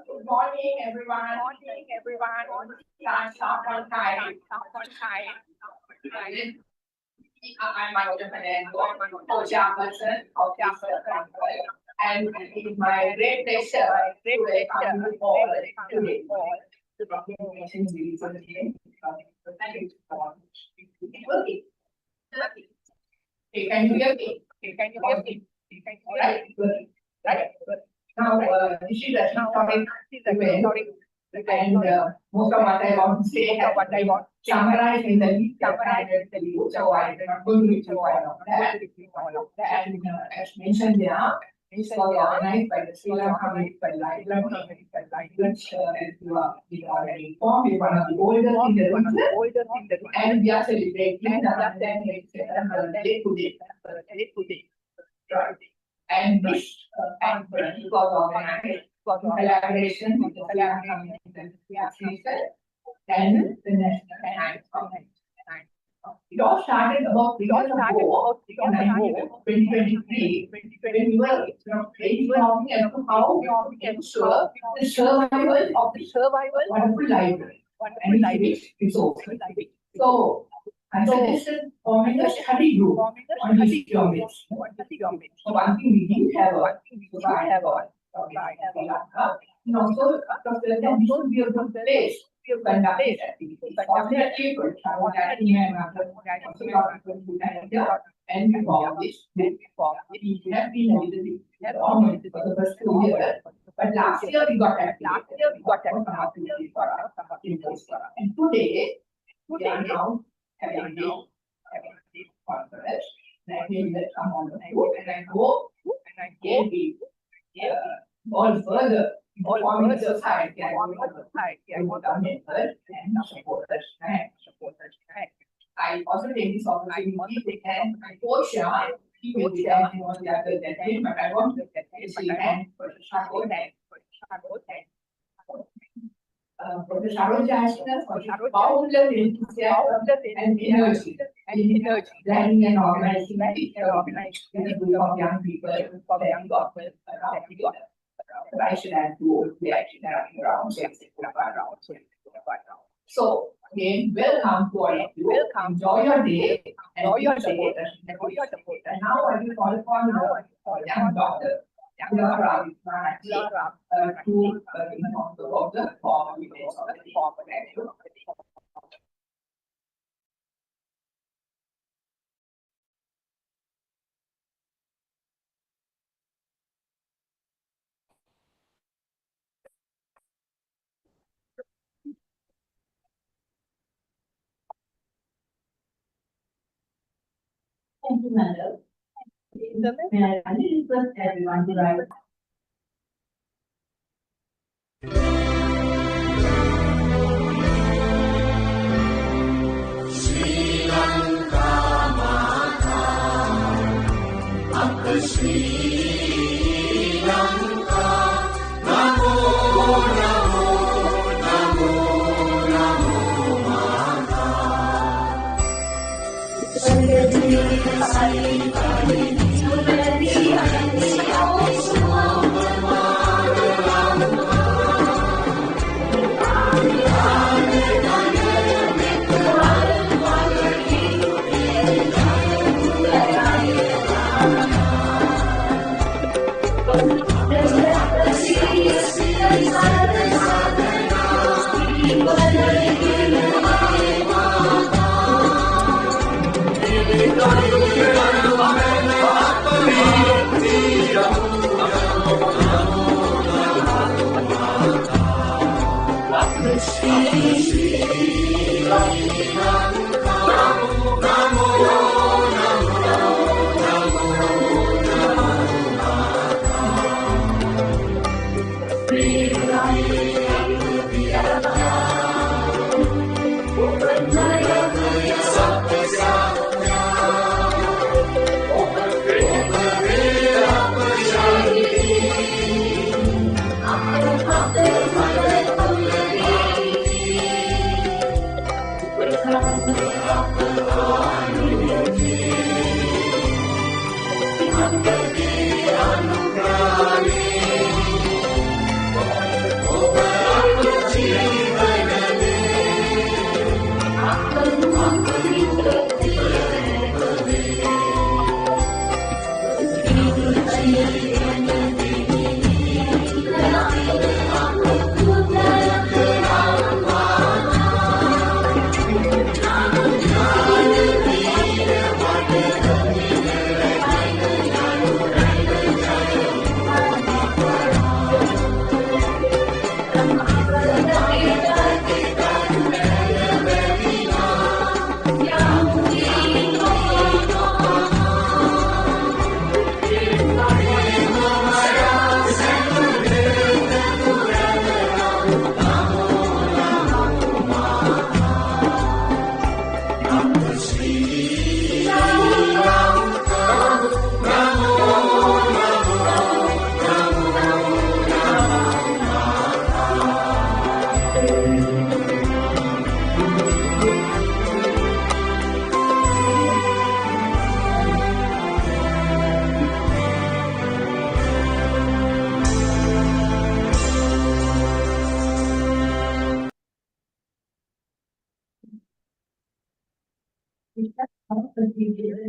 Good morning, everyone. Start on time. I'm Manoja Fernando, chairperson of this conference, and it is my great pleasure to welcome you all today. The proclamation is again. Thank you so much. Okay. Can you hear me? All right. Good. Right. Now, this is a historic event, and most of what I want to say has been summarized in the lead so I am going to review all of that. And as mentioned there, this was organized by the Sri Lanka Medical Library, which, as you are already informed, is one of the oldest in the region, and we are celebrating the day today. Right. And this conference was organized in collaboration with the Sri Lanka Medical Association and the National Science Foundation. It all started about 3 years ago, in 2023, when we were brainstorming as to how we can ensure the survival of the wonderful library and its resources. So, I suggested forming a study group on history of it. So, one thing we didn't have and also, there should be a good place to conduct this activity. Fortunately, for travel and we formed this. We have been a little bit dormant for the first 2 years, but last year we got activity for us. And today, we are now having this conference. And I feel that some of you, and I hope will be all further informing the society and members and supporters. I also take this opportunity to thank Portia. He will be there on the other day, but I want to thank Professor Sharon Jackson for his boundless enthusiasm and energy planning and organizing this group of young people for the young doctors around together. I should add to the action around. So, again, welcome to all of you. Enjoy your day and support us. And now I will call upon the young doctor, Inagural, to inform the formal details of the formal. Thank you, Madam. May I request everyone to rise? Sri Lanka Mata, Akka Sri Lanka, Namo Namo Namo Namo Mata.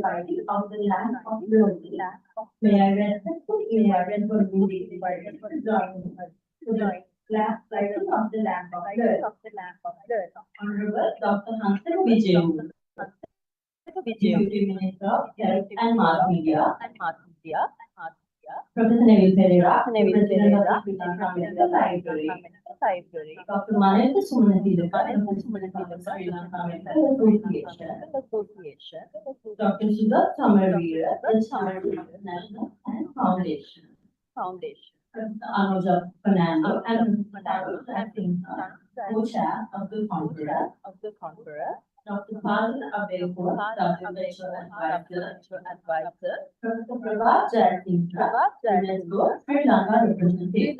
Writing of the land of glory. May I respectfully invite for the invited for joining us to the last writing of the land of glory. Honorable Dr. Hansen Vijay, Deputy Minister of Health and Mass Media, Professor Neville Pereira, President of the Sri Lanka Medical Library, Dr. Manendra Sumanati, the President of Sri Lanka Medical Association, Dr. Sudha Samarveer, the Chairman of National and Foundation, Anuja Fernando, and acting co-chair of the conference, Dr. Palan Abelpur, Doctor Advisor, Professor Prabhat Jayasinghe, UNESCO Sri Lanka representative.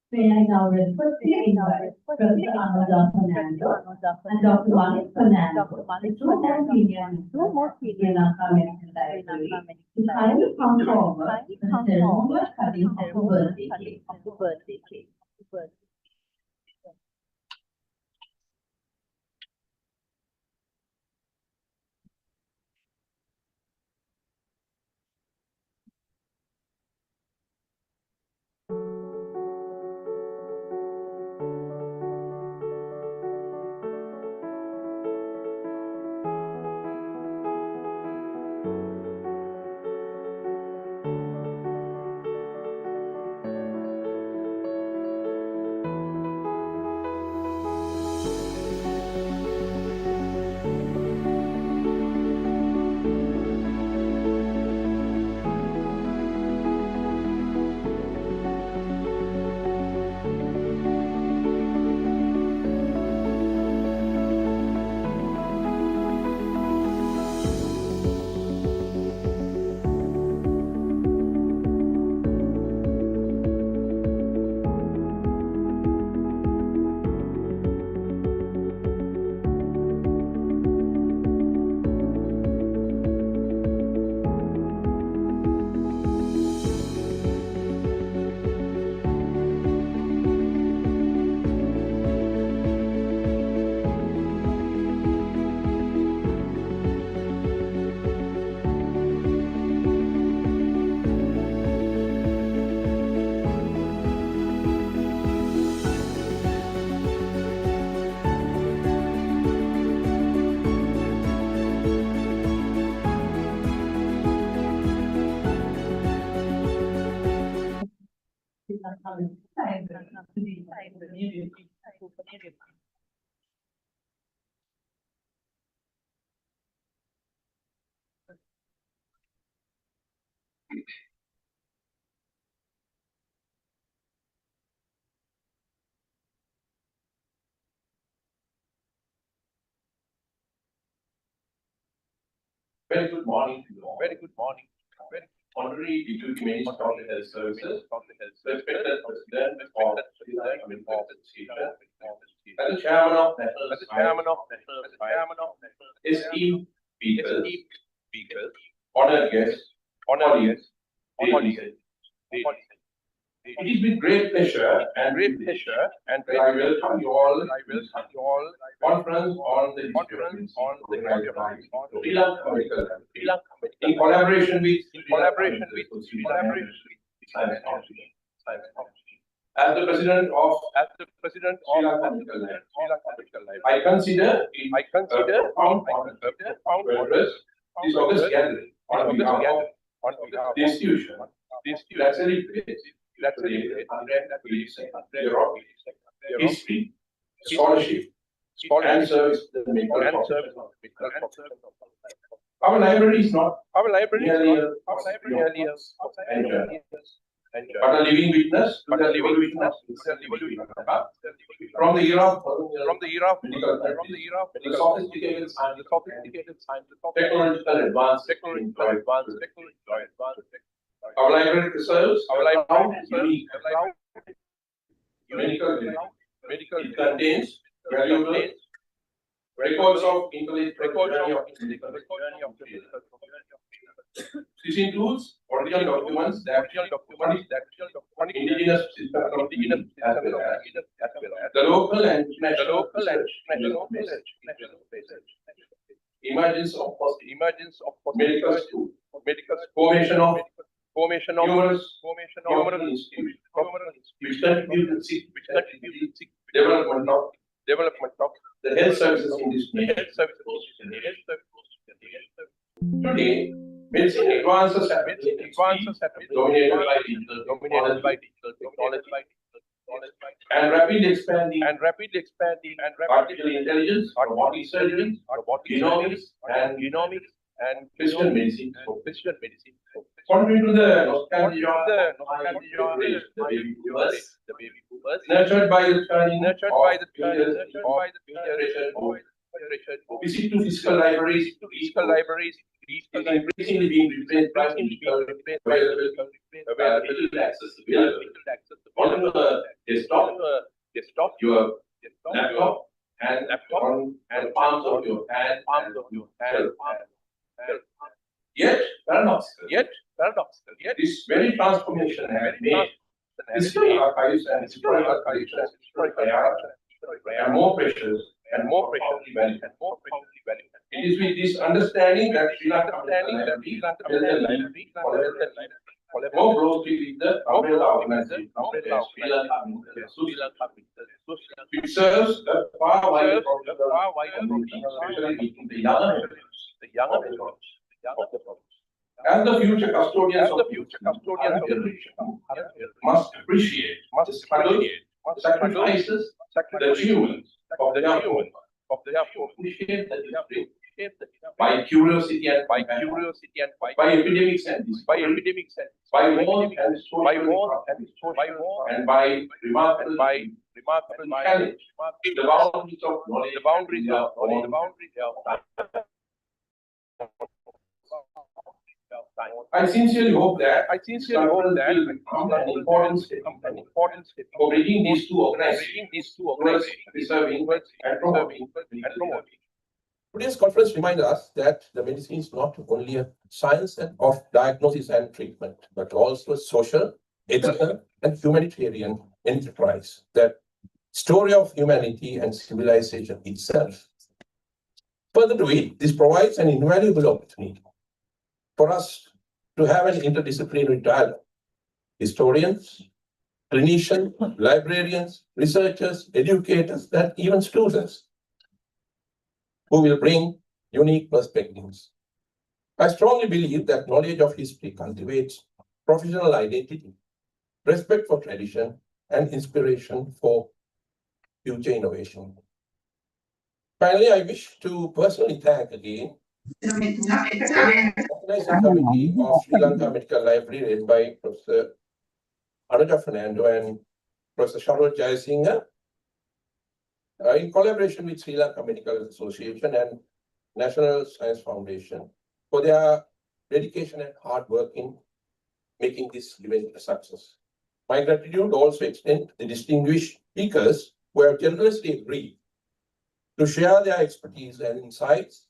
May I now respectfully invite Professor Anuja Fernando and Dr. Malik Fernando, the two more senior Sri Lanka Medical Library, to kindly come forward for the ceremonial cutting of the birthday cake. Very good morning to you all. Very good morning. Very honorary Deputy Minister of Health Services, respected President of the Association, and the Chairman of National esteemed speakers, honored guests, colleagues, it is with great pleasure and that I welcome you all conference on the history of Sri Lanka Medical Lab, in collaboration with Science Council. As the president of Sri Lanka Medical Lab, I consider it a profound honor to address this august gathering on behalf of the institution that celebrates the 126th year of history, scholarship, and service to the medical profession. Our library is not merely a but a living witness to the evolution of from the era of medical practice, the sophisticated science, technological advances. Our library preserves unique medical. It contains valuable records of intellectual journey of this includes original documents that indigenous system as well as the local and international emergence of medical school, formation of numerous institutions which contribute to development of the health services in this nation. Today, medicine advances have been dominated by digital technology and rapidly expanding artificial intelligence, robotic surgery, genomics, and precision medicine. Contrary to the nostalgia of the baby boomers, nurtured by the turning visit to physical libraries is increasingly being replaced by digital available accessibility on the desktop, your laptop, and on the palms of your hand. Yet paradoxical, this very transformation has made physical archives and historical archives and more precious and more valuable. It is with this understanding that Sri Lanka Library more closely with the umbrella organization of the Sri Lanka it serves a far wider community, especially in the younger members of the province. And the future custodians of the generation must appreciate the struggle, sacrifices, the achievements of the young ones, appreciate the history by curiosity and by epidemics and by war and social and by remarkable challenge the boundaries of I sincerely hope that will become an important step for bringing these two organizations towards preserving and promoting. Today's conference reminds us that the medicine is not only a science of diagnosis and treatment, but also a social, ethical, and humanitarian enterprise. The story of humanity and civilization itself. Further to it, this provides an invaluable opportunity for us to have an interdisciplinary dialogue. Historians, clinicians, librarians, researchers, educators, and even students who will bring unique perspectives. I strongly believe that knowledge of history cultivates professional identity respect for tradition, and inspiration for future innovation. Finally, I wish to personally thank again the organizing committee of Sri Lanka Medical Library led by Professor Anuja Fernando and Professor Charlotte Jayasinghe, in collaboration with Sri Lanka Medical Association and National Science Foundation for their dedication and hard work in making this event a success. My gratitude also extends to the distinguished speakers who have generously agreed to share their expertise and insights,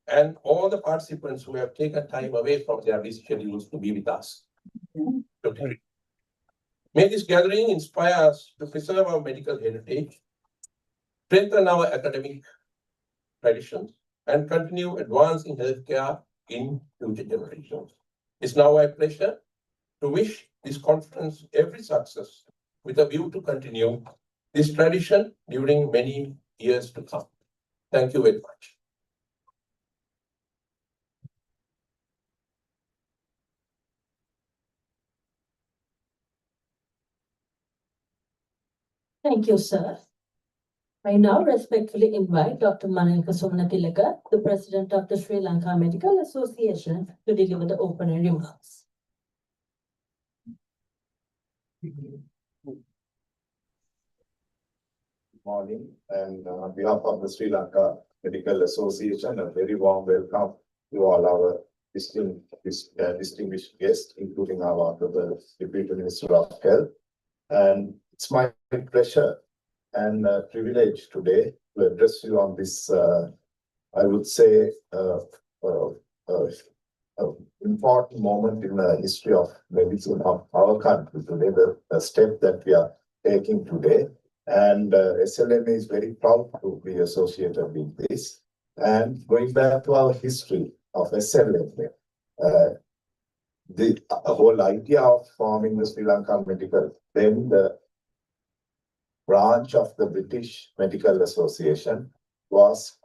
and all the participants who have taken time away from their busy schedules to be with us today. May this gathering inspire us to preserve our medical heritage, strengthen our academic traditions, and continue advancing healthcare in future generations. It's now my pleasure to wish this conference every success with a view to continue this tradition during many years to come. Thank you very much. Thank you, sir. I now respectfully invite Dr. Maneka Somanatilaka, the President of the Sri Lanka Medical Association, to deliver the opening remarks. Good morning, and on behalf of the Sri Lanka Medical Association, a very warm welcome to all our distinguished guests, including our Honorable Deputy Minister of Health. And it's my pleasure and privilege today to address you on this, I would say, important moment in the history of medicine of our country today, the step that we are taking today. And SLMA is very proud to be associated with this. And going back to our history of SLMA, the whole idea of forming the Sri Lanka Medical, then the branch of the British Medical Association, was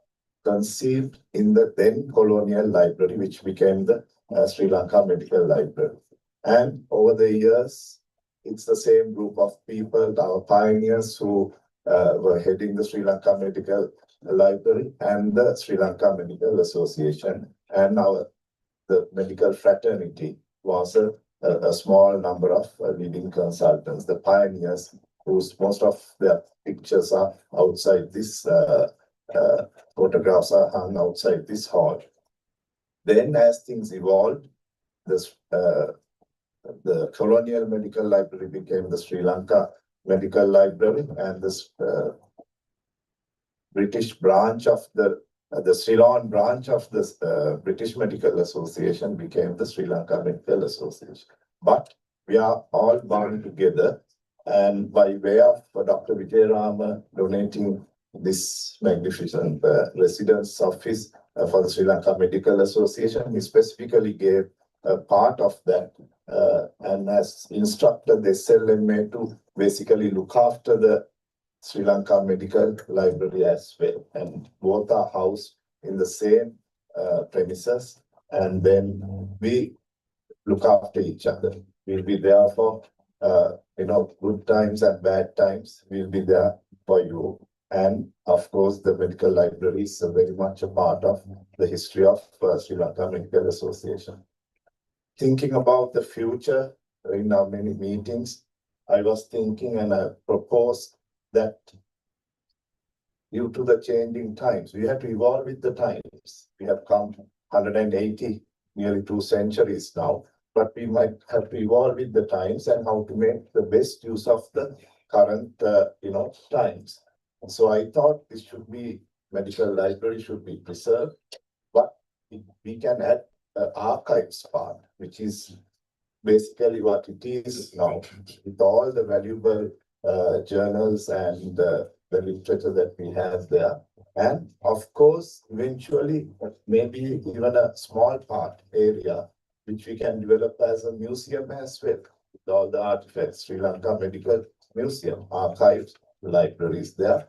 conceived in the then colonial library, which became the Sri Lanka Medical Library. And over the years, it's the same group of people, our pioneers who were heading the Sri Lanka Medical Library and the Sri Lanka Medical Association. And now the medical fraternity was a small number of leading consultants, the pioneers, whose most of their pictures are outside this, photographs are hung outside this hall. Then as things evolved, this, the colonial medical library became the Sri Lanka Medical Library, and this British branch of the Ceylon branch of the British Medical Association became the Sri Lanka Medical Association. But we are all bound together, and by way of Dr. Vijayarama donating this magnificent residence office for the Sri Lanka Medical Association, he specifically gave a part of that and has instructed the SLMA to basically look after the Sri Lanka Medical Library as well. And both are housed in the same premises, and then we look after each other. We'll be there for good times and bad times. We'll be there for you. And of course, the medical library is very much a part of the history of Sri Lanka Medical Association. Thinking about the future in our many meetings, I was thinking and I proposed that due to the changing times, we have to evolve with the times. We have come 180, nearly 2 centuries now, but we might have to evolve with the times and how to make the best use of the current, times. And so I thought this should be, medical library should be preserved, but we can add archives part, which is basically what it is now, with all the valuable journals and the literature that we have there. And of course, eventually, maybe even a small part area, which we can develop as a museum as well, with all the artifacts. Sri Lanka Medical Museum, archives, libraries there,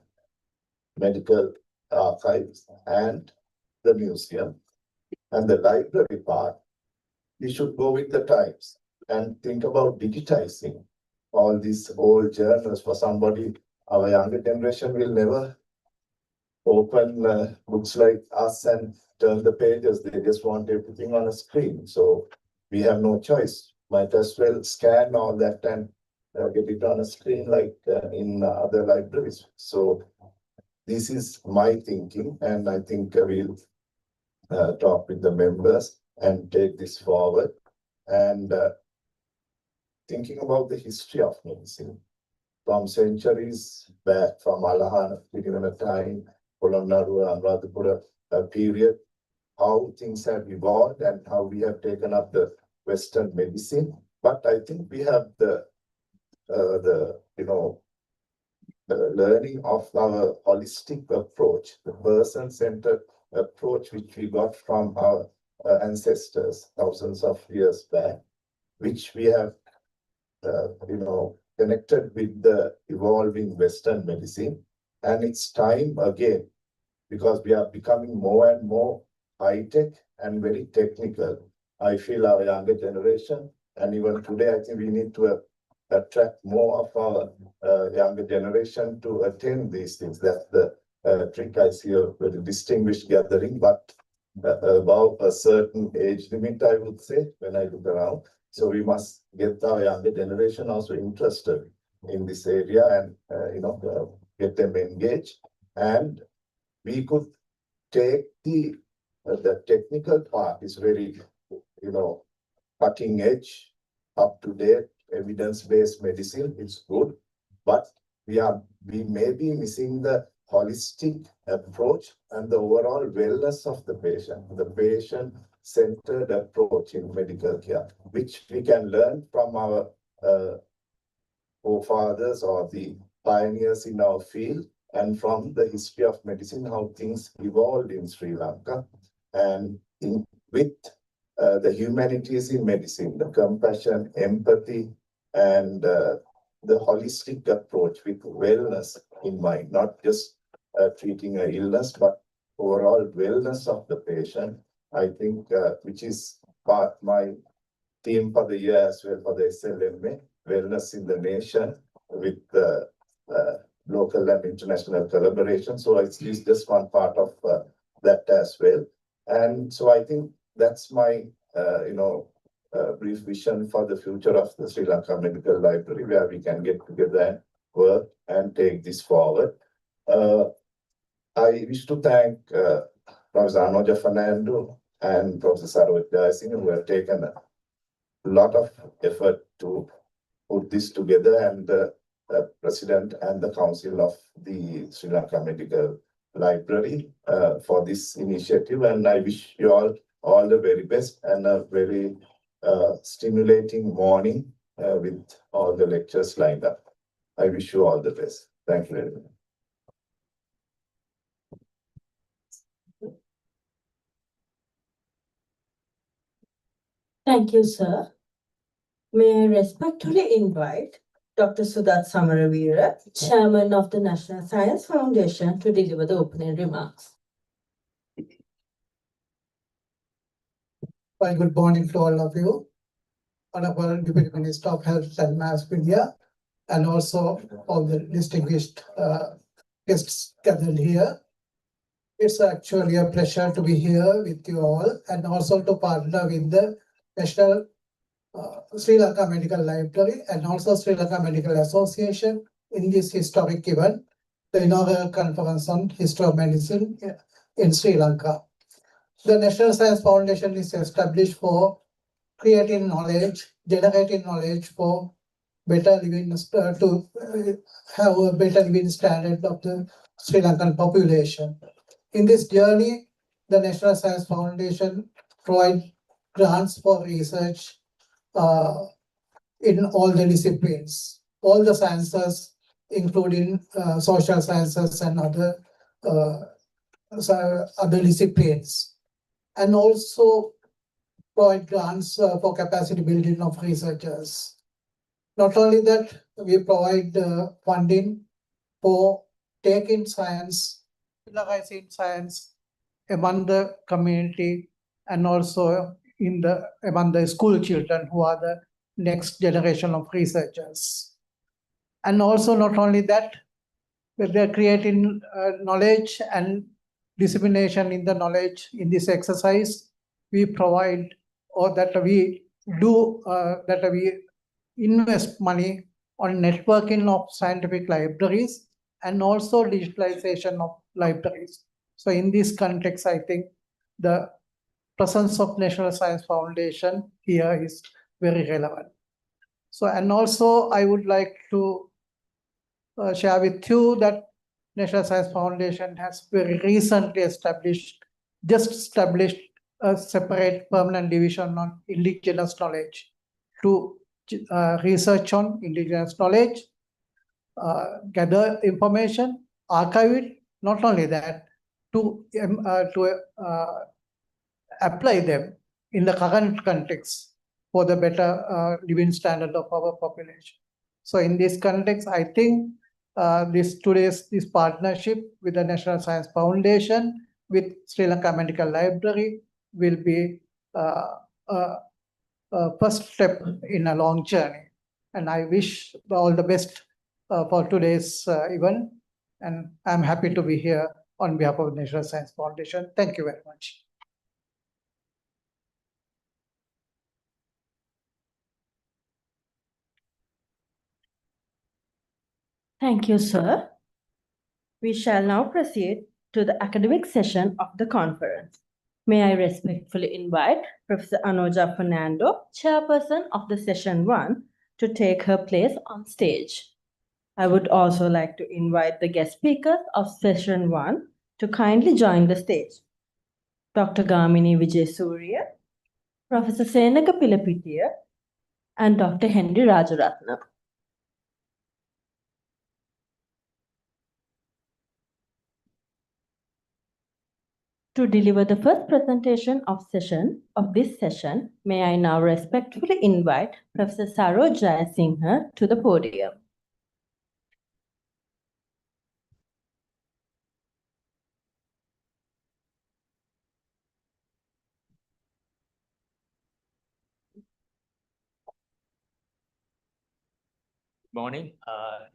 medical archives, and the museum. And the library part, we should go with the times and think about digitizing all these old journals for somebody, our younger generation will never open books like us and turn the pages. They just want everything on a screen. So we have no choice. Might as well scan all that and get it on a screen like in other libraries. So this is my thinking, and I think we'll talk with the members and take this forward. And thinking about the history of medicine from centuries back, from Alahana time, Polonnaruwa, Anuradhapura period, how things have evolved and how we have taken up the Western medicine. But I think we have the learning of our holistic approach, the person-centered approach which we got from our ancestors thousands of years back, which we have connected with the evolving Western medicine. And it's time again, because we are becoming more and more high-tech and very technical. I feel our younger generation, and even today, I think we need to attract more of our younger generation to attend these things. That's the trick. I see a very distinguished gathering, but above a certain age limit, I would say, when I look around. So we must get our younger generation also interested in this area and, get them engaged. And we could take the technical part is very, cutting edge, up to date, evidence-based medicine is good, but we may be missing the holistic approach and the overall wellness of the patient-centered approach in medical care, which we can learn from our forefathers or the pioneers in our field, and from the history of medicine, how things evolved in Sri Lanka, and with the humanities in medicine, the compassion, empathy, and the holistic approach with wellness in mind, not just treating an illness, but overall wellness of the patient. I think, which is my theme for the year as well for the SLMA, wellness in the nation, with the local and international collaboration. So it's just one part of that as well. And so I think that's my, brief vision for the future of the Sri Lanka Medical Library, where we can get together and work and take this forward. I wish to thank Professor Anoja Fernando and Professor Saroj Jayasinghe, who have taken a lot of effort to put this together, and the President and the Council of the Sri Lanka Medical Library for this initiative. And I wish you all the very best and a very stimulating morning with all the lectures lined up. I wish you all the best. Thank you very much. Thank you, sir. May I respectfully invite Dr. Sudat Samaravira, Chairman of the National Science Foundation, to deliver the opening remarks. Well, good morning to all of you. Honorable Deputy Minister of Health and Mass Media, and also all the distinguished guests gathered here. It's actually a pleasure to be here with you all, and also to partner with the National Sri Lanka Medical Library and also Sri Lanka Medical Association in this historic event, the inaugural conference on history of medicine in Sri Lanka. The National Science Foundation is established for creating knowledge, generating knowledge for better living, to have a better living standard of the Sri Lankan population. In this journey, the National Science Foundation provides grants for research in all the disciplines, all the sciences, including social sciences and other disciplines, and also provide grants for capacity building of researchers. Not only that, we provide funding for taking science, popularizing science among the community, and also among the school children who are the next generation of researchers. And also not only that, but they're creating knowledge and dissemination in the knowledge in this exercise. We provide or that we do that we invest money on networking of scientific libraries and also digitalization of libraries. So in this context, I think the presence of National Science Foundation here is very relevant. So, and also I would like to share with you that National Science Foundation has very recently just established a separate permanent division on indigenous knowledge to research on indigenous knowledge, gather information, archive it, not only that, to apply them in the current context for the better living standard of our population. So in this context, I think this partnership with the National Science Foundation with Sri Lanka Medical Library will be first step in a long journey. And I wish all the best for today's event. And I'm happy to be here on behalf of the National Science Foundation. Thank you very much. Thank you, sir. We shall now proceed to the academic session of the conference. May I respectfully invite Professor Anuja Fernando, chairperson of the session 1, to take her place on stage. I would also like to invite the guest speakers of session 1 to kindly join the stage. Dr. Gamini Vijaysurya, Professor Senaka Pilapitiya, and Dr. Henry Rajaratnam. To deliver the first presentation of this session, may I now respectfully invite Professor Saroj Jayasinghe to the podium. Good morning,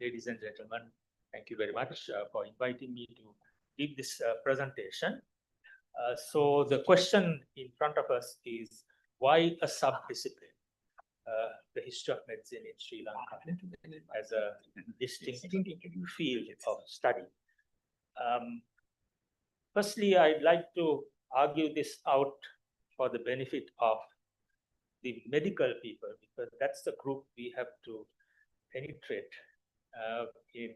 ladies and gentlemen. Thank you very much for inviting me to give this presentation. So the question in front of us is, why a sub-discipline? The history of medicine in Sri Lanka as a distinct field of study. Firstly, I'd like to argue this out for the benefit of the medical people, because that's the group we have to penetrate in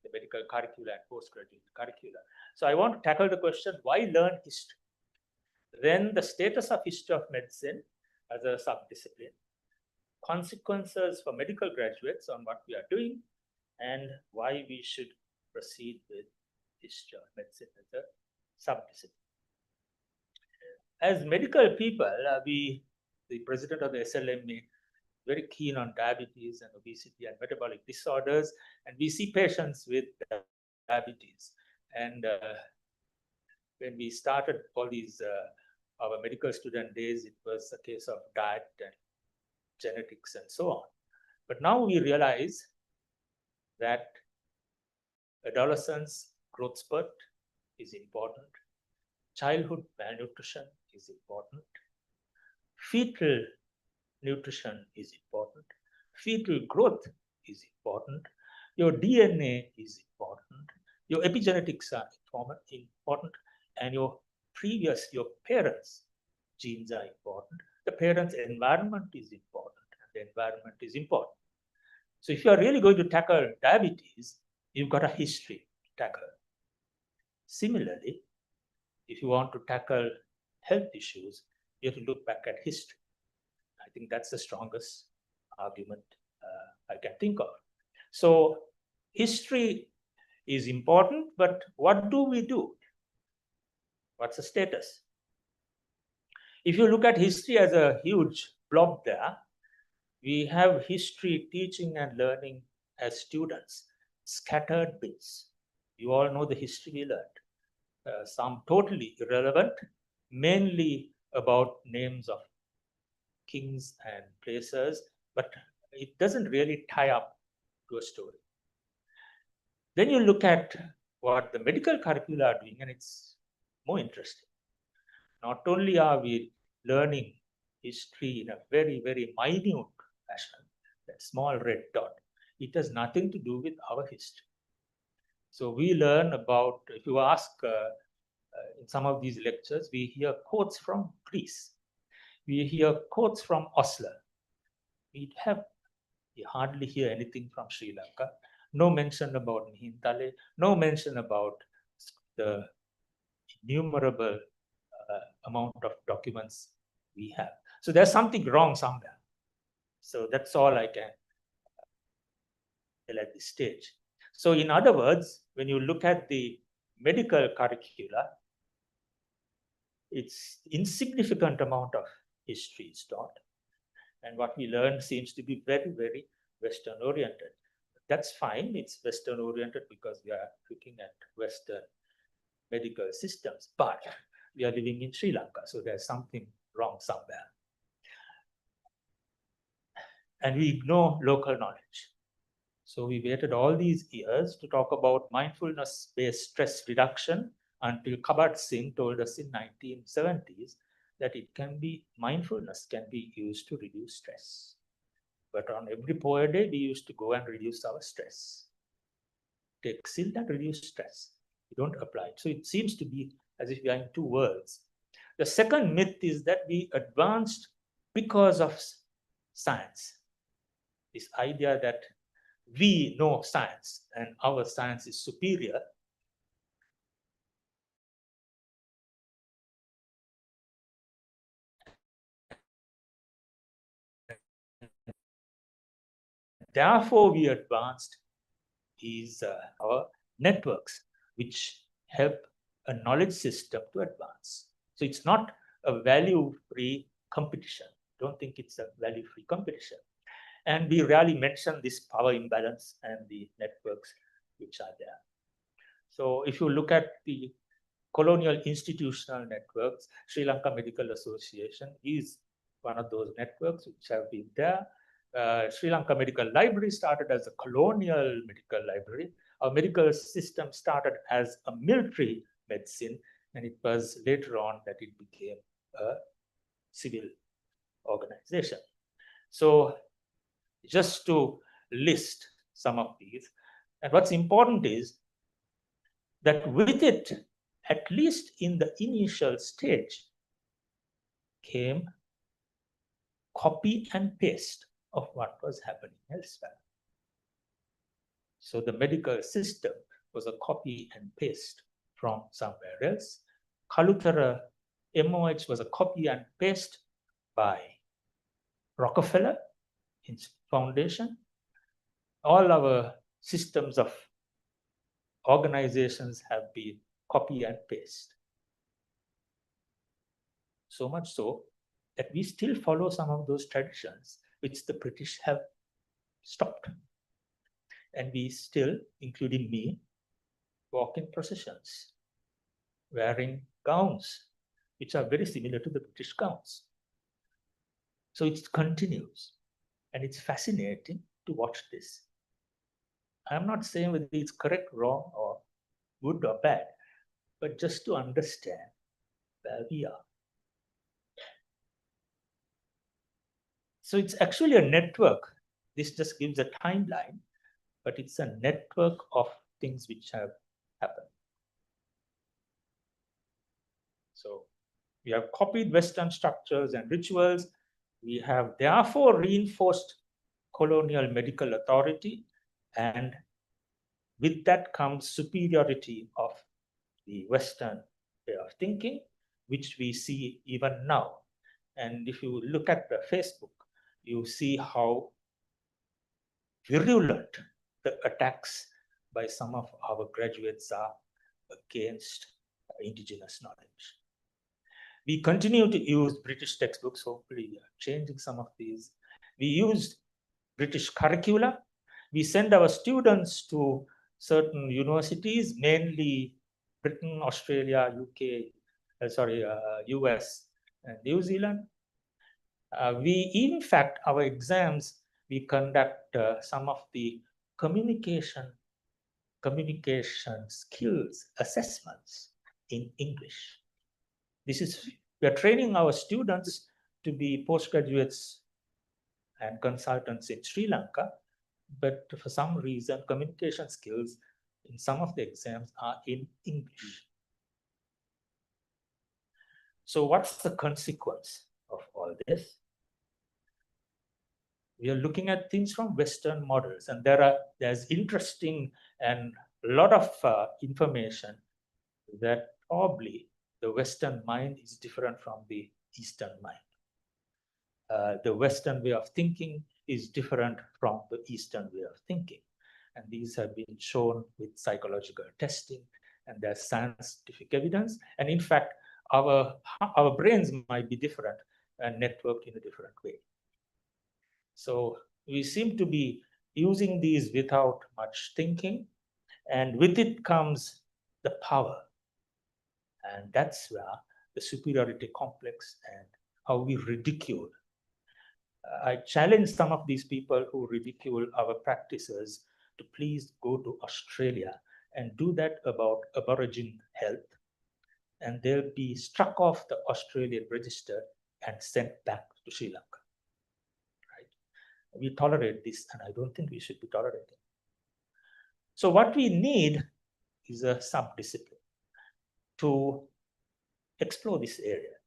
the medical curricula and postgraduate curricula. So I want to tackle the question, why learn history? Then the status of history of medicine as a sub-discipline, consequences for medical graduates on what we are doing, and why we should proceed with history of medicine as a sub-discipline. As medical people, the president of the SLM, very keen on diabetes and obesity and metabolic disorders, and we see patients with diabetes. And when we started all these our medical student days, it was a case of diet and genetics and so on. But now we realize that adolescence growth spurt is important, childhood malnutrition is important, fetal nutrition is important, fetal growth is important, your DNA is important, your epigenetics are important, and your parents' genes are important, the parents' environment is important, and the environment is important. So if you are really going to tackle diabetes, you've got a history to tackle. Similarly, if you want to tackle health issues, you have to look back at history. I think that's the strongest argument I can think of. So history is important, but what do we do? What's the status? If you look at history as a huge blob there, we have history teaching and learning as students, scattered bits. You all know the history we learned. Some totally irrelevant, mainly about names of kings and places, but it doesn't really tie up to a story. Then you look at what the medical curricula are doing, and it's more interesting. Not only are we learning history in a very, very minute fashion, that small red dot, it has nothing to do with our history. So we learn about, if you ask in some of these lectures, we hear quotes from Greece. We hear quotes from Oslo. We hardly hear anything from Sri Lanka. No mention about Mihintale. No mention about the innumerable amount of documents we have. So there's something wrong somewhere. So that's all I can tell at this stage. So in other words, when you look at the medical curricula, it's insignificant amount of history is taught. And what we learn seems to be very, very Western oriented. That's fine. It's Western oriented because we are looking at Western medical systems, but we are living in Sri Lanka. So there's something wrong somewhere. And we ignore local knowledge. So we waited all these years to talk about mindfulness-based stress reduction until Kabat Singh told us in 1970s that it can be, mindfulness can be used to reduce stress. But on every poor day, we used to go and reduce our stress. Take silt and reduce stress. We don't apply it. So it seems to be as if we are in two worlds. The second myth is that we advanced because of science. This idea that we know science and our science is superior. Therefore, we advanced is our networks, which help a knowledge system to advance. So it's not a value-free competition. Don't think it's a value-free competition. And we rarely mention this power imbalance and the networks which are there. So if you look at the colonial institutional networks, Sri Lanka Medical Association is one of those networks which have been there. Sri Lanka Medical Library started as a colonial medical library. Our medical system started as a military medicine, and it was later on that it became a civil organization. So just to list some of these, and what's important is that with it, at least in the initial stage, came copy and paste of what was happening elsewhere. So the medical system was a copy and paste from somewhere else. Kalutara MOH was a copy and paste by Rockefeller Foundation. All our systems of organizations have been copy and paste. So much so that we still follow some of those traditions which the British have stopped. And we still, including me, walk in processions, wearing gowns, which are very similar to the British gowns. So it continues, and it's fascinating to watch this. I'm not saying whether it's correct, wrong, or good or bad, but just to understand where we are. So it's actually a network. This just gives a timeline, but it's a network of things which have happened. So we have copied Western structures and rituals. We have therefore reinforced colonial medical authority, and with that comes superiority of the Western way of thinking, which we see even now. And if you look at the Facebook, you see how virulent the attacks by some of our graduates are against indigenous knowledge. We continue to use British textbooks, hopefully we are changing some of these. We use British curricula. We send our students to certain universities, mainly Britain, Australia, US, and New Zealand. In fact, our exams, we conduct some of the communication skills assessments in English. We are training our students to be postgraduates and consultants in Sri Lanka, but for some reason, communication skills in some of the exams are in English. So what's the consequence of all this? We are looking at things from Western models, and there's interesting and a lot of information that probably the Western mind is different from the Eastern mind. The Western way of thinking is different from the Eastern way of thinking. And these have been shown with psychological testing, and there's scientific evidence. And in fact, our brains might be different and networked in a different way. So we seem to be using these without much thinking, and with it comes the power. And that's where the superiority complex and how we ridicule. I challenge some of these people who ridicule our practices to please go to Australia and do that about Aboriginal health, and they'll be struck off the Australian register and sent back to Sri Lanka. We tolerate this, and I don't think we should be tolerating. So what we need is a subdiscipline to explore this area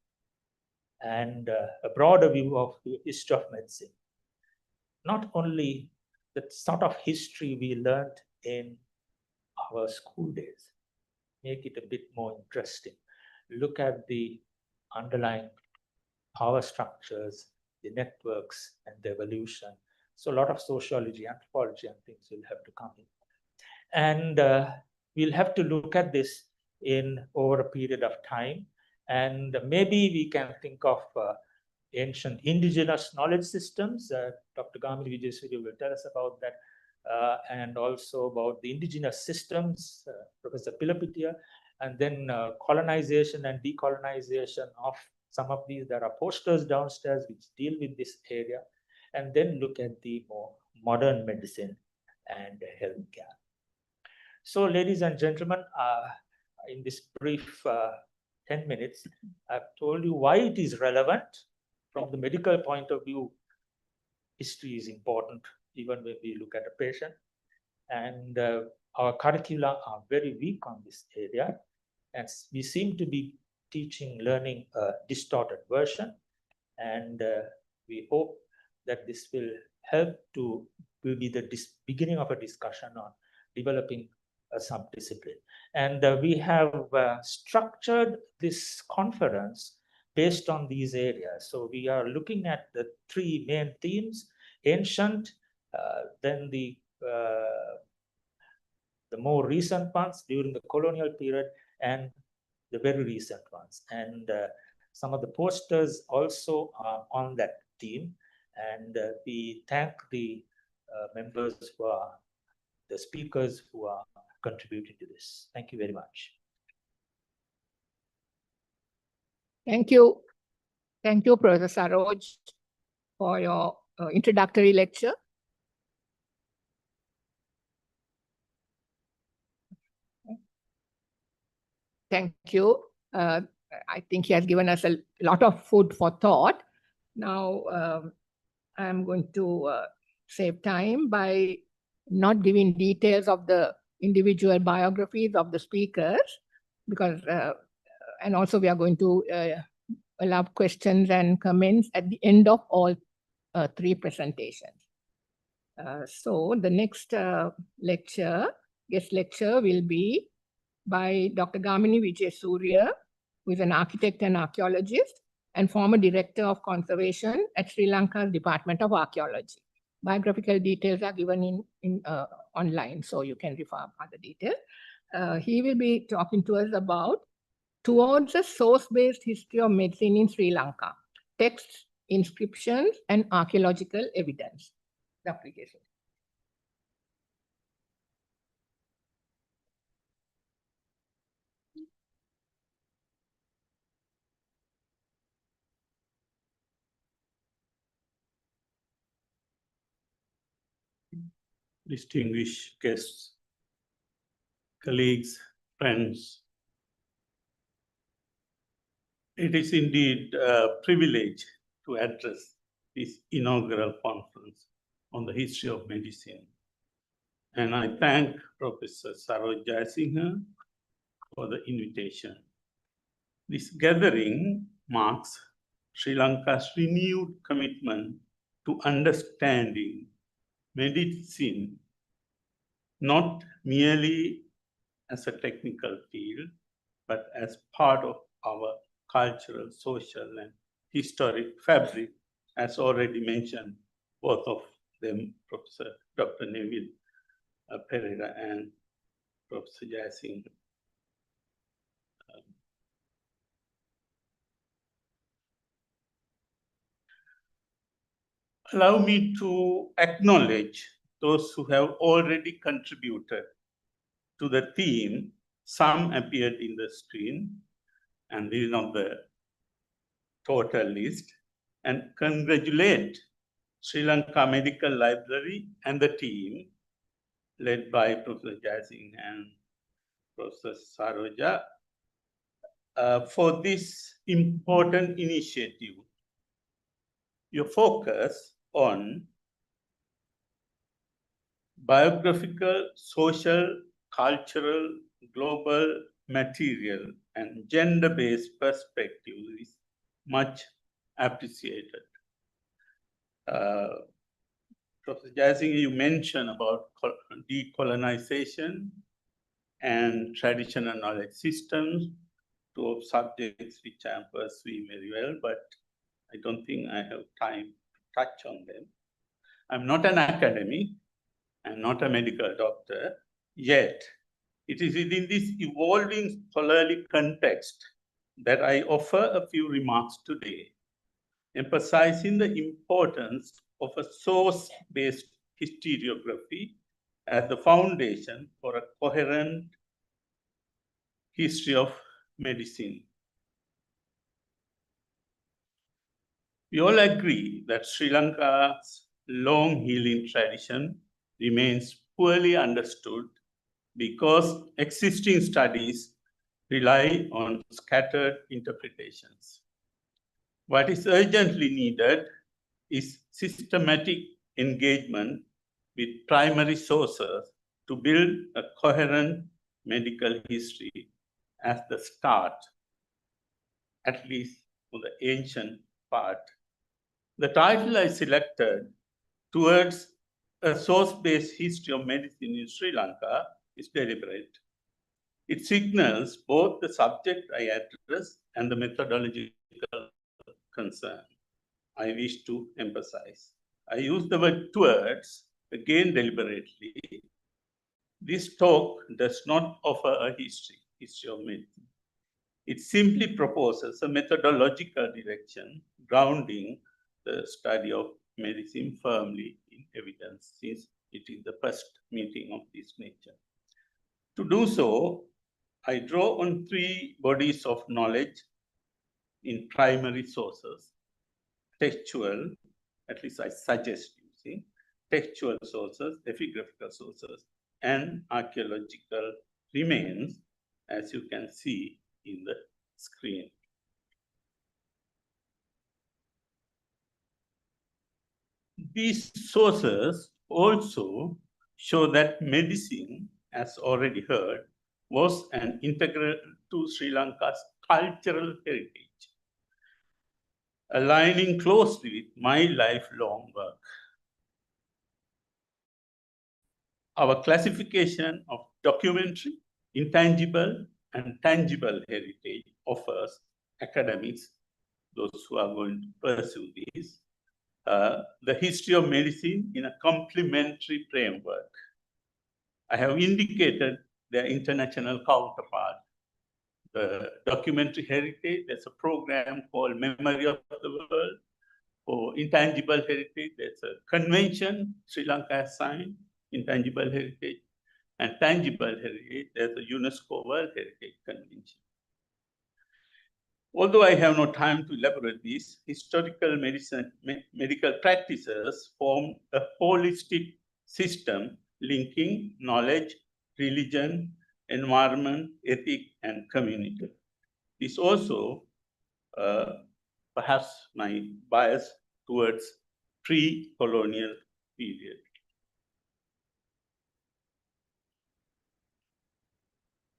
and a broader view of the history of medicine. Not only the sort of history we learned in our school days, make it a bit more interesting. Look at the underlying power structures, the networks, and the evolution. So a lot of sociology, anthropology, and things will have to come in. And we'll have to look at this in over a period of time. And maybe we can think of ancient indigenous knowledge systems. Dr. Gamini Vijayasuriya will tell us about that. And also about the indigenous systems, Professor Pilapitiya, and then colonization and decolonization of some of these. There are posters downstairs which deal with this area, and then look at the more modern medicine and healthcare. So, ladies and gentlemen, in this brief 10 minutes, I've told you why it is relevant. From the medical point of view, history is important, even when we look at a patient. And our curricula are very weak on this area. And we seem to be learning a distorted version. And we hope that this will help to be the beginning of a discussion on developing a subdiscipline. And we have structured this conference based on these areas. So we are looking at the three main themes: ancient, then the more recent ones during the colonial period, and the very recent ones. And some of the posters also are on that theme. And we thank the members who are the speakers who are contributing to this. Thank you very much. Thank you. Thank you, Professor Saroj, for your introductory lecture. Thank you. I think he has given us a lot of food for thought. Now, I'm going to save time by not giving details of the individual biographies of the speakers, because, and also we are going to allow questions and comments at the end of all three presentations. So the next guest lecture will be by Dr. Gamini Vijayasuriya, who is an architect and archaeologist and former director of conservation at Sri Lanka's Department of Archaeology. Biographical details are given in online, so you can refer other details. He will be talking to us about Towards a Source-Based History of Medicine in Sri Lanka, Texts, Inscriptions, and Archaeological Evidence. Dr. Vijayasuriya. distinguished guests, colleagues, friends. It is indeed a privilege to address this inaugural conference on the history of medicine. And I thank Professor Saroja Singh for the invitation. This gathering marks Sri Lanka's renewed commitment to understanding medicine not merely as a technical field, but as part of our cultural, social, and historic fabric, as already mentioned, both of them, Professor Dr. Neville Pereira and Professor Jayasinghe. Allow me to acknowledge those who have already contributed to the theme. Some appeared in the screen, and this is not the total list, and congratulate Sri Lanka Medical Library and the team led by Professor Jayasinghe and Professor Saroja for this important initiative. Your focus on biographical, social, cultural, global, material, and gender-based perspectives is much appreciated. Professor Jayasinghe, you mentioned about decolonization and traditional knowledge systems, two subjects which I am pursuing very well, but I don't think I have time to touch on them. I'm not an academic, I'm not a medical doctor, yet it is within this evolving scholarly context that I offer a few remarks today, emphasizing the importance of a source-based historiography as the foundation for a coherent history of medicine. We all agree that Sri Lanka's long healing tradition remains poorly understood because existing studies rely on scattered interpretations. What is urgently needed is systematic engagement with primary sources to build a coherent medical history as the start, at least for the ancient part. The title I selected, Towards a Source-Based History of Medicine in Sri Lanka, is deliberate. It signals both the subject I address and the methodological concern I wish to emphasize. I use the word towards, again deliberately. This talk does not offer a history of medicine. It simply proposes a methodological direction grounding the study of medicine firmly in evidence, since it is the first meeting of this nature. To do so, I draw on three bodies of knowledge in primary sources: textual, at least I suggest using, textual sources, epigraphical sources, and archaeological remains, as you can see in the screen. These sources also show that medicine, as already heard, was an integral to Sri Lanka's cultural heritage, aligning closely with my lifelong work. Our classification of documentary, intangible, and tangible heritage offers academics, those who are going to pursue this, the history of medicine in a complementary framework. I have indicated their international counterpart. The documentary heritage, there's a program called Memory of the World. For intangible heritage, there's a convention Sri Lanka has signed, intangible heritage. And tangible heritage, there's a UNESCO World Heritage Convention. Although I have no time to elaborate this, historical medical practices form a holistic system linking knowledge, religion, environment, ethic, and community. This also perhaps my bias towards pre-colonial period.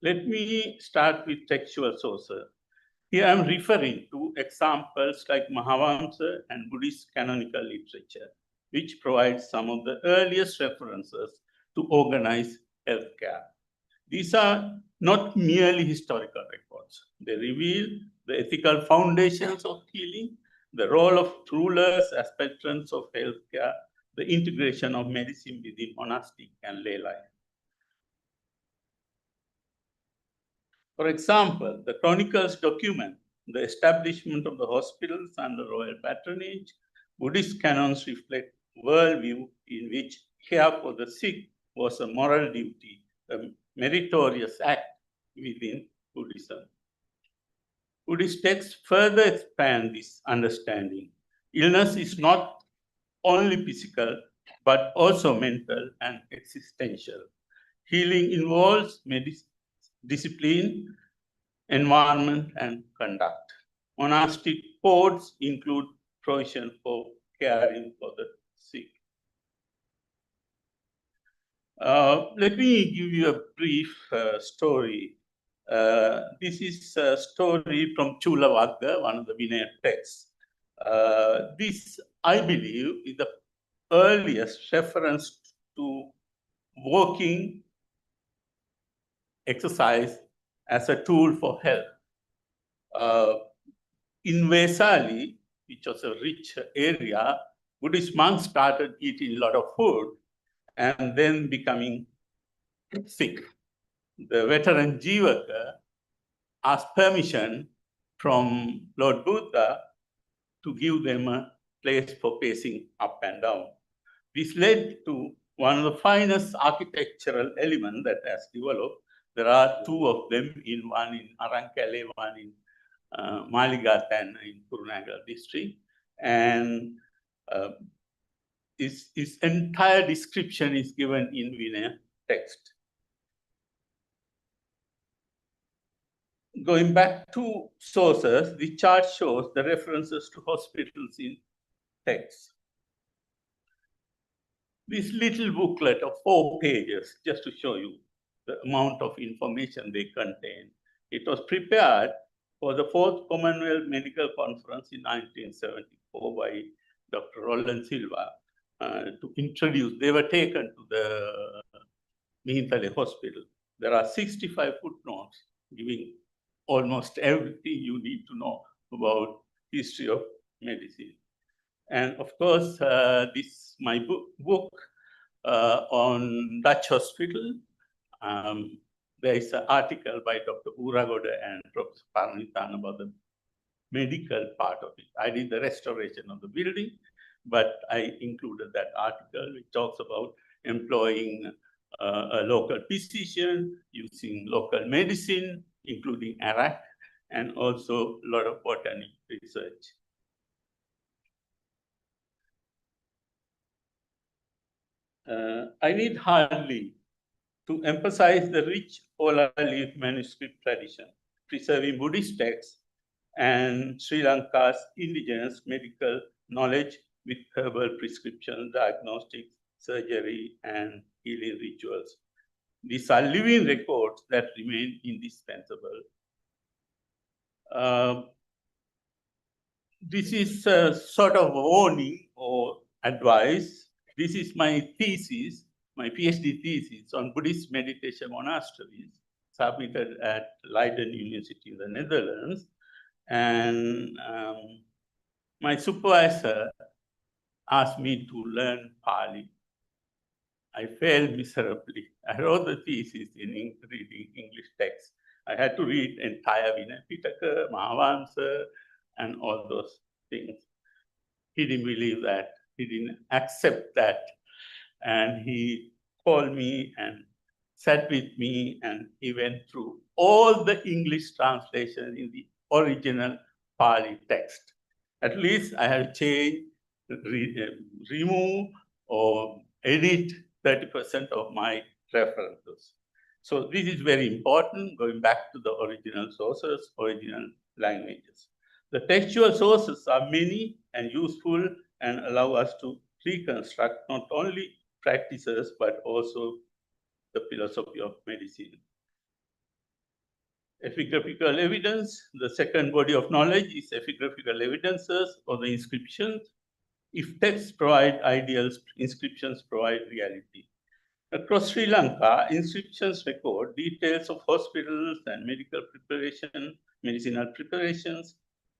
Let me start with textual sources. Here I'm referring to examples like Mahavamsa and Buddhist canonical literature, which provides some of the earliest references to organized healthcare. These are not merely historical records. They reveal the ethical foundations of healing, the role of rulers as patrons of healthcare, the integration of medicine within monastic and lay life. For example, the chronicles document the establishment of the hospitals under royal patronage. Buddhist canons reflect worldview in which care for the sick was a moral duty, a meritorious act within Buddhism. Buddhist texts further expand this understanding. Illness is not only physical, but also mental and existential. Healing involves discipline, environment, and conduct. Monastic codes include provision for caring for the sick. Let me give you a brief story. This is a story from Chula Vagga, one of the Vinaya texts. This, I believe, is the earliest reference to walking exercise as a tool for health. In Vesali, which was a rich area, Buddhist monks started eating a lot of food and then becoming sick. The veteran Jivaka asked permission from Lord Buddha to give them a place for pacing up and down. This led to one of the finest architectural elements that has developed. There are two of them, one in Arankale, one in Maligatan in Kurunegala district. And its entire description is given in Vinaya text. Going back to sources, the chart shows the references to hospitals in text. This little booklet of 4 pages, just to show you the amount of information they contain. It was prepared for the 4th Commonwealth Medical Conference in 1974 by Dr. Roland Silva to introduce. They were taken to the Mihintale Hospital. There are 65 footnotes giving almost everything you need to know about history of medicine. And of course, this my book on Dutch Hospital. There is an article by Dr. Uragoda and Professor Paranitan about the medical part of it. I did the restoration of the building, but I included that article which talks about employing a local physician, using local medicine, including Arak, and also a lot of botanic research. I need hardly to emphasize the rich Ola leaf manuscript tradition, preserving Buddhist texts and Sri Lanka's indigenous medical knowledge with herbal prescription, diagnostics, surgery, and healing rituals. These are living records that remain indispensable. This is a sort of warning or advice. This is my thesis, my PhD thesis on Buddhist meditation monasteries, submitted at Leiden University in the Netherlands. And my supervisor asked me to learn Pali. I failed miserably. I wrote the thesis in reading English text. I had to read entire Vinaya Pitaka, Mahavamsa, and all those things. He didn't believe that. He didn't accept that. And he called me and sat with me, and he went through all the English translations in the original Pali text. At least I have changed, remove, or edit 30% of my references. So this is very important, going back to the original sources, original languages. The textual sources are many and useful and allow us to reconstruct not only practices, but also the philosophy of medicine. Epigraphical evidence, the second body of knowledge is epigraphical evidences or the inscriptions. If texts provide ideals, inscriptions provide reality. Across Sri Lanka, inscriptions record details of hospitals and medicinal preparations,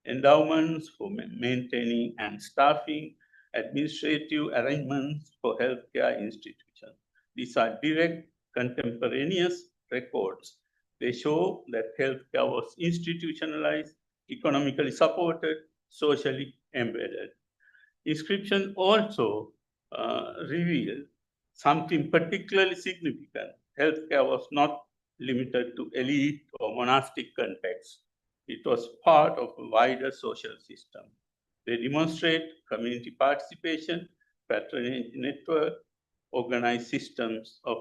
endowments for maintaining and staffing, administrative arrangements for healthcare institutions. These are direct contemporaneous records. They show that healthcare was institutionalized, economically supported, socially embedded. Inscription also reveal something particularly significant. Healthcare was not limited to elite or monastic contexts. It was part of a wider social system. They demonstrate community participation, patronage network, organized systems of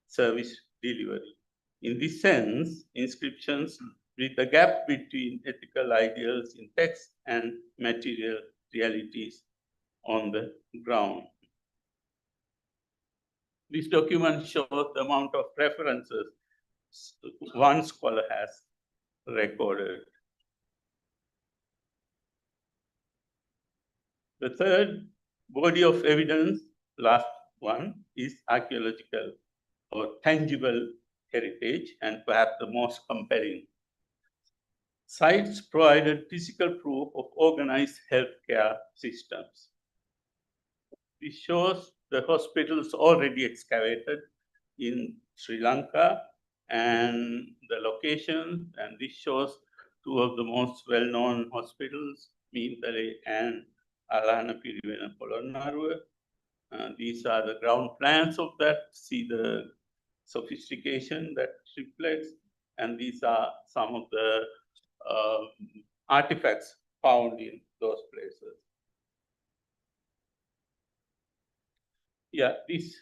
service delivery. In this sense, inscriptions bridge the gap between ethical ideals in text and material realities on the ground. This document shows the amount of references one scholar has recorded. The third body of evidence, last one, is archaeological or tangible heritage, and perhaps the most compelling. Sites provided physical proof of organized healthcare systems. This shows the hospitals already excavated in Sri Lanka and the location, and this shows two of the most well-known hospitals, Meentale and Alana Pirivena Polonnaruwa. These are the ground plans of that. See the sophistication that reflects, and these are some of the artifacts found in those places. Yeah, these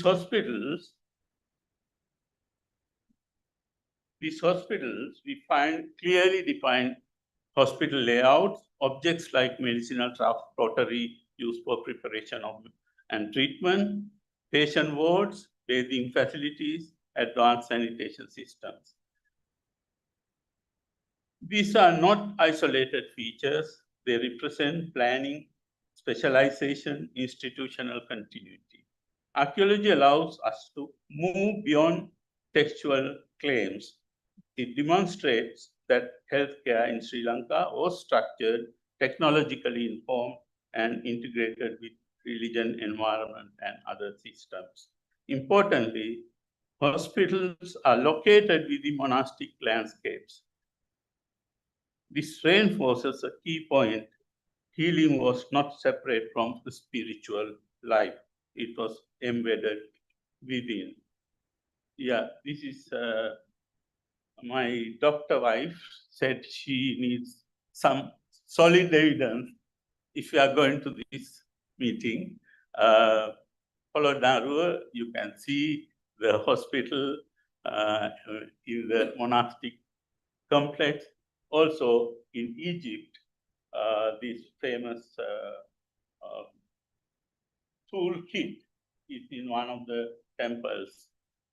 hospitals, we find clearly defined hospital layouts, objects like medicinal pottery used for preparation of and treatment, patient wards, bathing facilities, advanced sanitation systems. These are not isolated features. They represent planning, specialization, institutional continuity. Archaeology allows us to move beyond textual claims. It demonstrates that healthcare in Sri Lanka was structured, technologically informed, and integrated with religion, environment, and other systems. Importantly, hospitals are located within monastic landscapes. This reinforces a key point. Healing was not separate from the spiritual life. It was embedded within. Yeah, this is my doctor wife said she needs some solid evidence if you are going to this meeting. Polonnaruwa, you can see the hospital in the monastic complex. Also in Egypt, this famous toolkit is in one of the temples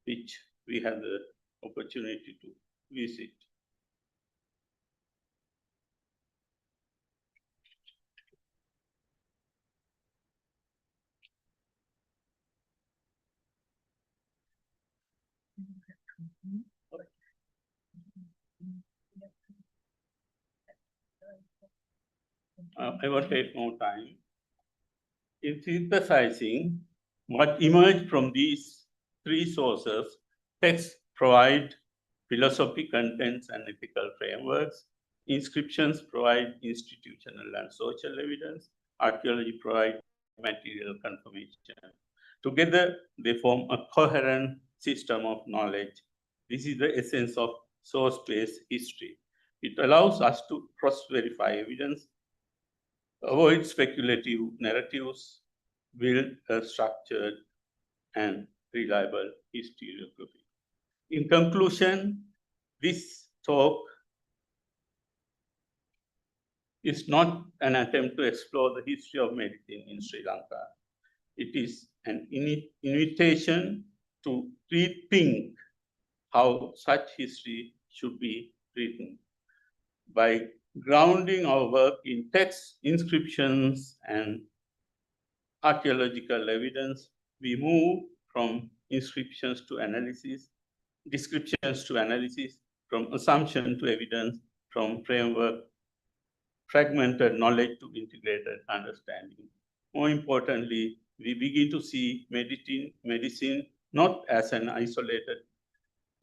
which we had the opportunity to visit. I will take more time. In synthesizing what emerged from these three sources, texts provide philosophy, contents, and ethical frameworks. Inscriptions provide institutional and social evidence. Archaeology provides material confirmation. Together, they form a coherent system of knowledge. This is the essence of source-based history. It allows us to cross-verify evidence, avoid speculative narratives, build a structured and reliable historiography. In conclusion, this talk is not an attempt to explore the history of medicine in Sri Lanka. It is an invitation to rethink how such history should be written. By grounding our work in texts, inscriptions, and archaeological evidence, we move from inscriptions to analysis, descriptions to analysis, from assumption to evidence, from framework, fragmented knowledge to integrated understanding. More importantly, we begin to see medicine not as an isolated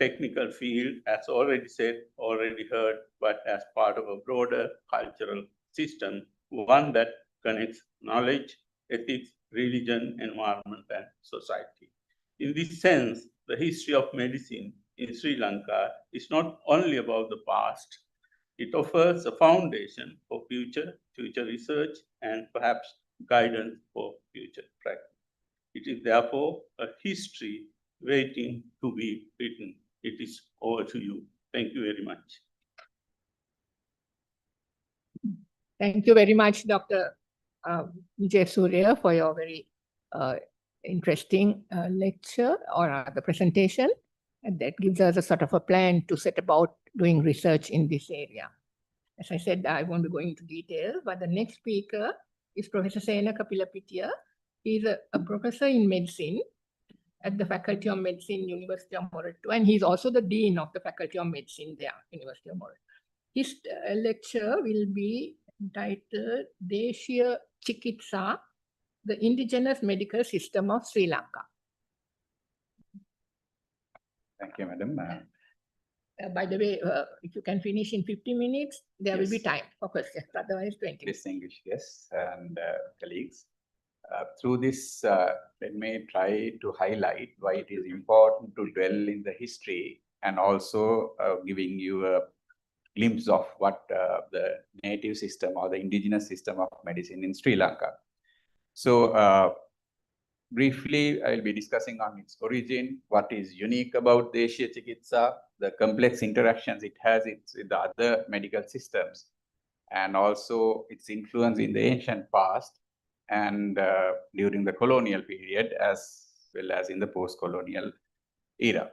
technical field, as already said, already heard, but as part of a broader cultural system, one that connects knowledge, ethics, religion, environment, and society. In this sense, the history of medicine in Sri Lanka is not only about the past, it offers a foundation for future research, and perhaps guidance for future practice. It is therefore a history waiting to be written. It is over to you. Thank you very much. Thank you very much, Dr. Vijay Surya, for your very interesting lecture or the presentation. And that gives us a sort of a plan to set about doing research in this area. As I said, I won't be going into detail, but the next speaker is Professor Sena Kapilapitiya. He's a professor in medicine at the Faculty of Medicine, University of Morattu, and he's also the Dean of the Faculty of Medicine there, University of Morattu. His lecture will be entitled Deshiya Chikitsa, the Indigenous Medical System of Sri Lanka. Thank you, Madam. By the way, if you can finish in 50 minutes, there will be Yes. time for questions, otherwise 20 minutes. Distinguished guests and colleagues, through this, let me try to highlight why it is important to dwell in the history and also giving you a glimpse of what the native system or the indigenous system of medicine in Sri Lanka. So, briefly, I'll be discussing on its origin, what is unique about Deshiya Chikitsa, the complex interactions it has with the other medical systems, and also its influence in the ancient past and during the colonial period, as well as in the post-colonial era.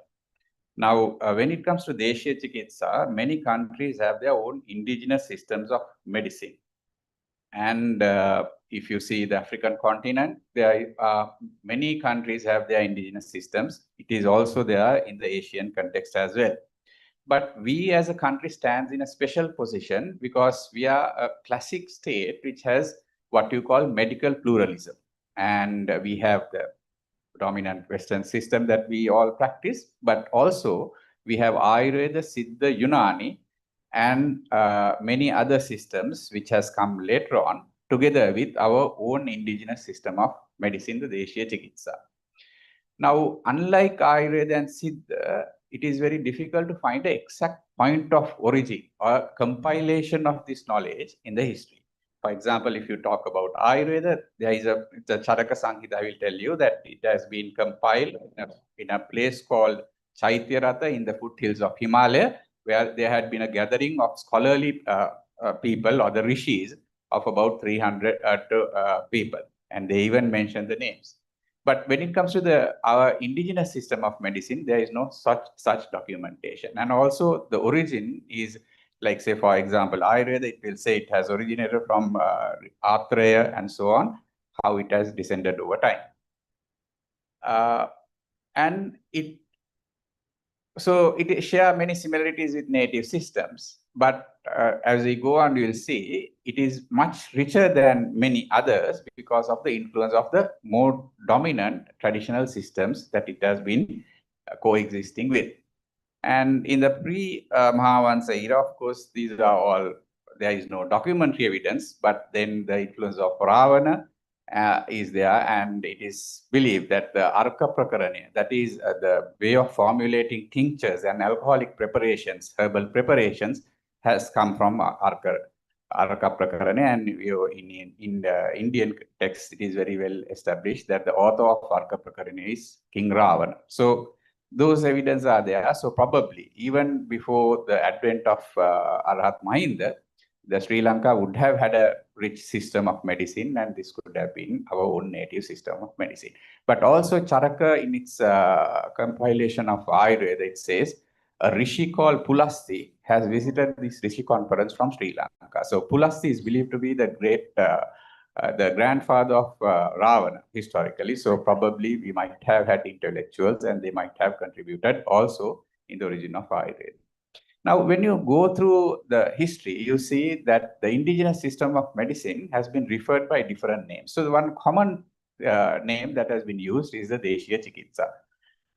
Now, when it comes to Deshiya Chikitsa, many countries have their own indigenous systems of medicine. And if you see the African continent, there are many countries have their indigenous systems. It is also there in the Asian context as well. But we as a country stands in a special position because we are a classic state which has what you call medical pluralism. And we have the dominant Western system that we all practice, but also we have Ayurveda, Siddha, Unani, and many other systems which has come later on together with our own indigenous system of medicine, the Deshiya Chikitsa. Now, unlike Ayurveda and Siddha, it is very difficult to find an exact point of origin or compilation of this knowledge in the history. For example, if you talk about Ayurveda, there is the Charaka Sanghita. I will tell you that it has been compiled in a place called Chaityaratha in the foothills of Himalaya, where there had been a gathering of scholarly people or the rishis of about 300 people, and they even mentioned the names. But when it comes to our indigenous system of medicine, there is no such documentation. And also the origin is, like say, for example, Ayurveda, it will say it has originated from Atreya and so on, how it has descended over time. And it share many similarities with native systems. But as we go on, you will see it is much richer than many others because of the influence of the more dominant traditional systems that it has been coexisting with. And in the pre-Mahavansa era, of course, these are all, there is no documentary evidence, but then the influence of Ravana is there, and it is believed that the Arka Prakarana, that is the way of formulating tinctures and alcoholic preparations, herbal preparations, has come from Arka Araka Prakarana, and in the Indian text, it is very well established that the author of Araka Prakarana is King Ravana. So those evidence are there. So probably even before the advent of Arhat Mahinda, the Sri Lanka would have had a rich system of medicine, and this could have been our own native system of medicine. But also Charaka, in its compilation of Ayurveda, it says a rishi called Pulasti has visited this rishi conference from Sri Lanka. So Pulasti is believed to be the great, the grandfather of Ravana historically. So probably we might have had intellectuals, and they might have contributed also in the origin of Ayurveda. Now, when you go through the history, you see that the indigenous system of medicine has been referred by different names. So the one common name that has been used is the Deshiya Chikitsa.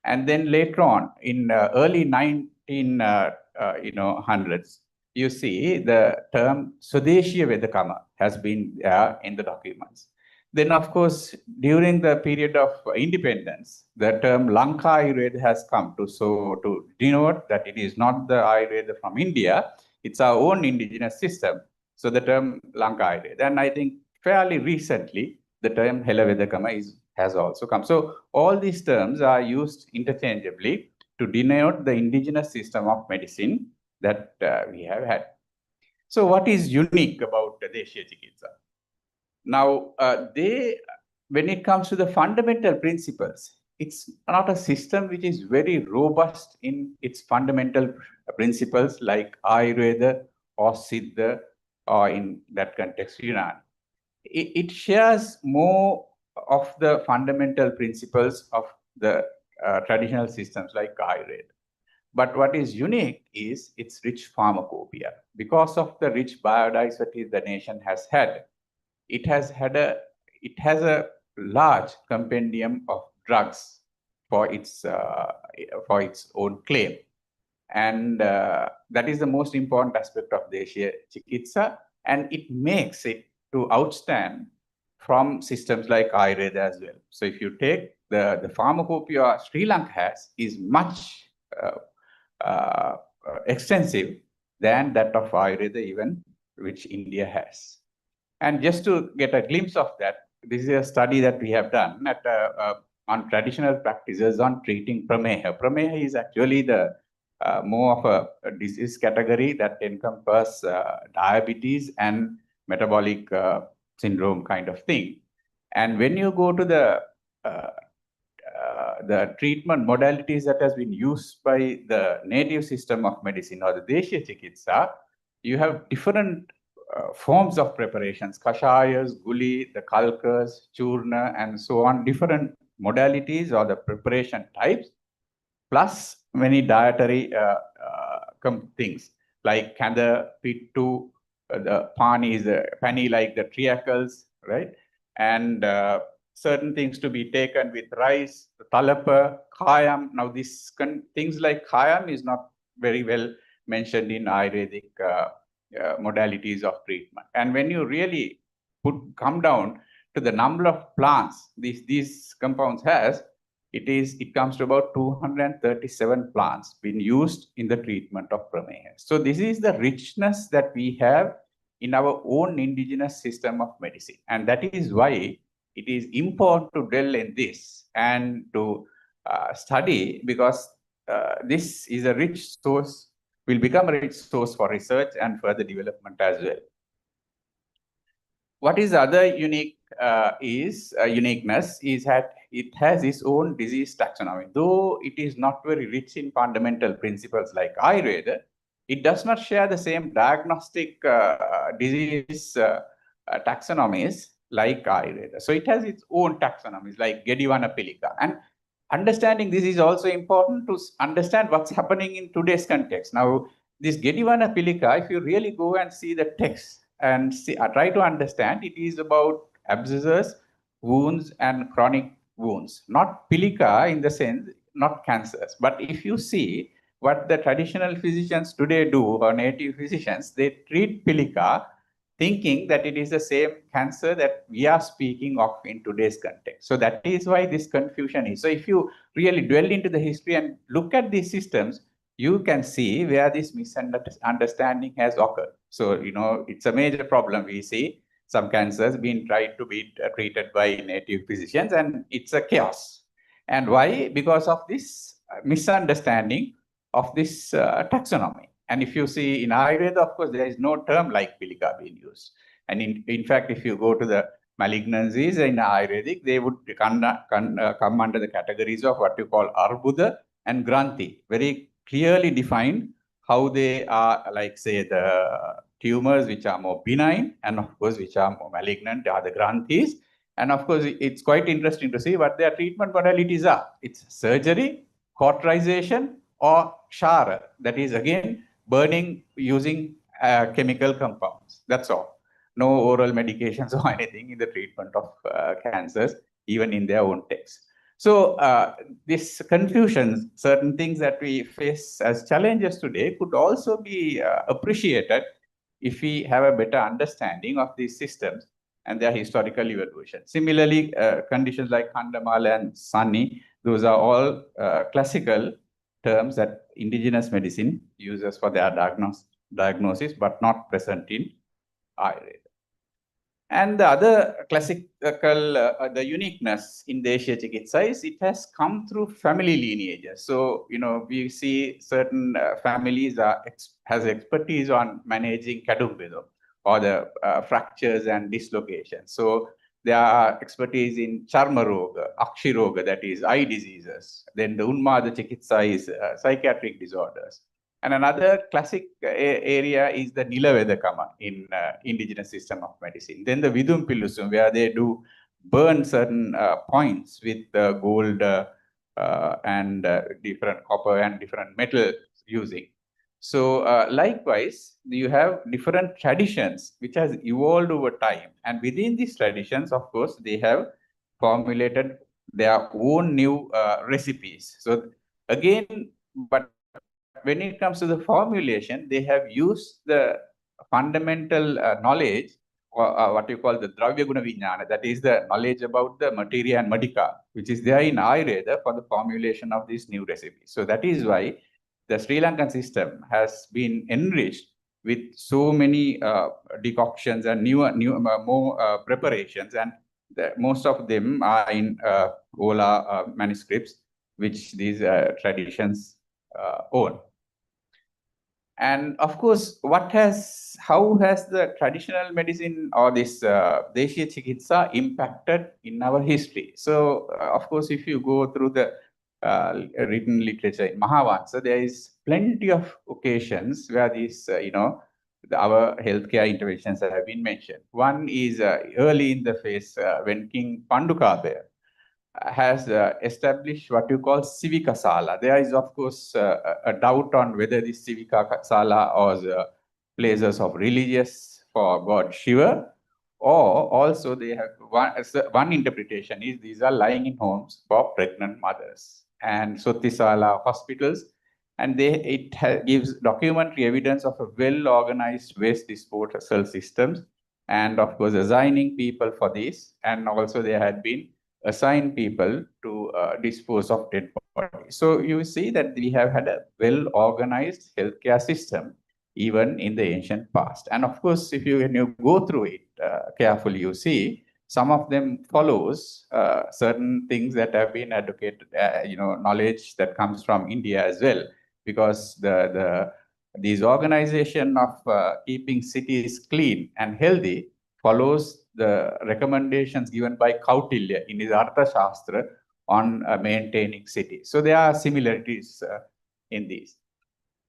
And then later on, in early 1900s, you see the term Swadeshiya Vedakama has been in the documents. Then, of course, during the period of independence, the term Lanka Ayurveda has come to denote that it is not the Ayurveda from India, it's our own indigenous system. So the term Lanka Ayurveda. And I think fairly recently, the term Hela Vedakama has also come. So all these terms are used interchangeably to denote the indigenous system of medicine that we have had. So what is unique about the Deshiya Chikitsa? Now, when it comes to the fundamental principles, it's not a system which is very robust in its fundamental principles like Ayurveda or Siddha, or in that context, Yunani. It shares more of the fundamental principles of the traditional systems like Ayurveda. But what is unique is its rich pharmacopoeia. Because of the rich biodiversity the nation has had, it has a large compendium of drugs for its own claim, and that is the most important aspect of Deshiya Chikitsa, and it makes it to outstand from systems like Ayurveda as well. So if you take the pharmacopoeia Sri Lanka has is much extensive than that of Ayurveda even, which India has. And just to get a glimpse of that, this is a study that we have done on traditional practices on treating prameha. Prameha is actually the more of a disease category that encompasses diabetes and metabolic syndrome kind of thing. And when you go to the treatment modalities that has been used by the native system of medicine or the Deshiya Chikitsa, you have different forms of preparations, kashayas, guli, the kalkas, churna, and so on, different modalities or the preparation types, plus many dietary things like kanda, pittu, the pani is pani like the triacles, right? And certain things to be taken with rice, the talapa, khayam. Now, things like khayam is not very well mentioned in Ayurvedic modalities of treatment. And when you really come down to the number of plants these compounds has, it comes to about 237 plants being used in the treatment of prameha. So this is the richness that we have in our own indigenous system of medicine. And that is why it is important to dwell in this and to study, because this is a rich source, will become a rich source for research and further development as well. What is other uniqueness is that it has its own disease taxonomy. Though it is not very rich in fundamental principles like Ayurveda, it does not share the same diagnostic disease taxonomies like Ayurveda. So it has its own taxonomies like Gedivana Pilika. And understanding this is also important to understand what's happening in today's context. Now, this Gedivana Pilika, if you really go and see the text and try to understand, it is about abscesses, wounds, and chronic wounds. Not Pilika in the sense, not cancers. But if you see what the traditional physicians today do, or native physicians, they treat Pilika thinking that it is the same cancer that we are speaking of in today's context. So that is why this confusion is. So if you really dwell into the history and look at these systems, you can see where this misunderstanding has occurred. So, it's a major problem. We see some cancers being tried to be treated by native physicians, and it's a chaos. And why? Because of this misunderstanding of this taxonomy. And if you see in Ayurveda, of course, there is no term like Pilika being used. And in fact, if you go to the malignancies in Ayurvedic, they would come under the categories of what you call Arbuda and Granthi, very clearly defined how they are, like, say, the tumors which are more benign and, of course, which are more malignant are the Granthis. And, of course, it's quite interesting to see what their treatment modalities are. It's surgery, cauterization, or shara, that is, again, burning using chemical compounds. That's all. No oral medications or anything in the treatment of cancers, even in their own text. So this confusion, certain things that we face as challenges today could also be appreciated if we have a better understanding of these systems and their historical evolution. Similarly, conditions like Kandamal and Sani, those are all classical terms that indigenous medicine uses for their diagnosis, but not present in Ayurveda. And the other classical, the uniqueness in Deshiya Chikitsa is it has come through family lineages. So, we see certain families has expertise on managing Kadumbedo or the fractures and dislocations. So, there are expertise in Charma Roga, Akshi Roga, that is eye diseases. Then the Unmada Chikitsa is psychiatric disorders. And another classic area is the Nilavedakama in indigenous system of medicine. Then the Vidum Pilusum, where they do burn certain points with gold and different copper and different metal using. So likewise, you have different traditions which has evolved over time. And within these traditions, of course, they have formulated their own new recipes. So again, but when it comes to the formulation, they have used the fundamental knowledge, or what you call the Dravya Guna Vijnana, that is the knowledge about the materia and madika, which is there in Ayurveda for the formulation of these new recipes. So that is why the Sri Lankan system has been enriched with so many decoctions and more preparations, and most of them are in Ola manuscripts, which these traditions own. And of course, how has the traditional medicine or this Deshiya Chikitsa impacted in our history? So, of course, if you go through the written literature in Mahavansa, there is plenty of occasions where these, our healthcare interventions have been mentioned. One is early in the phase when King Pandukabaya has established what you call Civika Sala. There is, of course, a doubt on whether this Civika Sala was places of religious for God Shiva, or also they have one interpretation is these are lying in homes for pregnant mothers and Sotisala hospitals, and it gives documentary evidence of a well-organized waste disposal systems, and of course assigning people for this, and also there had been assign people to dispose of dead bodies. So you see that we have had a well-organized healthcare system even in the ancient past. And of course, when you go through it carefully, you see some of them follows certain things that have been advocated, knowledge that comes from India as well, because these organization of keeping cities clean and healthy follows the recommendations given by Kautilya in his Artha Shastra on maintaining cities. So there are similarities in these.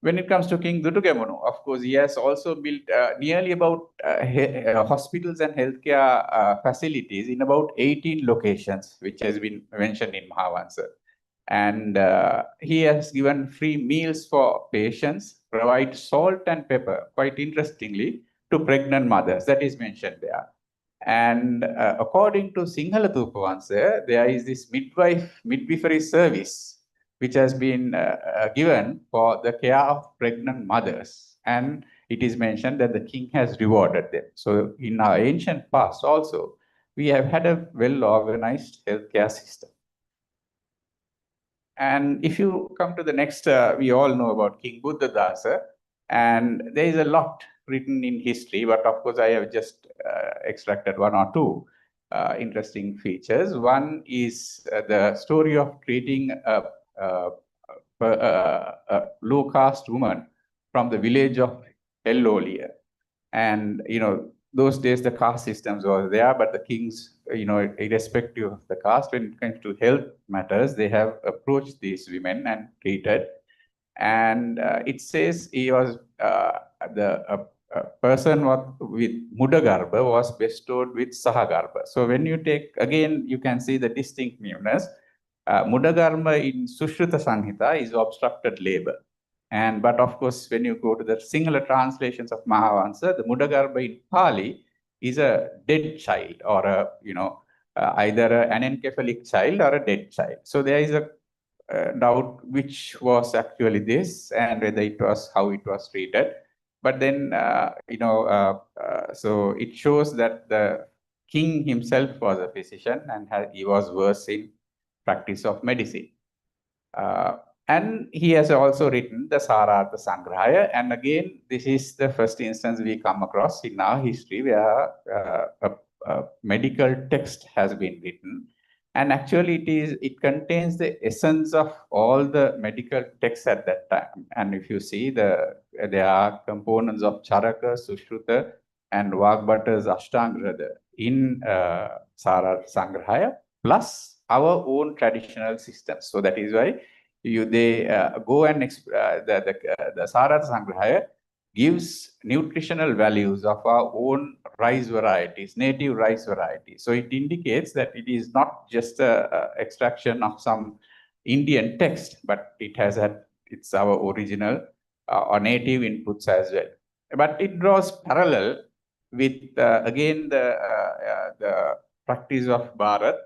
When it comes to King Dutugamunu, of course, he has also built nearly about hospitals and healthcare facilities in about 18 locations, which has been mentioned in Mahavansa. And he has given free meals for patients, provide salt and pepper, quite interestingly, to pregnant mothers. That is mentioned there. And according to Sinhala Thupavansa, there is this midwifery service which has been given for the care of pregnant mothers. And it is mentioned that the king has rewarded them. So in our ancient past also, we have had a well-organized healthcare system. And if you come to the next, we all know about King Buddhadasa, and there is a lot written in history, but of course I have just extracted one or two interesting features. One is the story of treating a low caste woman from the village of Ellolia. And, those days the caste systems were there, but the kings, irrespective of the caste, when it comes to health matters, they have approached these women and treated. And it says he was the person with Mudagarbha was bestowed with Sahagarbha. So when you take, again, you can see the distinctiveness. Mudagarbha in Sushruta Sanhita is obstructed labor. But of course, when you go to the singular translations of Mahavansa, the Mudagarbha in Pali is a dead child, or either an anencephalic child or a dead child. So there is a doubt which was actually this, and whether it was how it was treated. But then, so it shows that the king himself was a physician, and he was versed in practice of medicine. And he has also written the Sarartha Sangrahaya. And again, this is the first instance we come across in our history where a medical text has been written. And actually, it contains the essence of all the medical texts at that time. And if you see, there are components of Charaka, Sushruta, and Vagbhata's Ashtanga in Sarartha Sangrahaya, plus our own traditional systems. So that is why they go and the Sarartha Sangrahaya gives nutritional values of our own rice varieties, native rice varieties. So it indicates that it is not just a extraction of some Indian text, but it has it's our original or native inputs as well. But it draws parallel with again the practice of Bharat,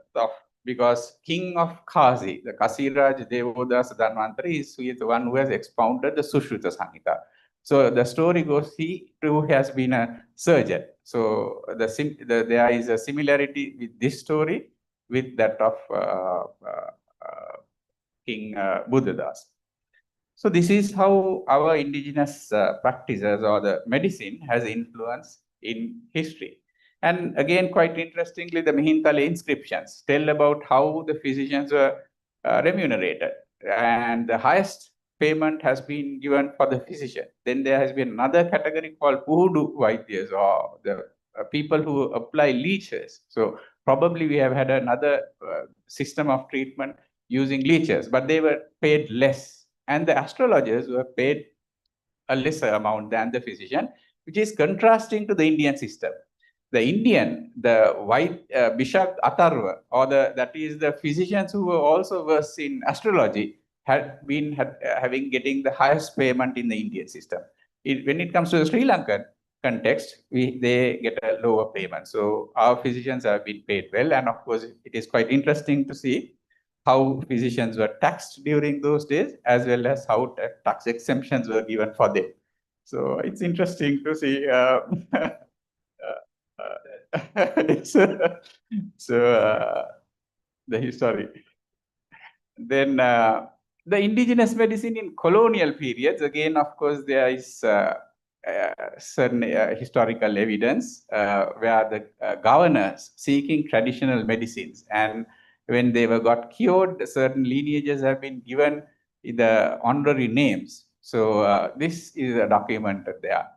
because king of Kasi, the Kasiraj Devodasa Dhanvantari, is the one who has expounded the Sushruta Samhita. So the story goes, he too has been a surgeon. So there is a similarity with this story with that of King Buddhadas. So this is how our indigenous practices or the medicine has influence in history. And again, quite interestingly, the Mihintale inscriptions tell about how the physicians were remunerated. And the highest payment has been given for the physician. Then there has been another category called Puhudu Vaidyas, or the people who apply leeches. So probably we have had another system of treatment using leeches, but they were paid less. And the astrologers were paid a lesser amount than the physician, which is contrasting to the Indian system. The white Bishak Atharva, or that is the physicians who were also versed in astrology, had been getting the highest payment in the Indian system. When it comes to the Sri Lankan context, they get a lower payment. So our physicians have been paid well, and of course, it is quite interesting to see how physicians were taxed during those days, as well as how tax exemptions were given for them. So it's interesting to see. The history. Then the indigenous medicine in colonial periods, again, of course, there is certain historical evidence where the governors seeking traditional medicines, and when they got cured, certain lineages have been given the honorary names. So this is documented there.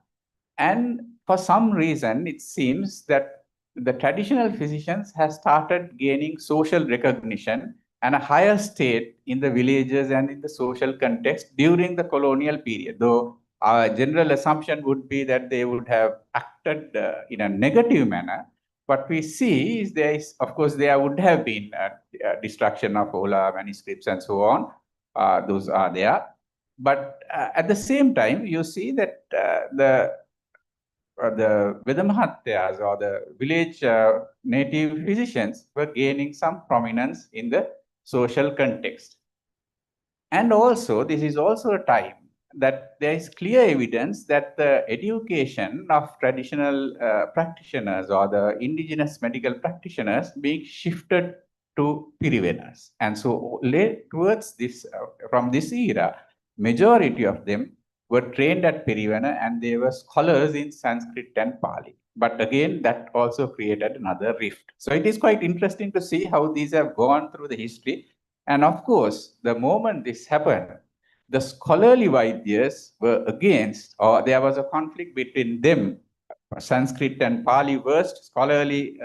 And for some reason, it seems that the traditional physicians have started gaining social recognition and a higher state in the villages and in the social context during the colonial period, though our general assumption would be that they would have acted in a negative manner. What we see is of course, there would have been destruction of Ola manuscripts and so on. Those are there. But at the same time, you see that the Vedamahatyas, or the village native physicians, were gaining some prominence in the social context. And also, this is also a time that there is clear evidence that the education of traditional practitioners or the indigenous medical practitioners being shifted to Pirivenas. And so towards this, from this era, majority of them were trained at Pirivena and they were scholars in Sanskrit and Pali. But again, that also created another rift. So it is quite interesting to see how these have gone through the history. And of course, the moment this happened, the scholarly Vaidyas were against, or there was a conflict between them, Sanskrit and Pali versed scholarly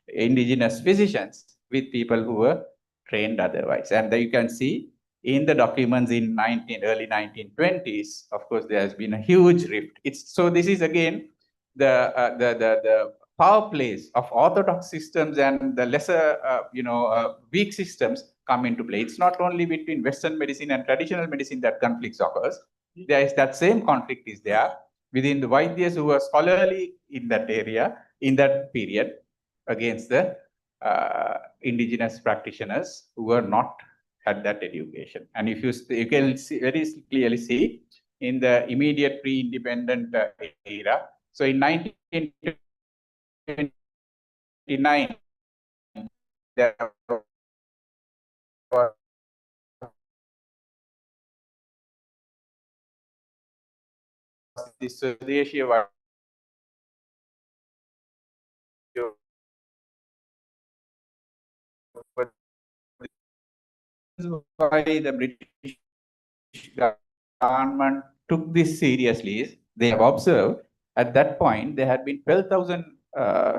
indigenous physicians with people who were trained otherwise. And you can see in the documents in early 1920s, of course, there has been a huge rift. So this is again the power plays of orthodox systems and the lesser, weak systems come into play. It's not only between Western medicine and traditional medicine that conflicts occurs. There is that same conflict is there within the Vaidyas who were scholarly in that area, in that period, against the indigenous practitioners who were not had that education. And if you can see, very clearly see in the immediate pre-independent era. So in 1929, there was this Swadeshi why the British government took this seriously is they have observed at that point there had been 12,000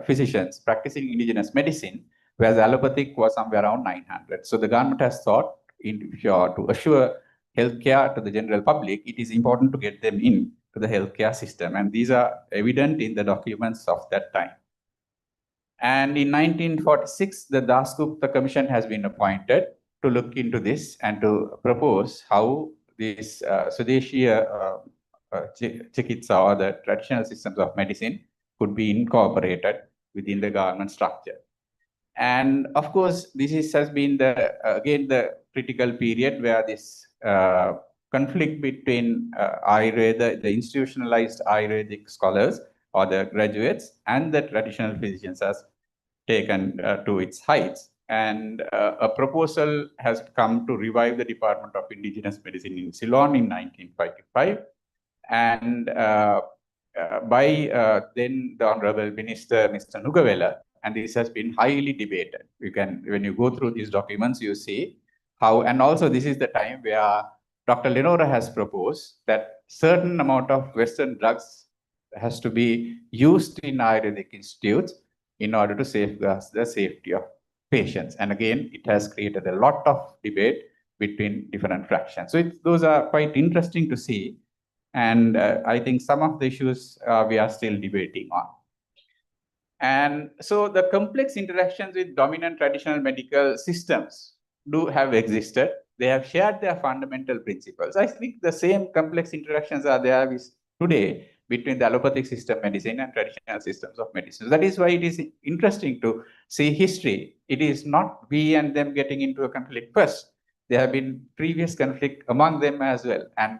physicians practicing indigenous medicine, whereas allopathic was somewhere around 900. So the government has thought to assure healthcare to the general public, it is important to get them in to the healthcare system. And these are evident in the documents of that time. And in 1946, the Dasgupta Commission has been appointed to look into this and to propose how this Swadeshi Chikitsa or the traditional systems of medicine could be incorporated within the government structure. And of course, this has been again the critical period where this conflict between Ayurveda, the institutionalized Ayurvedic scholars or the graduates and the traditional physicians has taken to its heights. And a proposal has come to revive the Department of Indigenous Medicine in Ceylon in 1955. And by then the Honorable Minister, Mr. Nugavela, and this has been highly debated. When you go through these documents, you see how, and also this is the time where Dr. Lenora has proposed that certain amount of Western drugs has to be used in Ayurvedic institutes in order to safeguard the safety of patients. And again, it has created a lot of debate between different fractions. So those are quite interesting to see. And I think some of the issues we are still debating on. And so the complex interactions with dominant traditional medical systems do have existed. They have shared their fundamental principles. I think the same complex interactions are there today between the allopathic system medicine and traditional systems of medicine. So that is why it is interesting to see history. It is not we and them getting into a conflict first. There have been previous conflict among them as well. And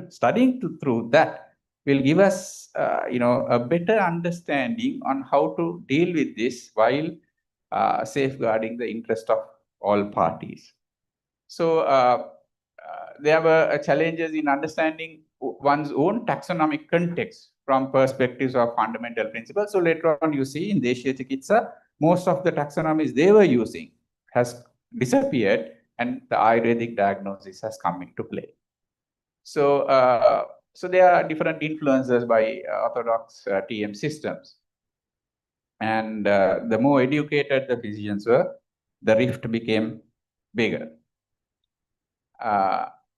studying through that will give us a better understanding on how to deal with this while safeguarding the interest of all parties. So there were challenges in understanding one's own taxonomic context from perspectives of fundamental principles. So later on, you see in Deshiya Chikitsa, most of the taxonomies they were using has disappeared and the Ayurvedic diagnosis has come into play. So, so there are different influences by orthodox TM systems. And the more educated the physicians were, the rift became bigger.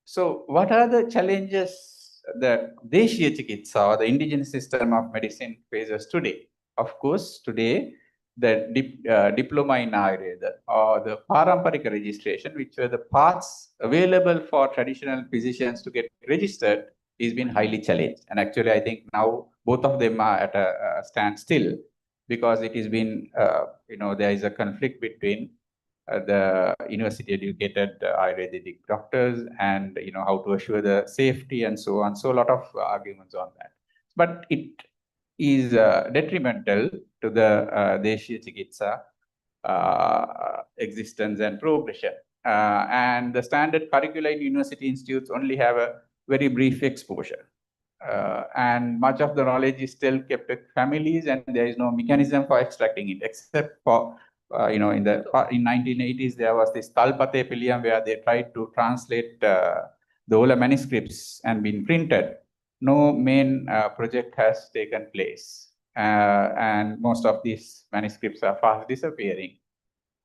So what are the challenges that Deshiya Chikitsa or the indigenous system of medicine faces today? Of course, today, the diploma in Ayurveda or the Paramparika registration, which were the paths available for traditional physicians to get registered, is been highly challenged. And actually, I think now both of them are at a standstill because it has been, there is a conflict between the university-educated Ayurvedic doctors and how to assure the safety and so on. So a lot of arguments on that. But it is detrimental to the Deshiya Chikitsa existence and progression. And the standard curricula in university institutes only have a very brief exposure. And much of the knowledge is still kept with families, and there is no mechanism for extracting it, except for, in the 1980s, there was this Talpate Piliam where they tried to translate the older manuscripts and been printed. No main project has taken place. And most of these manuscripts are fast disappearing.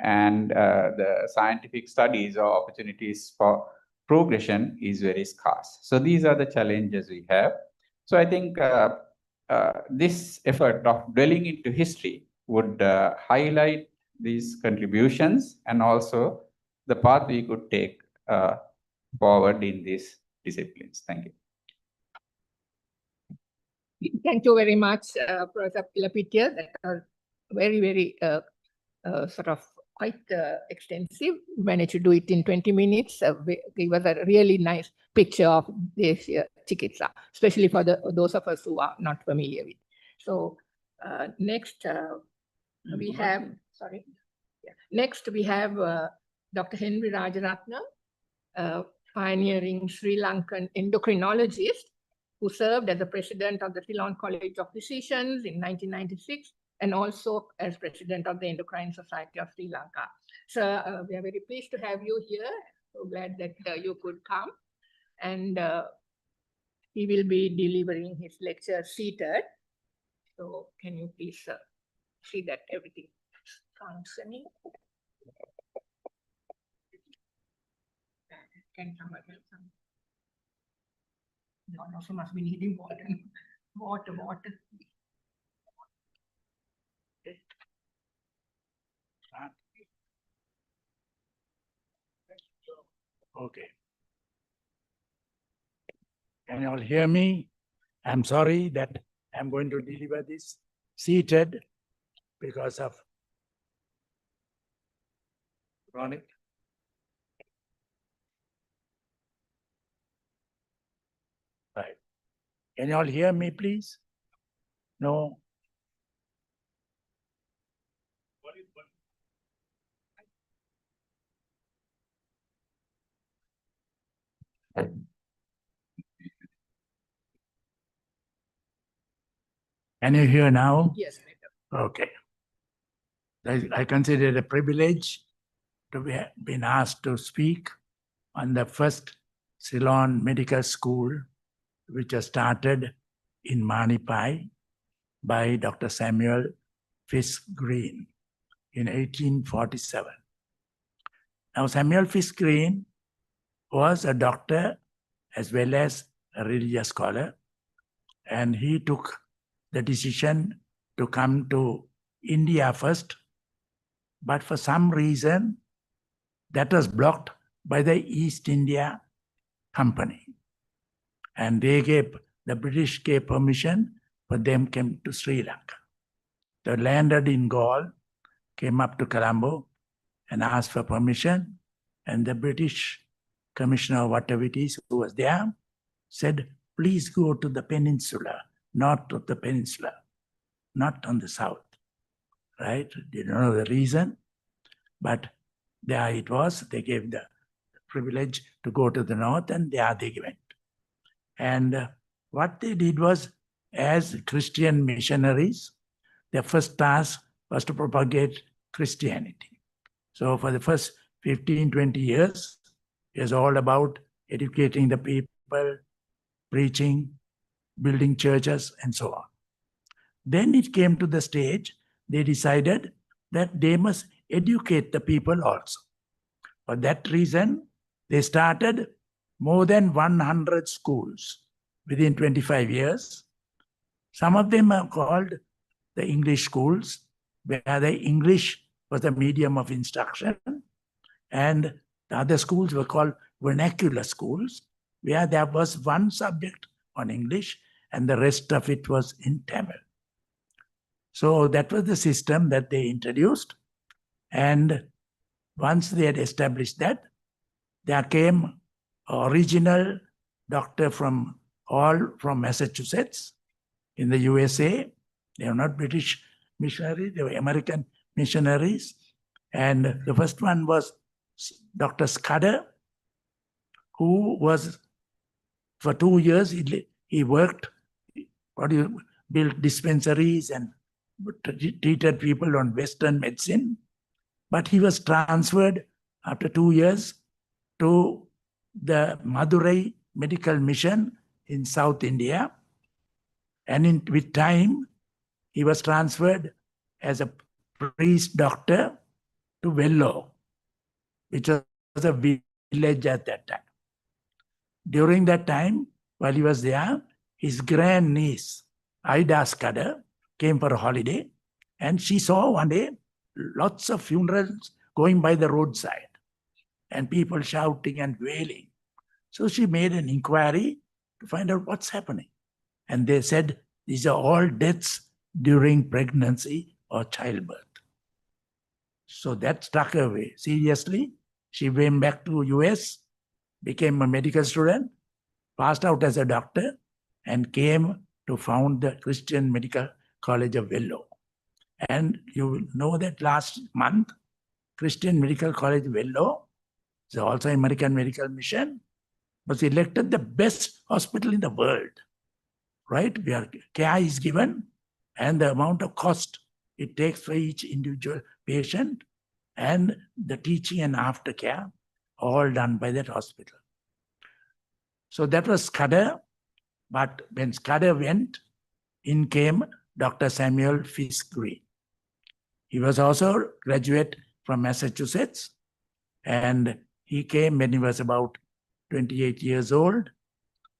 And the scientific studies or opportunities for progression is very scarce. So these are the challenges we have. So I think this effort of dwelling into history would highlight these contributions and also the path we could take forward in these disciplines. Thank you. Thank you very much, Professor Pilapitya. That was very, very sort of quite extensive. We managed to do it in 20 minutes. Give us a really nice picture of this chikitsa, especially for those of us who are not familiar with. So next we have, next we have Dr. Henry Rajaratnam, pioneering Sri Lankan endocrinologist who served as the president of the Ceylon College of Physicians in 1996 and also as president of the Endocrine Society of Sri Lanka. So we are very pleased to have you here. So glad that you could come. And he will be delivering his lecture seated. So can you please see that everything is functioning? Can someone help some? No, also must be needing water. Water. Okay. Can you all hear me? I'm sorry that I'm going to deliver this seated because of chronic. Right. Can you all hear me, please? No? Can you hear now? Yes. Okay. I consider it a privilege to be been asked to speak on the first Ceylon Medical School, which was started in Manipai by Dr. Samuel Fisk Green in 1847. Now, Samuel Fisk Green was a doctor as well as a religious scholar, and he took the decision to come to India first, but for some reason that was blocked by the East India Company. And the British gave permission for them came to Sri Lanka. They landed in Gaul, came up to Colombo and asked for permission. And the British commissioner, whatever it is, who was there, said, please go to the peninsula, north of the peninsula, not on the south, right? They don't know the reason, but there it was. They gave the privilege to go to the north, and there they went. And what they did was, as Christian missionaries, their first task was to propagate Christianity. So for the first 15, 20 years, it was all about educating the people, preaching, building churches, and so on. Then it came to the stage, they decided that they must educate the people also. For that reason, they started more than 100 schools within 25 years. Some of them are called the English schools, where the English was the medium of instruction, and the other schools were called vernacular schools, where there was one subject on English and the rest of it was in Tamil. So that was the system that they introduced. And once they had established that, there came an original doctor from Massachusetts in the USA. They were not British missionaries, they were American missionaries. And the first one was Dr. Scudder, who was, for 2 years, he worked, built dispensaries and treated people on Western medicine. But he was transferred after 2 years to the Madurai Medical Mission in South India. And with time, he was transferred as a priest doctor to Vellore, which was a village at that time. During that time, while he was there, his grandniece, Ida Scudder, came for a holiday, and she saw one day lots of funerals going by the roadside and people shouting and wailing. So she made an inquiry to find out what's happening. And they said, these are all deaths during pregnancy or childbirth. So that struck her way. Seriously, she went back to US, became a medical student, passed out as a doctor, and came to found the Christian Medical College of Vellore. And you know that last month, Christian Medical College Vellore, is also American Medical Mission, was elected the best hospital in the world, right? Where care is given and the amount of cost it takes for each individual patient and the teaching and aftercare, all done by that hospital. So that was Scudder, but when Scudder went, in came Dr. Samuel Fisk Green. He was also graduate from Massachusetts, and he came when he was about 28 years old,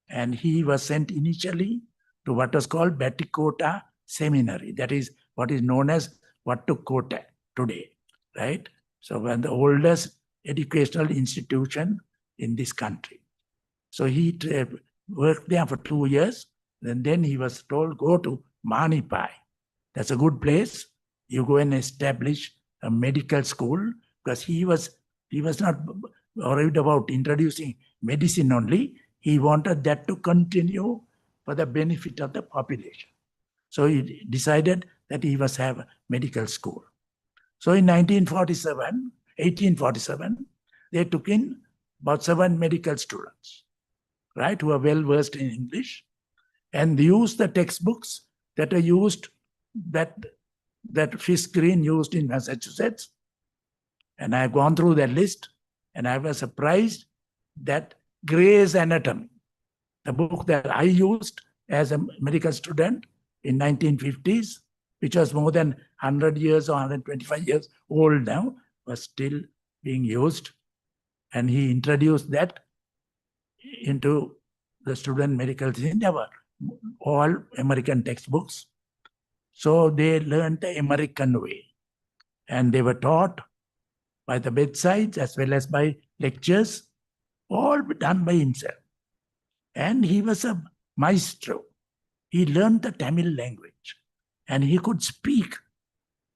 and he was sent initially to what was called Batikota Seminary. That is what is known as Wattukota today, right? So one the oldest educational institution in this country. So he worked there for 2 years, and then he was told, go to Manipai. That's a good place. You go and establish a medical school, because he was not worried about introducing medicine only. He wanted that to continue for the benefit of the population. So he decided that he must have a medical school. So in 1847, they took in about 7 medical students, right, who are well versed in English, and they used the textbooks that are used, that Fisk Green used in Massachusetts. And I've gone through that list, and I was surprised that Gray's Anatomy, the book that I used as a medical student in 1950s, which was more than 100 years or 125 years old now, was still being used. And he introduced that into the student medical thing. They were all American textbooks. So they learned the American way. And they were taught by the bedsides as well as by lectures, all done by himself. And he was a maestro. He learned the Tamil language and he could speak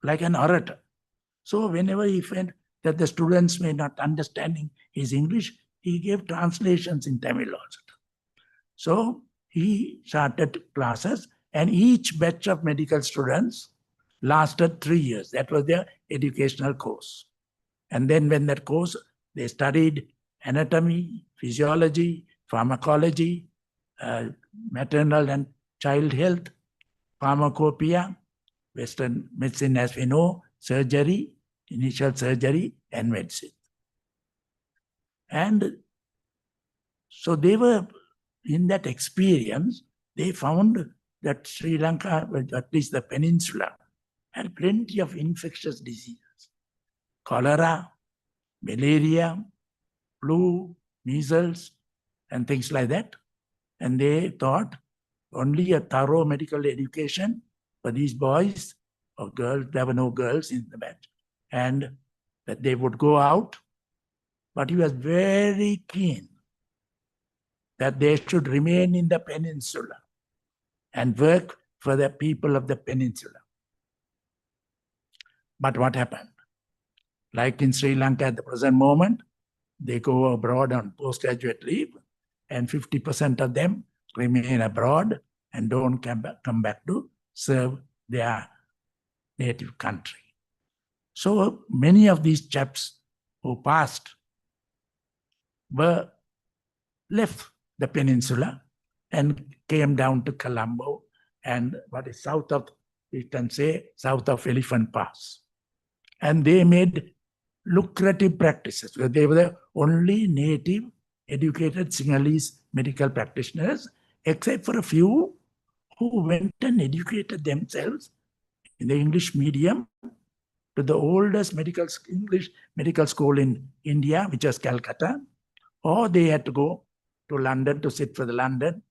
like an orator. So whenever he felt that the students were not understanding his English, he gave translations in Tamil also. So he started classes, and each batch of medical students lasted 3 years. That was their educational course. And then when that course, they studied anatomy, physiology, pharmacology, maternal and child health, pharmacopoeia, Western medicine as we know, surgery, initial surgery, and medicine. And so they were, in that experience, they found that Sri Lanka, at least the peninsula, had plenty of infectious diseases. Cholera, malaria, flu, measles, and things like that. And they thought only a thorough medical education for these boys or girls, there were no girls in the batch, and that they would go out. But he was very keen that they should remain in the peninsula and work for the people of the peninsula. But what happened? Like in Sri Lanka at the present moment, they go abroad on postgraduate leave, and 50% of them remain abroad and don't come back to serve their native country. So many of these chaps who passed were left the peninsula and came down to Colombo and what is south of, you can say, south of Elephant Pass. And they made lucrative practices. They were the only native educated Sinhalese medical practitioners, except for a few who went and educated themselves in the English medium to the oldest English medical school in India, which was Calcutta, or they had to go to London to sit for the London,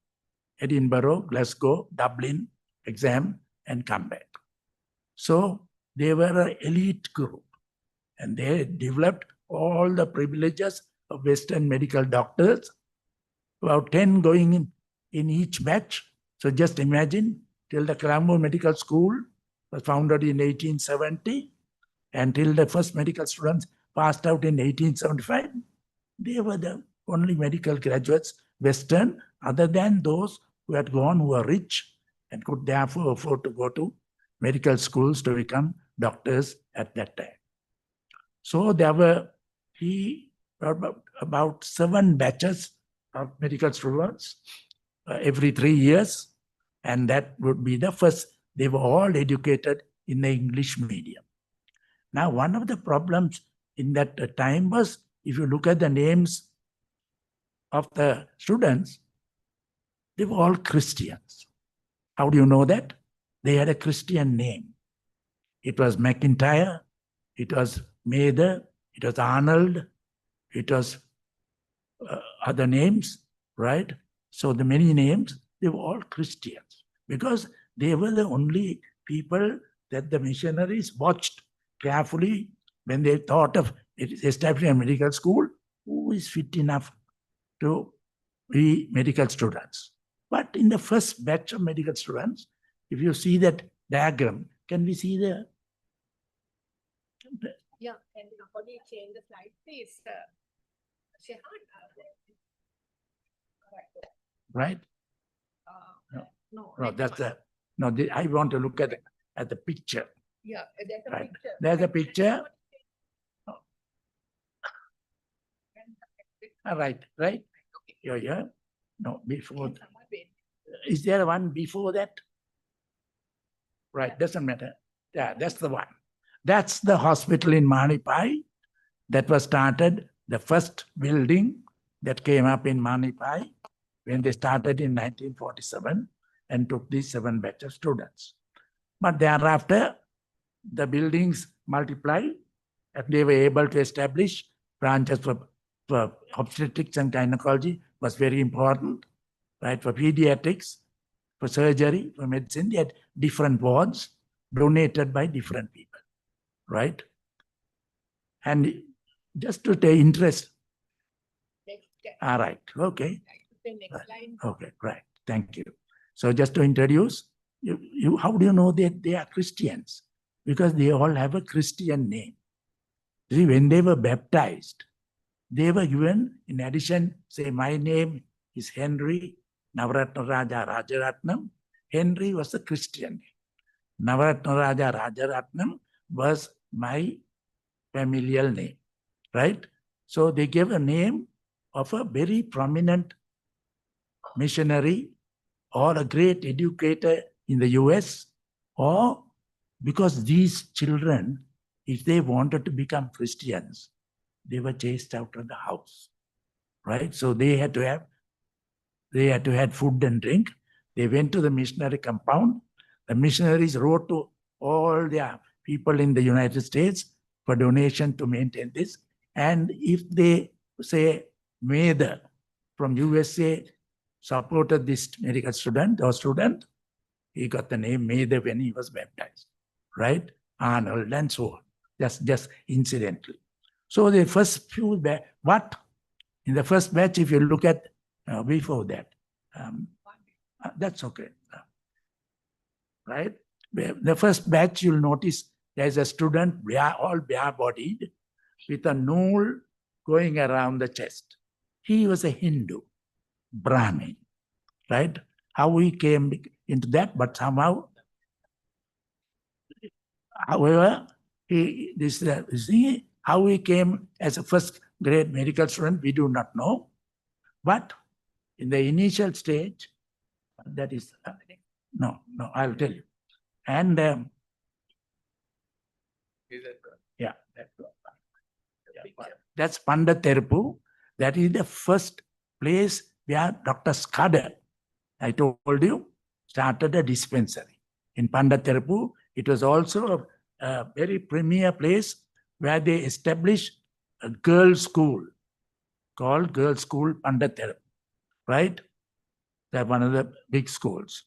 Edinburgh, Glasgow, Dublin exam and come back. So they were an elite group and they developed all the privileges of Western medical doctors, about 10 going in each batch. So just imagine, till the Colombo Medical School was founded in 1870, until the first medical students passed out in 1875, they were the only medical graduates, Western, other than those who had gone, who were rich and could therefore afford to go to medical schools to become doctors at that time. So there were about 7 batches of medical students every 3 years, and that would be the first. They were all educated in the English medium. Now, one of the problems in that time was, if you look at the names of the students, they were all Christians. How do you know that? They had a Christian name. It was McIntyre, it was Mather, it was Arnold, it was other names, right? So the many names, they were all Christians because they were the only people that the missionaries watched carefully when they thought of establishing a medical school, who is fit enough to be medical students. But in the first batch of medical students, if you see that diagram, can we see the? Yeah, and how do you change the slide, please? Shehan, Right? no, that's the, no, I want to look at the picture. Yeah, there's a Right. picture. There's a picture. Right. Yeah. No, before. Is there one before that? Right, doesn't matter. Yeah, that's the one. That's the hospital in Manipai that was started, the first building that came up in Manipai when they started in 1947 and took these 7 batch of students. But thereafter, the buildings multiplied and they were able to establish branches for obstetrics and gynecology was very important, right? For pediatrics, for surgery, for medicine, they had different wards donated by different people, right? And just to take interest. All right, okay. Next line. Okay, right, thank you. So just to introduce, how do you know that they are Christians? Because they all have a Christian name. See, when they were baptized, they were given, in addition, say, my name is Henry Navaratna Raja Rajaratnam. Henry was a Christian name. Navaratna Raja Rajaratnam was my familial name, right? So they gave a name of a very prominent missionary or a great educator in the US, or because these children, if they wanted to become Christians, they were chased out of the house, right? So they had to have food and drink. They went to the missionary compound. The missionaries wrote to all their people in the United States for donation to maintain this. And if they say Mather from USA supported this medical student or student, he got the name Mather when he was baptized, right? Arnold and so on, just incidentally. So the first few, what? In the first batch, if you look at before that, that's okay, right? The first batch, you'll notice there's a student, all bare-bodied, with a nool going around the chest. He was a Hindu, Brahmin, right? How he came into that, but somehow, however, See how he came as a first grade medical student, we do not know. But in the initial stage, that is, no, I'll tell you. And yeah, that's Pandatherapu. That is the first place where Dr. Scudder, I told you, started a dispensary. In Pandatherapu, it was also a very premier place where they established a girls' school called Girls' School Pandatherapu, right? They're one of the big schools.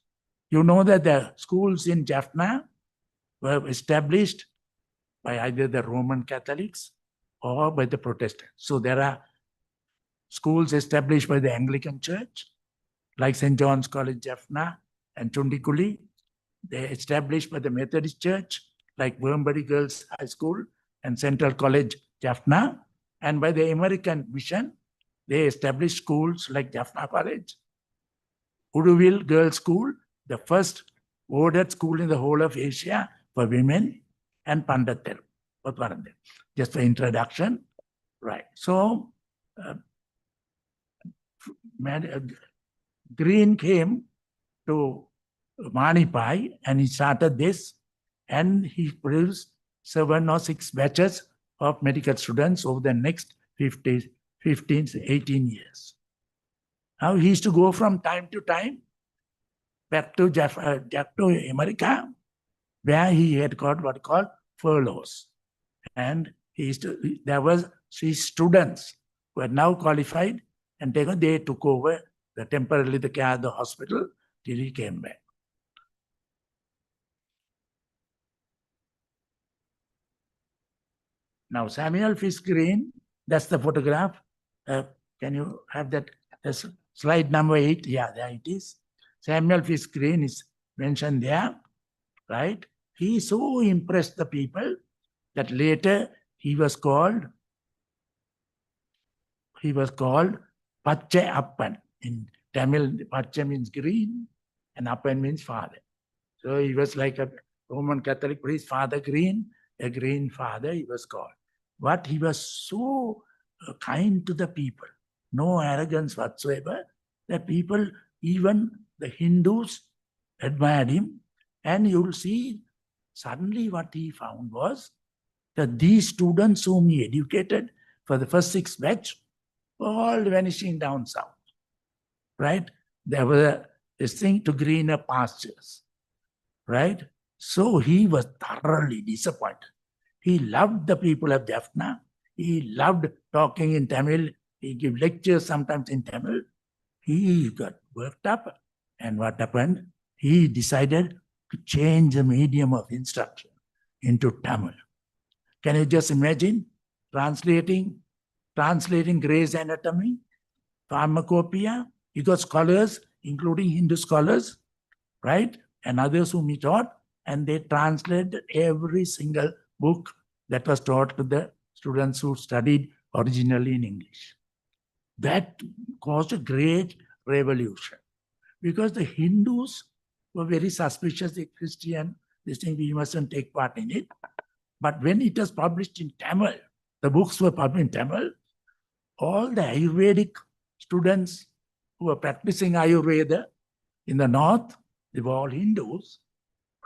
You know that the schools in Jaffna were established by either the Roman Catholics or by the Protestants. So there are schools established by the Anglican Church, like St. John's College, Jaffna, and Tundikuli. They're established by the Methodist Church, like Wormbury Girls High School and Central College, Jaffna. And by the American Mission, they established schools like Jaffna College, Uduville Girls School, the first ordered school in the whole of Asia for women, and Pandatherapu. Both were there. Just for introduction, right? So, Green came to Manipai and he started this, and he produced 7 or 6 batches of medical students over the next 15, 18 years. Now he used to go from time to time back to America, where he had got what called furloughs. And there was 3 students who are now qualified, and they took over temporarily the care of the hospital till he came back. Now, Samuel Fish Green, that's the photograph. Can you have that? That's slide number 8. Yeah, there it is. Samuel Fish Green is mentioned there, right? He so impressed the people that later he was called Pache Appan. In Tamil, Pache means green and Appan means father. So he was like a Roman Catholic priest, Father Green, a green father he was called. But he was so kind to the people, no arrogance whatsoever. The people, even the Hindus, admired him. And you'll see, suddenly what he found was that these students whom he educated for the first 6 batch, all vanishing down south, right? There was this thing to greener pastures, right? So he was thoroughly disappointed. He loved the people of Jaffna. He loved talking in Tamil. He gave lectures sometimes in Tamil. He got worked up. And what happened? He decided to change the medium of instruction into Tamil. Can you just imagine translating Gray's Anatomy, Pharmacopoeia? He got scholars, including Hindu scholars, right? And others whom he taught, and they translated every single book that was taught to the students who studied originally in English. That caused a great revolution because the Hindus were very suspicious, the Christian, this thing, we mustn't take part in it. But when it was published in Tamil, the books were published in Tamil, all the Ayurvedic students who were practicing Ayurveda in the north, they were all Hindus,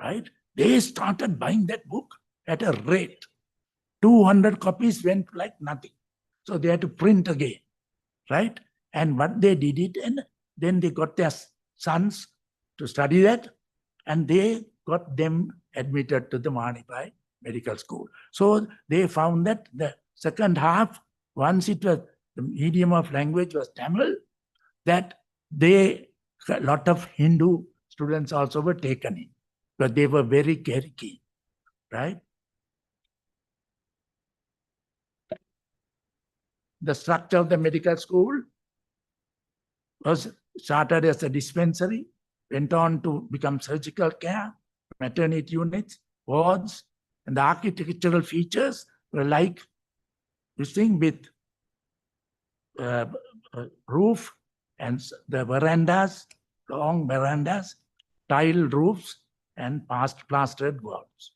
right? They started buying that book at a rate. 200 copies went like nothing. So they had to print again, right? And what they did it, and then they got their sons to study that, and they got them admitted to the Manipai Medical School. So they found that the second half, once it was, the medium of language was Tamil, that a lot of Hindu students also were taken in, but they were very keen, right? The structure of the medical school was started as a dispensary, went on to become surgical care, maternity units, wards, and the architectural features were like this thing with roof and the verandas, long verandas, tile roofs, and plastered walls.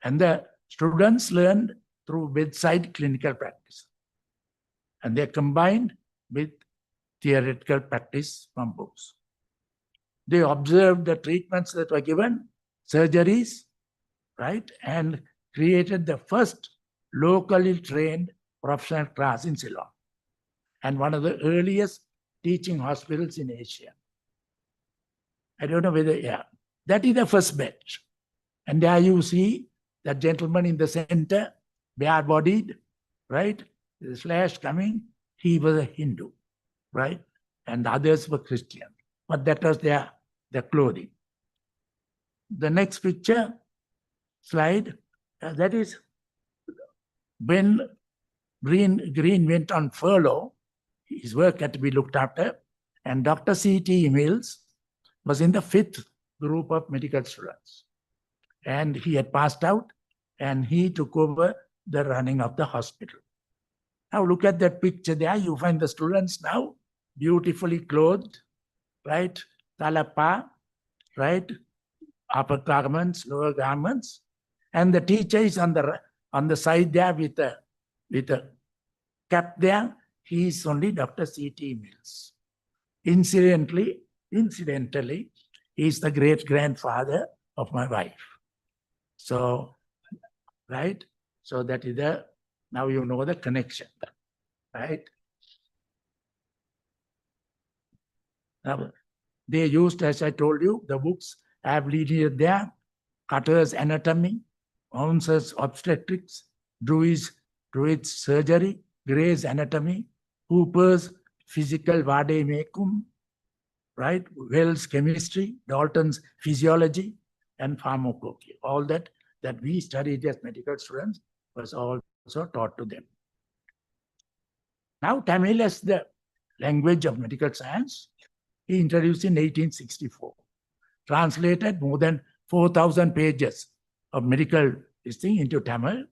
And the Students learned through bedside clinical practice, and they combined with theoretical practice from books. They observed the treatments that were given, surgeries, right, and created the first locally trained professional class in Ceylon, and one of the earliest teaching hospitals in Asia. I don't know whether, yeah, that is the first batch. And there you see that gentleman in the center, bare-bodied, right? The slash coming, he was a Hindu, right? And the others were Christian. But that was their clothing. The next picture, slide, that is when Green went on furlough, his work had to be looked after, and Dr. C.T. Mills was in the 5th group of medical students. And he had passed out, and he took over the running of the hospital. Now look at that picture there. You find the students now beautifully clothed, right? Talapa, right? Upper garments, lower garments. And the teacher is on the side there with a cap there. He is only Dr. C.T. Mills. Incidentally, he is the great-grandfather of my wife. So, right? So that is now you know the connection, right? Now, they used, as I told you, the books I have listed there, Cutter's Anatomy, Ounce's Obstetrics, Druid's Surgery, Gray's Anatomy, Hooper's Physical Vade Mecum, right? Wells' Chemistry, Dalton's Physiology, and Pharmacology. All that we studied as medical students was also taught to them. Now, Tamil as the language of medical science, he introduced in 1864, translated more than 4,000 pages of medical thing into Tamil,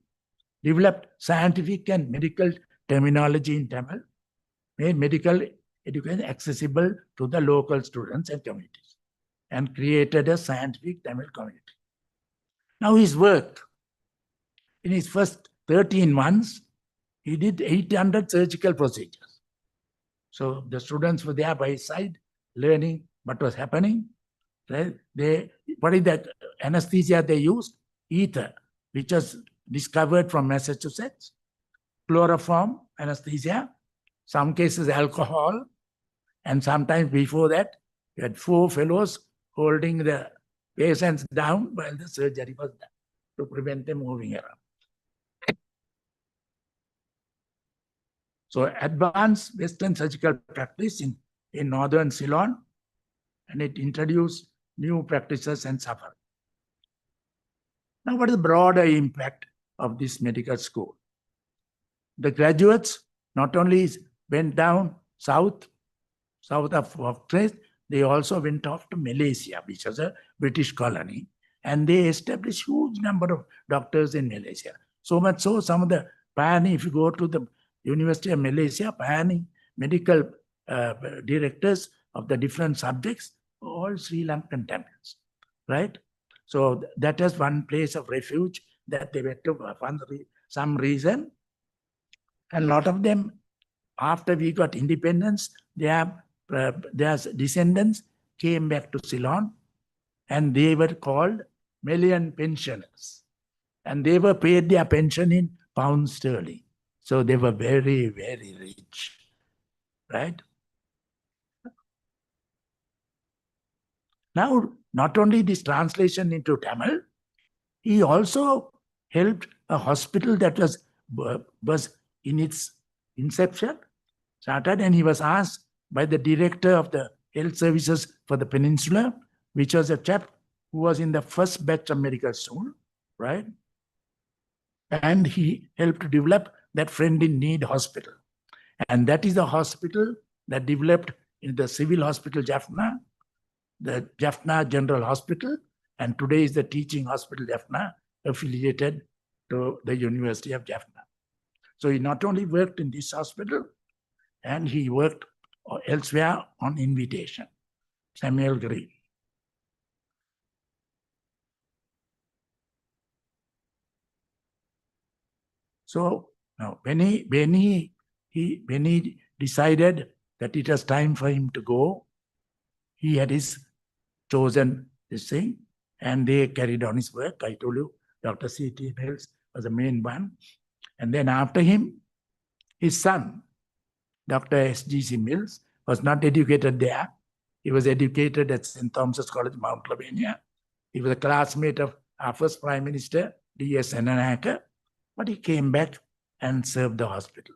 developed scientific and medical terminology in Tamil, made medical education accessible to the local students and communities, and created a scientific Tamil community. Now his work, in his first 13 months, he did 800 surgical procedures. So the students were there by his side, learning what was happening. Right? What is that anesthesia they used? Ether, which was discovered from Massachusetts. Chloroform anesthesia, some cases alcohol, and sometimes before that, you had 4 fellows holding the patients down while the surgery was done to prevent them moving around. So advanced Western surgical practice in northern Ceylon, and it introduced new practices and suffering. Now, what is the broader impact of this medical school? The graduates not only went down south of Trace, they also went off to Malaysia, which was a British colony, and they established huge number of doctors in Malaysia. So much so, some of the pioneering, if you go to the University of Malaysia, pioneering medical directors of the different subjects, all Sri Lankan Tamils, right? So that is one place of refuge that they went to for some reason. And a lot of them, after we got independence, their descendants came back to Ceylon, and they were called Malayan pensioners. And they were paid their pension in pounds sterling. So they were very, very rich, right? Now, not only this translation into Tamil, he also helped a hospital that was in its inception, started, and he was asked by the director of the health services for the peninsula, which was a chap who was in the first batch of medical school, right? And he helped develop that Friend in Need hospital. And that is the hospital that developed in the civil hospital Jaffna, the Jaffna General Hospital, and today is the teaching hospital Jaffna, affiliated to the University of Jaffna. So he not only worked in this hospital, and he worked elsewhere on invitation. Samuel Green. . So now when he decided that it was time for him to go, he had his chosen this thing, and they carried on his work. I told you, Dr. C.T. Mills was the main one. And then after him, his son, Dr. S.G.C. Mills, was not educated there. He was educated at St. Thomas's College, Mount Lavinia. He was a classmate of our first Prime Minister, D.S. Senanaka, but he came back and served the hospital.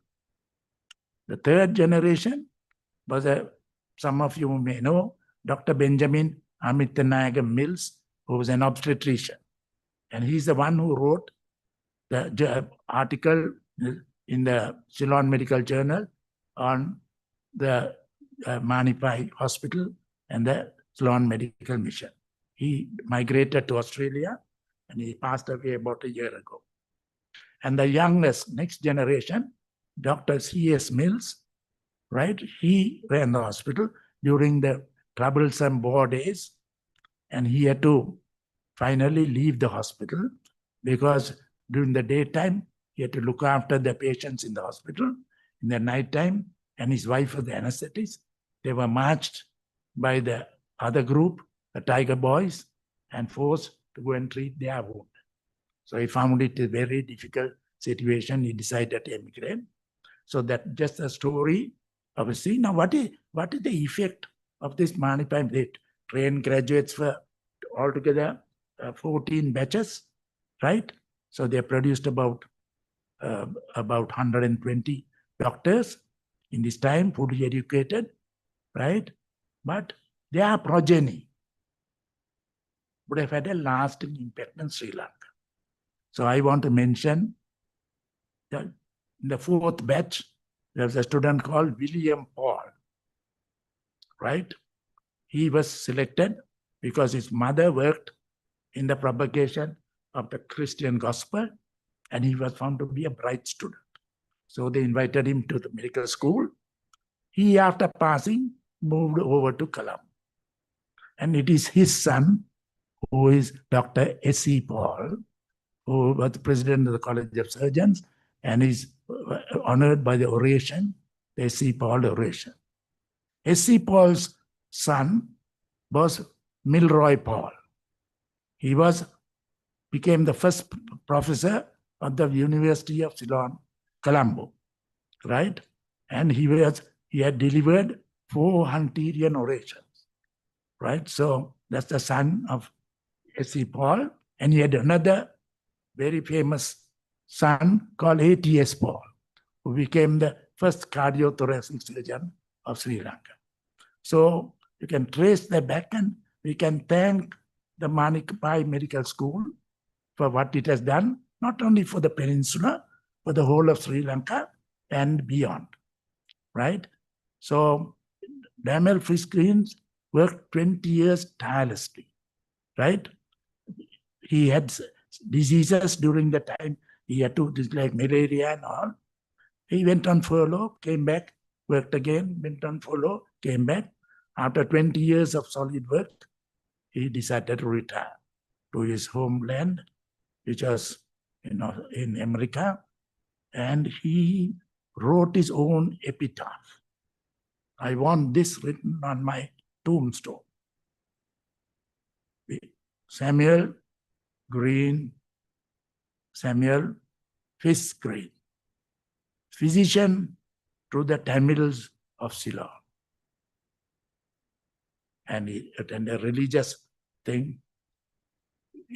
The third generation was some of you may know, Dr. Benjamin Amitanaga Mills, who was an obstetrician. And he's the one who wrote the article in the Ceylon Medical Journal on the Manipai Hospital and the Ceylon Medical Mission. He migrated to Australia and he passed away about a year ago. And the youngest, next generation, Dr. C.S. Mills, right? He ran the hospital during the troublesome war days, and he had to finally leave the hospital because during the daytime, he had to look after the patients in the hospital. In the nighttime, and his wife was the anesthetist, they were marched by the other group, the Tiger Boys, and forced to go and treat their wound. So he found it a very difficult situation. He decided to emigrate. So that just a story of a scene. Now, what is the effect of this Manipai? They train graduates for altogether 14 batches, right? So they produced about 120 doctors in this time, fully educated, right? But their progeny would have had a lasting impact in Sri Lanka. So I want to mention that in the fourth batch, there was a student called William Paul, right? He was selected because his mother worked in the propagation of the Christian gospel, and he was found to be a bright student. So they invited him to the medical school. He, after passing, moved over to Colombo. And it is his son, who is Dr. S.E. Paul, who was the president of the College of Surgeons and is honored by the oration, the S.E. Paul oration. S.E. Paul's son was Milroy Paul. He became the first professor at the University of Ceylon, Colombo, right? And he had delivered 4 Hunterian orations, right? So that's the son of S.E. Paul. And he had another very famous son called A.T.S. Paul, who became the first cardiothoracic surgeon of Sri Lanka. So you can trace that back, and we can thank the Manipai Medical School for what it has done, not only for the peninsula, but the whole of Sri Lanka and beyond, right? So Damel Friskins worked 20 years tirelessly, right? He had diseases during the time. He had to, like malaria and all. He went on furlough, came back, worked again, went on furlough, came back. After 20 years of solid work, he decided to retire to his homeland, which was in America, and he wrote his own epitaph. I want this written on my tombstone. Samuel Fisk Green, physician to the Tamils of Ceylon. And he attended a religious thing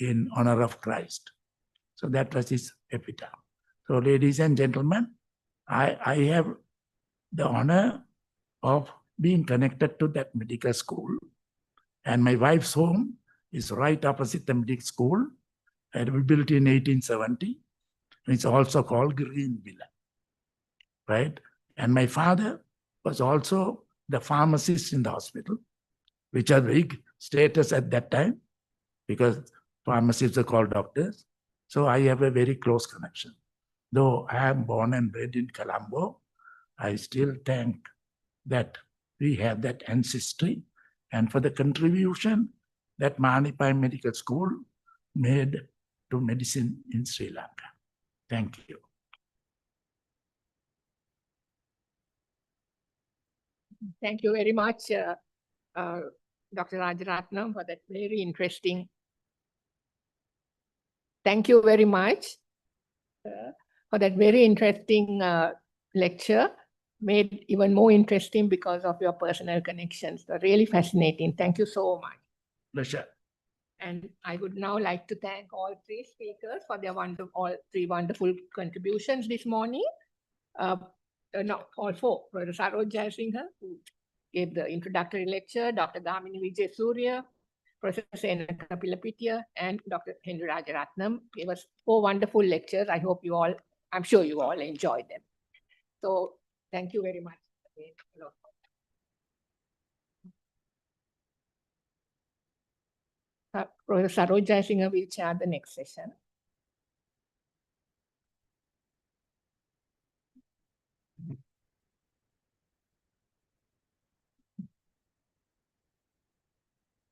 in honor of Christ. So that was his epitaph. So ladies and gentlemen, I have the honor of being connected to that medical school. And my wife's home is right opposite the medical school. It was built in 1870. It's also called Green Villa, right? And my father was also the pharmacist in the hospital, which had big status at that time because pharmacists are called doctors. So I have a very close connection. Though I am born and bred in Colombo, I still thank that we have that ancestry and for the contribution that Manipai Medical School made to medicine in Sri Lanka. Thank you. Thank you very much, Dr. Rajaratnam, for that very interesting. Thank you very much for that very interesting lecture, made even more interesting because of your personal connections. Really fascinating. Thank you so much. Pleasure. And I would now like to thank all three speakers for their all three wonderful contributions this morning. No, all four. Professor Saroj Jayasinghe, who gave the introductory lecture, Dr. Gamini Vijay Surya, Professor Senaka Pilapitiya, and Dr. Henry Rajaratnam gave us four wonderful lectures. I hope you all, I'm sure you all enjoyed them. So thank you very much. Professor Saroj Jayasinghe will chair the next session.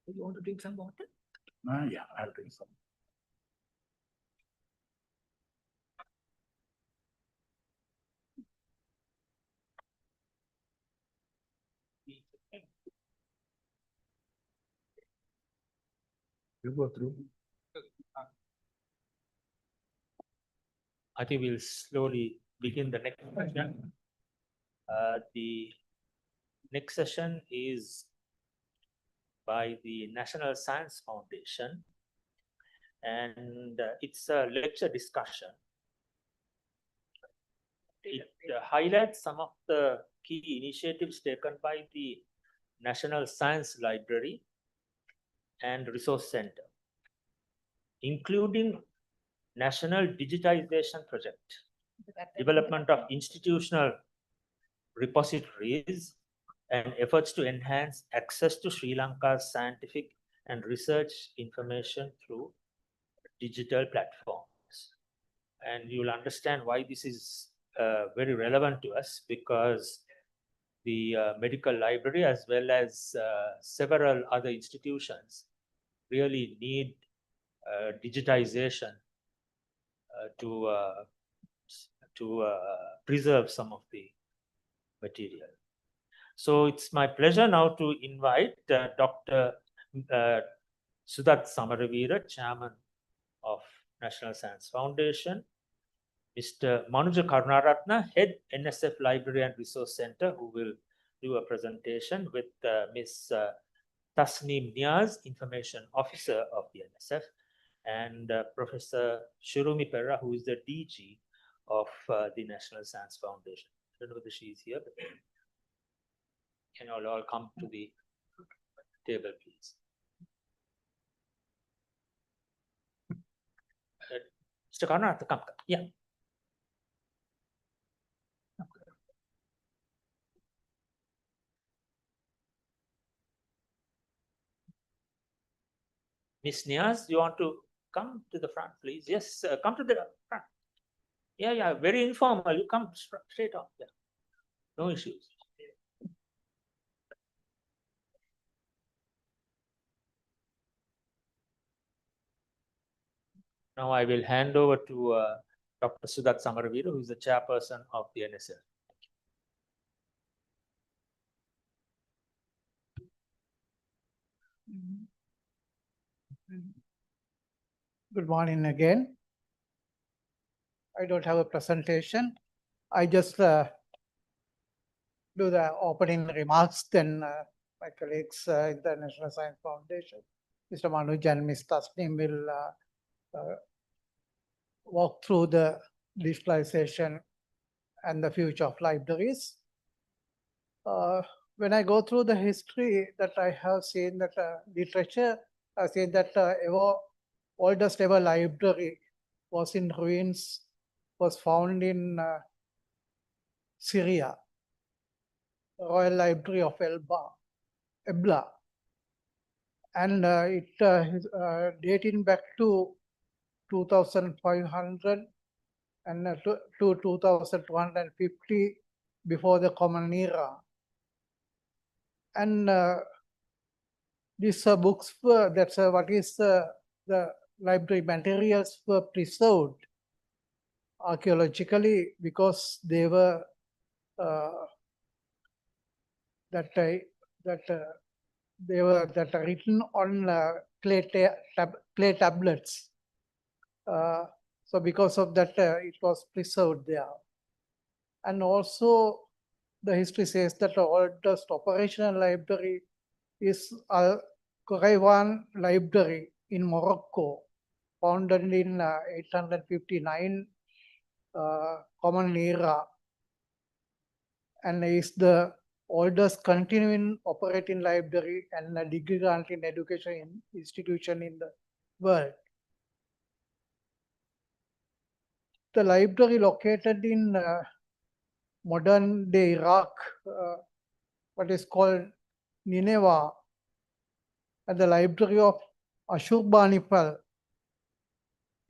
You want to drink some water? Yeah, I'll drink some. You go through. I think we'll slowly begin the next session. The next session is by the National Science Foundation, and it's a lecture discussion. It highlights some of the key initiatives taken by the National Science Library and Resource Center, including National Digitization Project, development of institutional repositories, and efforts to enhance access to Sri Lanka's scientific and research information through digital platforms. And you'll understand why this is very relevant to us, because the medical library as well as several other institutions really need digitization to preserve some of the material. So it's my pleasure now to invite Dr. Sudat Samaravira, Chairman of National Science Foundation, Mr. Manuja Karunaratna, Head NSF Library and Resource Center, who will do a presentation with Ms. Tasneem Niaz, Information Officer of the NSF, and Professor Shirumi Perra, who is the DG of the National Science Foundation. I don't know whether she is here, but can you all come to the table, please? Mr. Karunaratna, come. Yeah. Ms. Niaz, you want to come to the front, please? Yes, come to the front. Yeah, very informal. You come straight on. Yeah. No issues. Now I will hand over to Dr. Sudat Samaravira, who is the chairperson of the NSF. Good morning again. I don't have a presentation. I just do the opening remarks, then my colleagues in the National Science Foundation, Mr. Manuj and Ms. Tasneem will walk through the digitalization and the future of libraries. When I go through the history that I have seen, that literature, I see that oldest ever library was in ruins, was found in Syria, Royal Library of Ebla, and it is dating back to 2500 and to 2250 before the Common Era. And these books were, that's what is the library materials were preserved archaeologically because they were that they were written on clay tablets. So because of that, it was preserved there. And also, the history says that the oldest operational library is Al Quraywan Library in Morocco, founded in 859 Common Era, and is the oldest continuing operating library and a degree granting education institution in the world. The library located in modern day Iraq, what is called Nineveh, and the library of Ashurbanipal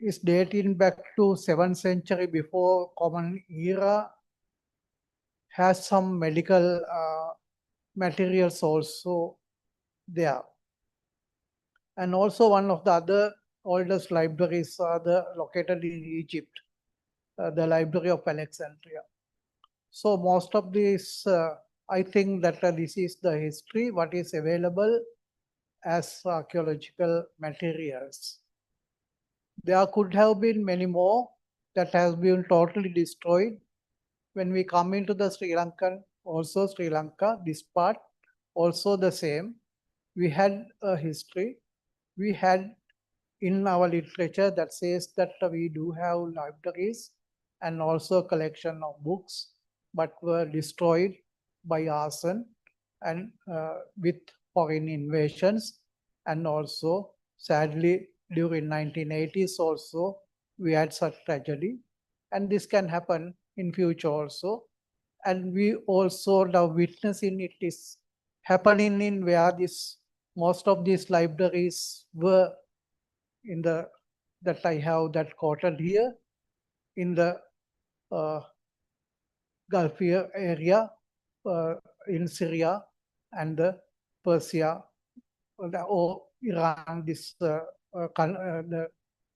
is dating back to 7th century before Common Era, has some medical materials also there. And also one of the other oldest libraries are located in Egypt, the Library of Alexandria. So most of these, I think that this is the history, what is available as archaeological materials. There could have been many more that has been totally destroyed. When we come into the Sri Lankan, also Sri Lanka, this part, also the same. We had a history. We had in our literature that says that we do have libraries and also collection of books, but were destroyed by arson and with foreign invasions. And also, sadly, during 1980s also, we had such tragedy. And this can happen in future also. And we also now witnessing it is happening in where most of these libraries were in the, that I have that quoted here, in the Gulf area, in Syria and the Persia or Iran,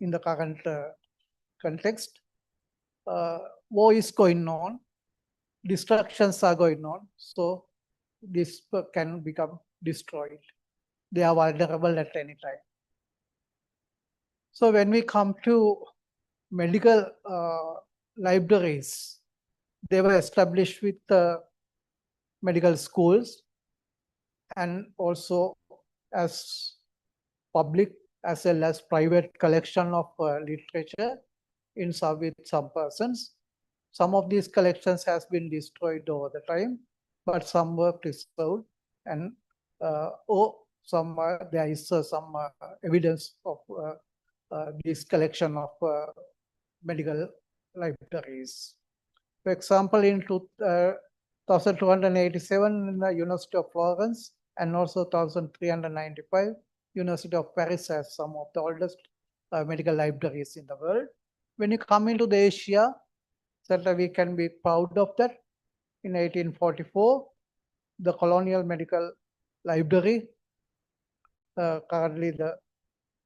in the current context. War is going on, destructions are going on, so this can become destroyed. They are vulnerable at any time. So when we come to medical libraries, they were established with medical schools and also as public as well as private collection of literature with some persons. Some of these collections has been destroyed over the time, but some were preserved, and there is some evidence of this collection of medical libraries. For example, in 1287 in the University of Florence and also 1395, University of Paris has some of the oldest medical libraries in the world. When you come into the Asia, certainly we can be proud of that. In 1844, the Colonial Medical Library, currently the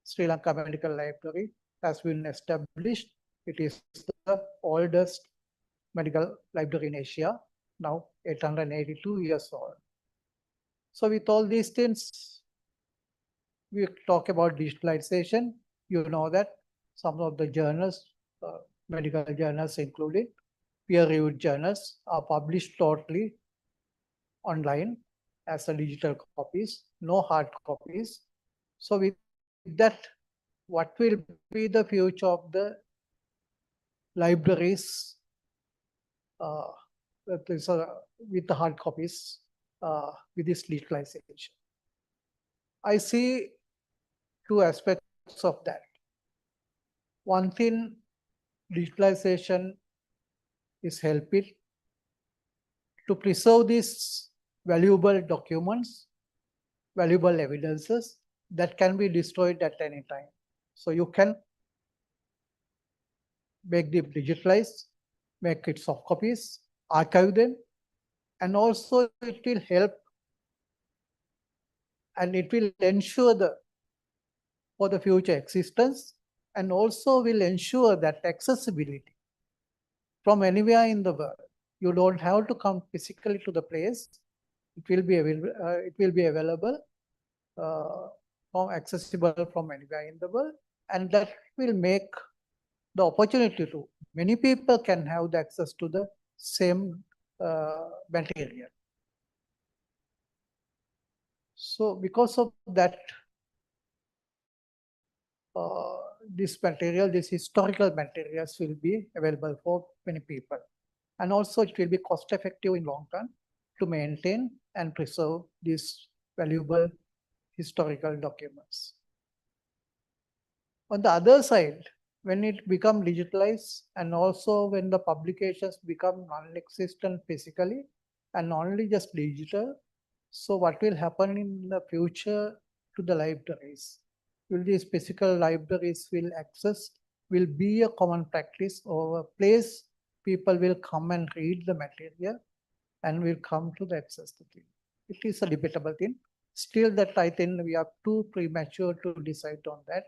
Sri Lanka Medical Library, has been established. It is the oldest medical library in Asia, now 882 years old. So with all these things, we talk about digitalization. You know that some of the journals, medical journals included, peer-reviewed journals, are published totally online as a digital copies, no hard copies. So with that, what will be the future of the libraries with the hard copies with this digitalization? I see two aspects of that. One thing, digitalization is helping to preserve these valuable documents, valuable evidences that can be destroyed at any time. So you can make them digitalized, make it soft copies, archive them, and also it will help and it will ensure for the future existence, and also will ensure that accessibility from anywhere in the world. You don't have to come physically to the place. it will be available from accessible from anywhere in the world, and that will make the opportunity to many people can have the access to the same material. So because of that, these historical materials will be available for many people. And also it will be cost effective in long run to maintain and preserve these valuable historical documents. On the other side, when it becomes digitalized and also when the publications become non-existent physically and only just digital, so what will happen in the future to the libraries? Will these physical libraries will be a common practice or a place people will come and read the material and will come to the access to it. It is a debatable thing. Still that I think we are too premature to decide on that.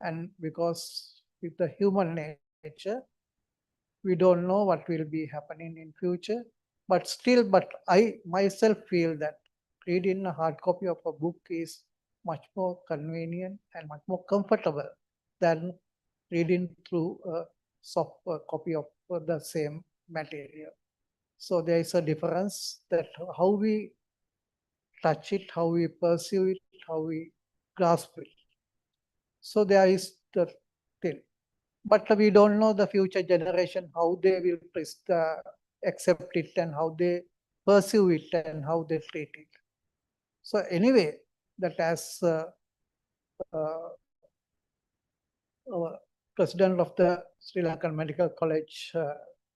And because with the human nature, we don't know what will be happening in future. But I myself feel that reading a hard copy of a book is much more convenient and much more comfortable than reading through a soft copy of the same material. So there is a difference that how we touch it, how we perceive it, how we grasp it. So there is the thing. But we don't know the future generation, how they will accept it and how they perceive it and how they treat it. So anyway, that as our president of the Sri Lankan Medical College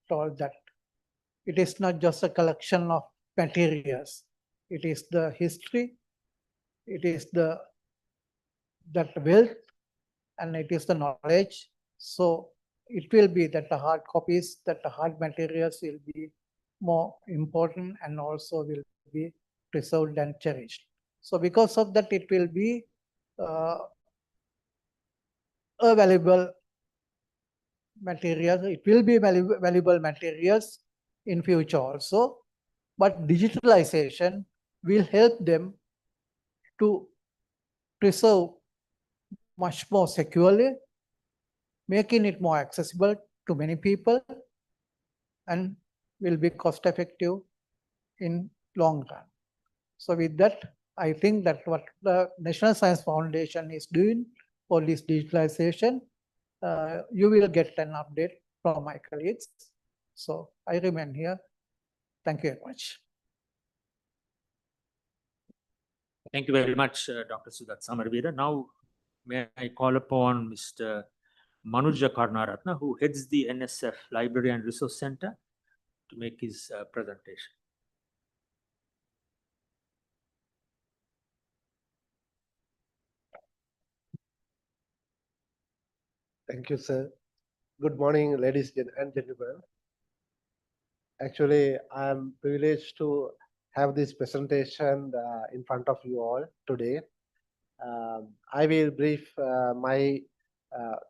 told that it is not just a collection of materials. It is the history, it is that wealth, and it is the knowledge. So it will be that the hard copies, that the hard materials will be more important and also will be preserved and cherished. So because of that, it will be a valuable material. It will be valuable materials in future also. But digitalization will help them to preserve much more securely, making it more accessible to many people and will be cost effective in long run. So with that, I think that what the National Science Foundation is doing for this digitalization, you will get an update from my colleagues. So I remain here. Thank you very much. Thank you very much, Dr. Sudat Samarveera. Now, may I call upon Mr. Manuja Karnaratna, who heads the NSF Library and Resource Center, to make his presentation. Thank you, sir. Good morning, ladies and gentlemen. Actually, I'm privileged to have this presentation in front of you all today. I will brief my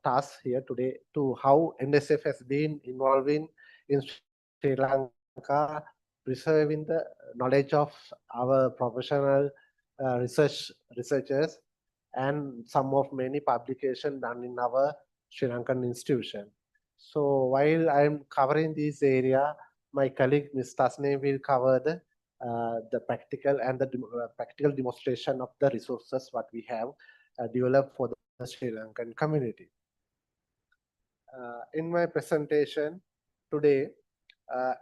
task here today to how NSF has been involving in Sri Lanka, preserving the knowledge of our professional researchers and some of many publications done in our Sri Lankan institution. So while I'm covering this area, my colleague Ms. Tasne will cover the practical and the practical demonstration of the resources what we have developed for the Sri Lankan community. In my presentation today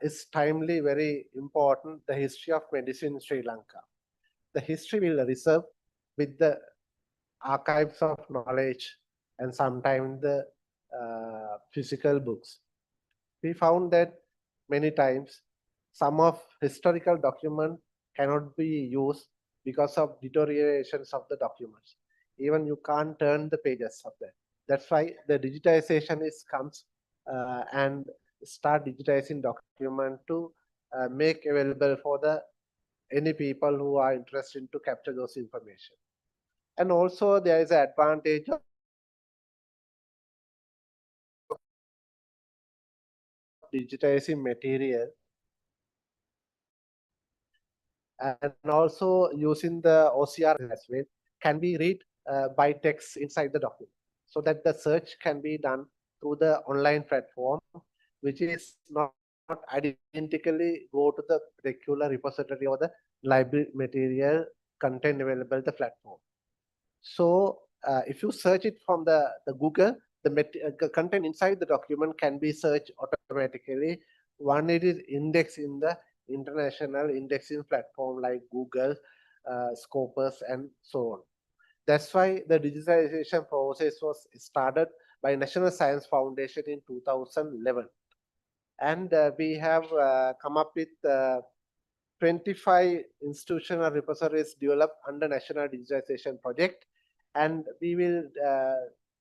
is timely, very important, the history of medicine in Sri Lanka. The history will reserve with the archives of knowledge and sometimes the physical books. We found that many times some of historical documents cannot be used because of deteriorations of the documents. Even you can't turn the pages of that. That's why the digitization comes and start digitizing document to make available for the any people who are interested to capture those information. And also there is an advantage of digitizing material and also using the OCR as well, can be read by text inside the document, so that the search can be done through the online platform, which is not identically go to the particular repository or the library material content available in the platform. So if you search it from the Google, the content inside the document can be searched automatically. One, it is indexed in the international indexing platform like Google, Scopus, and so on. That's why the digitalization process was started by National Science Foundation in 2011. And we have come up with 25 institutional repositories developed under National Digitization Project. And we will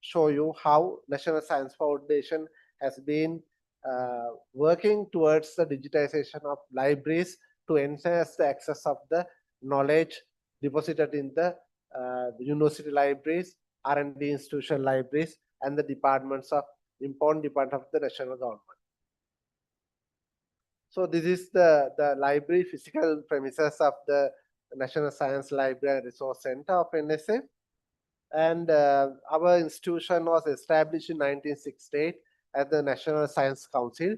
show you how National Science Foundation has been working towards the digitization of libraries to enhance the access of the knowledge deposited in the university libraries, R&D institutional libraries, and the departments of important departments of the national government. So this is the library physical premises of the National Science Library and Resource Center of NSF. And our institution was established in 1968 as the National Science Council,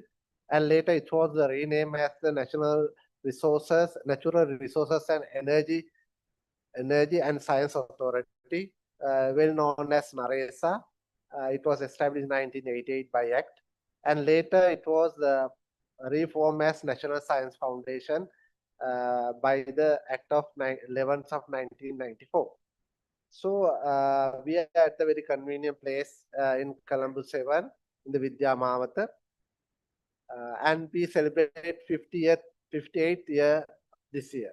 and later it was renamed as the Natural Resources and Energy and Science Authority, well known as NARESA. It was established in 1988 by Act, and later it was reformed as National Science Foundation by the Act of 11th of 1994. So we are at the very convenient place in Colombo 7 in the Vidya Mavata, and we celebrate 58th year this year.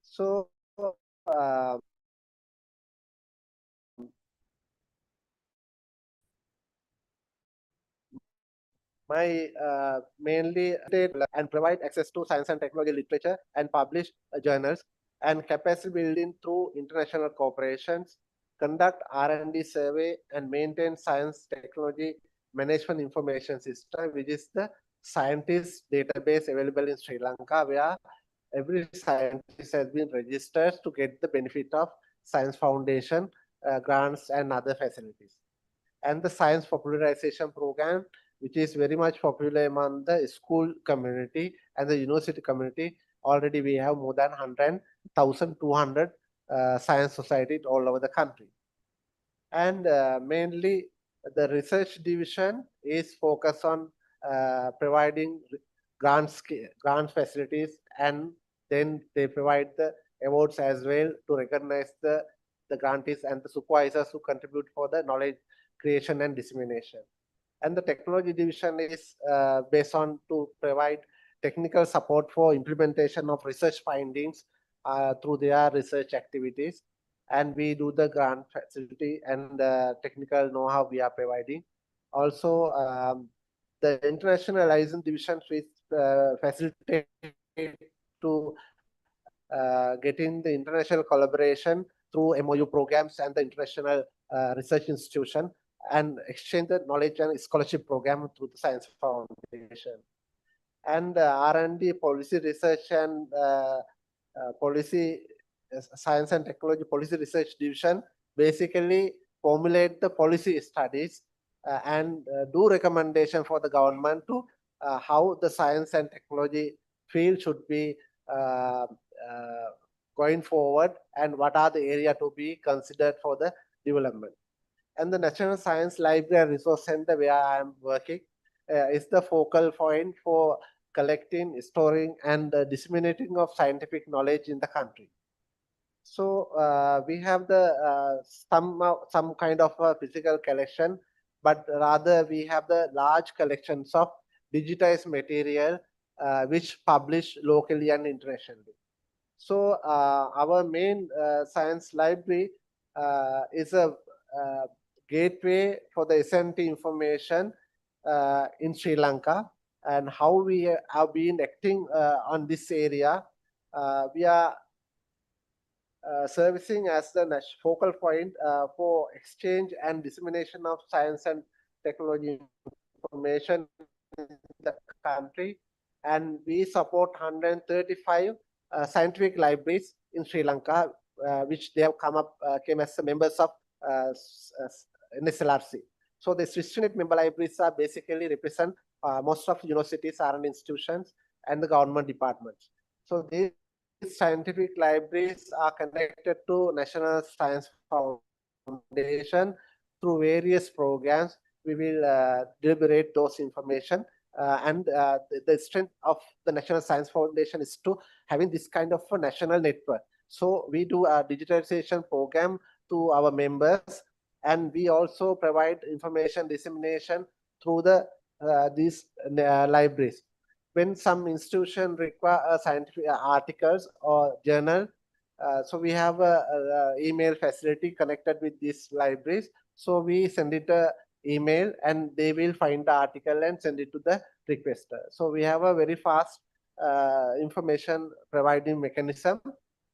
So my mainly and provide access to science and technology literature and publish journals, and capacity building through international cooperations, conduct R&D survey, and maintain science technology management information system, which is the scientist database available in Sri Lanka, where every scientist has been registered to get the benefit of Science Foundation grants and other facilities. And the science popularization program, which is very much popular among the school community and the university community. Already we have more than 100,200 science societies all over the country. And mainly the research division is focused on providing grant facilities, and then they provide the awards as well to recognize the grantees and the supervisors who contribute for the knowledge creation and dissemination. And the technology division is based on to provide technical support for implementation of research findings through their research activities. And we do the grant facility and the technical know-how we are providing. Also, the international license division is facilitate to getting the international collaboration through MOU programs and the international research institution, and exchange the knowledge and scholarship program through the Science Foundation. And R&D policy research and policy science and technology policy research division basically formulate the policy studies and do recommendation for the government to how the science and technology field should be going forward, and what are the area to be considered for the development. And the National Science Library and Resource Center, where I am working, is the focal point for collecting, storing, and disseminating of scientific knowledge in the country. So we have the some kind of a physical collection, but rather we have the large collections of digitized material which publish locally and internationally. So our main science library is a gateway for the SNT information in Sri Lanka, and how we have been acting on this area. We are servicing as the focal point for exchange and dissemination of science and technology information in the country, and we support 135 scientific libraries in Sri Lanka, which they have came as members of NSLRC. So the 68 member libraries are basically represent most of universities, R&D institutions, and the government departments. So these scientific libraries are connected to National Science Foundation through various programs. We will deliberate those information, and the strength of the National Science Foundation is to having this kind of a national network. So we do a digitalization program to our members, and we also provide information dissemination through these libraries. When some institution require scientific articles or journal, so we have a email facility connected with these libraries. So we send it a email, and they will find the article and send it to the requester. So we have a very fast information providing mechanism.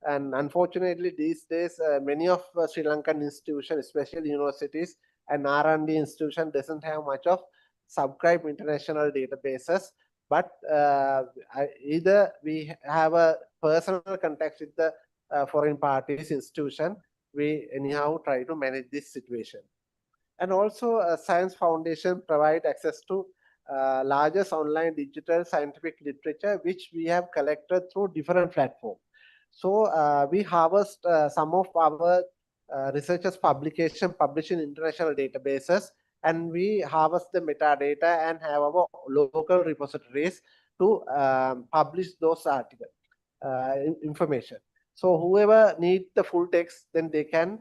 And unfortunately, these days, many of Sri Lankan institutions, especially universities and R&D institutions, doesn't have much of subscribed international databases. But either we have a personal contact with the foreign parties institution, we anyhow try to manage this situation. And also, Science Foundation provide access to largest online digital scientific literature, which we have collected through different platforms. So we harvest some of our researchers' publication published in international databases, and we harvest the metadata and have our local repositories to publish those articles, information. So whoever needs the full text, then they can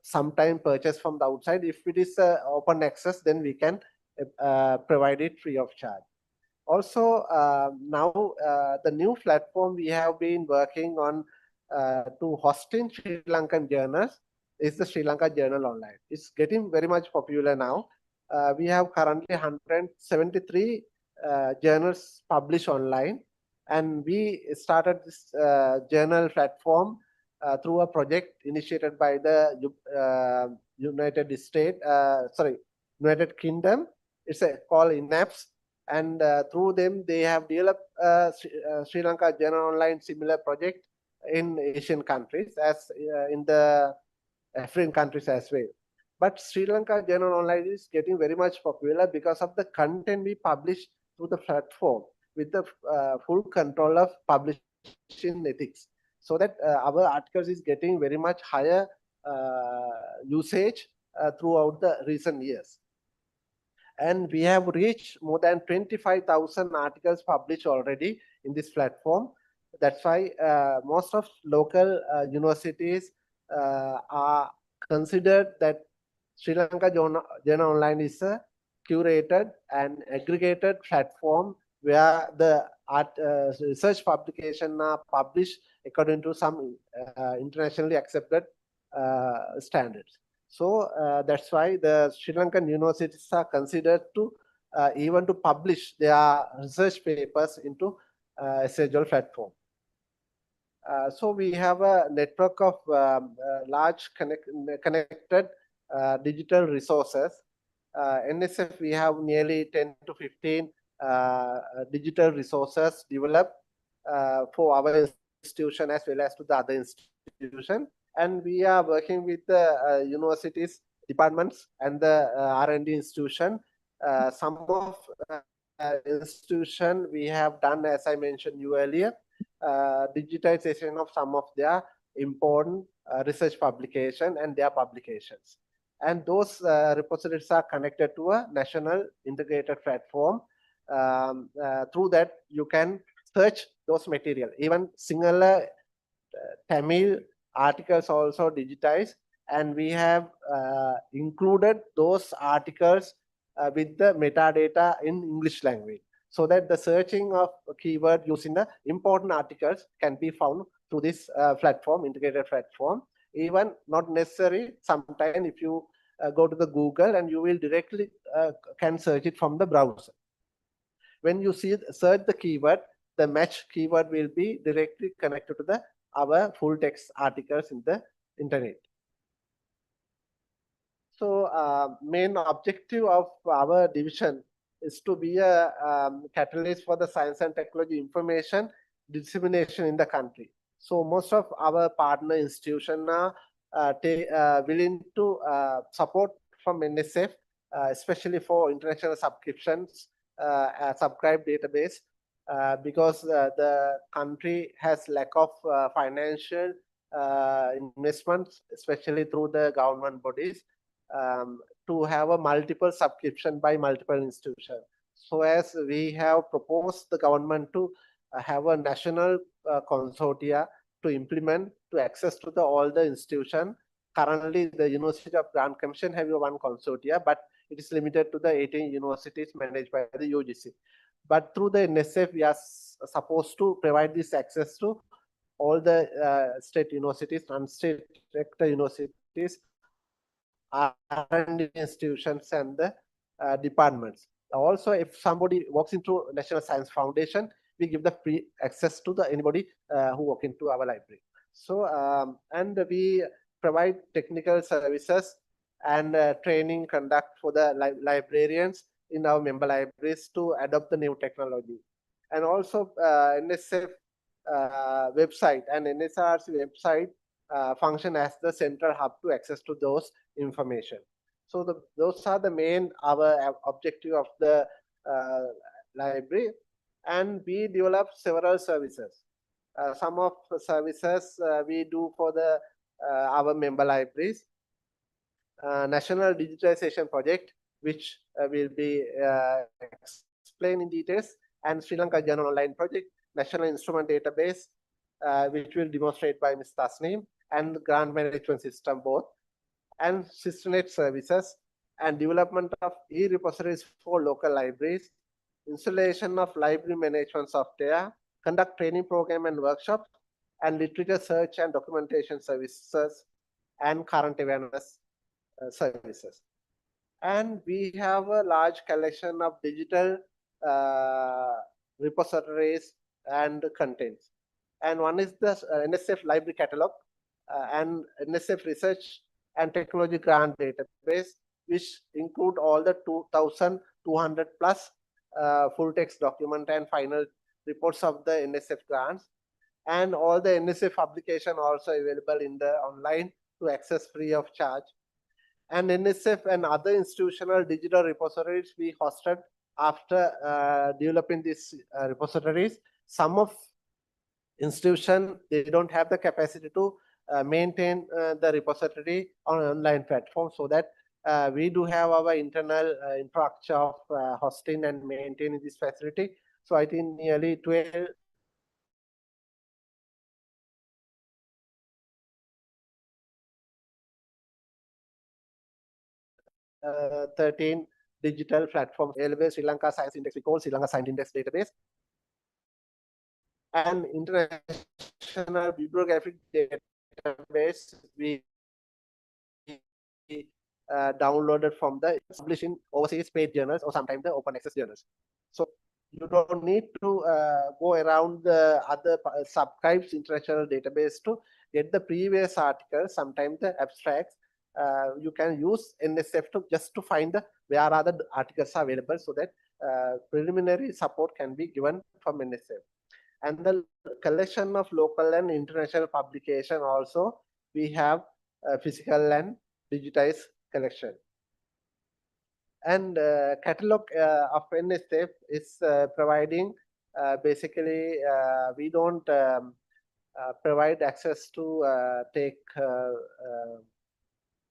sometime purchase from the outside. If it is open access, then we can provide it free of charge. Also, now the new platform we have been working on to hosting Sri Lankan journals is the Sri Lanka Journal Online. It's getting very much popular now. We have currently 173 journals published online, and we started this journal platform through a project initiated by the United Kingdom. It's called INAPS, and through them they have developed Sri Lanka Journal Online similar project in Asian countries, as in the African countries as well. But Sri Lanka Journal Online is getting very much popular because of the content we publish through the platform with the full control of publishing ethics, so that our articles is getting very much higher usage throughout the recent years. And we have reached more than 25,000 articles published already in this platform. That's why most of local universities are considered that Sri Lanka Journal Online is a curated and aggregated platform where the research publications are published according to some internationally accepted standards. So that's why the Sri Lankan universities are considered to even to publish their research papers into SHL platform. So we have a network of large connected digital resources. NSF, we have nearly 10 to 15 digital resources developed for our institution as well as to the other institution. And we are working with the universities, departments, and the R&D institution. Some of institution we have done, as I mentioned you earlier, digitization of some of their important research publication and their publications. And those repositories are connected to a national integrated platform. Through that, you can search those material. Even Sinhala, Tamil articles also digitized, and we have included those articles with the metadata in English language, so that the searching of keyword using the important articles can be found through this platform, integrated platform. Even not necessary, sometimes if you go to the Google, and you will directly can search it from the browser. When you search the keyword, the match keyword will be directly connected to our full text articles in the internet. So main objective of our division is to be a catalyst for the science and technology information dissemination in the country. So most of our partner institutions are willing to support from NSF, especially for international subscriptions, subscribe database, because the country has lack of financial investments, especially through the government bodies, to have a multiple subscription by multiple institutions. So as we have proposed the government to have a national consortia to implement to access to all the institution. Currently, the University of Grant Commission have one consortia, but it is limited to the 18 universities managed by the UGC. But through the NSF, we are supposed to provide this access to all the state universities, non-state universities, R&D institutions, and the departments. Also, if somebody walks into National Science Foundation, we give the free access to anybody who walk into our library. So, and we provide technical services and training conduct for the librarians in our member libraries to adopt the new technology. And also NSF website and NSRC website function as the central hub to access to those information. So those are the main our objective of the library, and we develop several services. Some of the services we do for the our member libraries. National Digitization Project, which will be explained in details, and Sri Lanka Journal Online Project, National Instrument Database, which will demonstrate by Ms. Tasneem, and the Grant Management System both, and SysNet services, and development of e-repositories for local libraries, installation of library management software, conduct training program and workshops, and literature search and documentation services, and current awareness services. And we have a large collection of digital repositories and contents. And one is the NSF Library Catalog and NSF Research and Technology Grant Database, which include all the 2,200 plus full text document and final reports of the NSF grants. And all the NSF application also available in the online to access free of charge. And NSF and other institutional digital repositories we hosted after developing these repositories. Some of institution, they don't have the capacity to maintain the repository on an online platform, so that we do have our internal infrastructure of hosting and maintaining this facility. So I think nearly 12 13 digital platforms available. Sri Lanka Science Index, we call Sri Lanka Science Index database, and international bibliographic database we downloaded from the publishing overseas paid journals or sometimes the open access journals. So you don't need to go around the other subscribes international database to get the previous articles, sometimes the abstracts. You can use NSF to just to find the where are the articles are available, so that preliminary support can be given from NSF. And the collection of local and international publication also, we have physical and digitized collection. And catalog of NSF is providing basically we don't provide access to take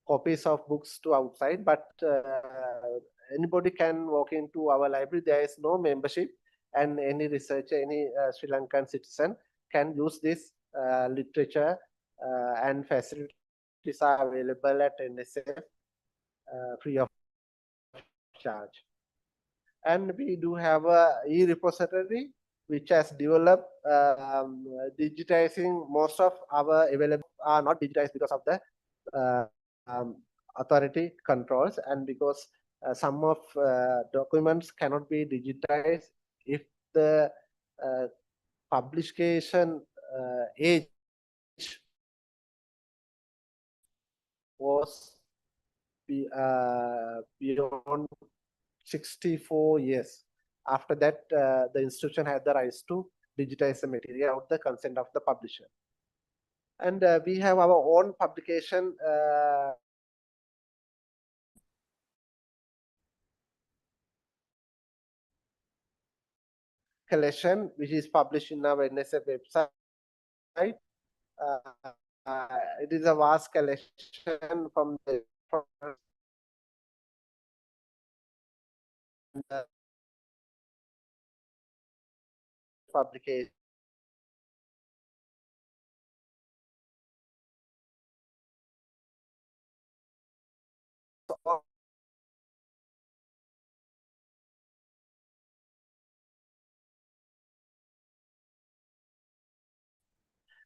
copies of books to outside, but anybody can walk into our library. There is no membership, and any researcher, any Sri Lankan citizen can use this literature, and facilities are available at NSF free of charge. And we do have a e-repository which has developed digitizing most of our available are not digitized because of the authority controls, and because some of documents cannot be digitized if the publication age was beyond 64 years. After that, the institution had the rights to digitize the material without the consent of the publisher. And we have our own publication collection, which is published in our NSF website. It is a vast collection from the publication.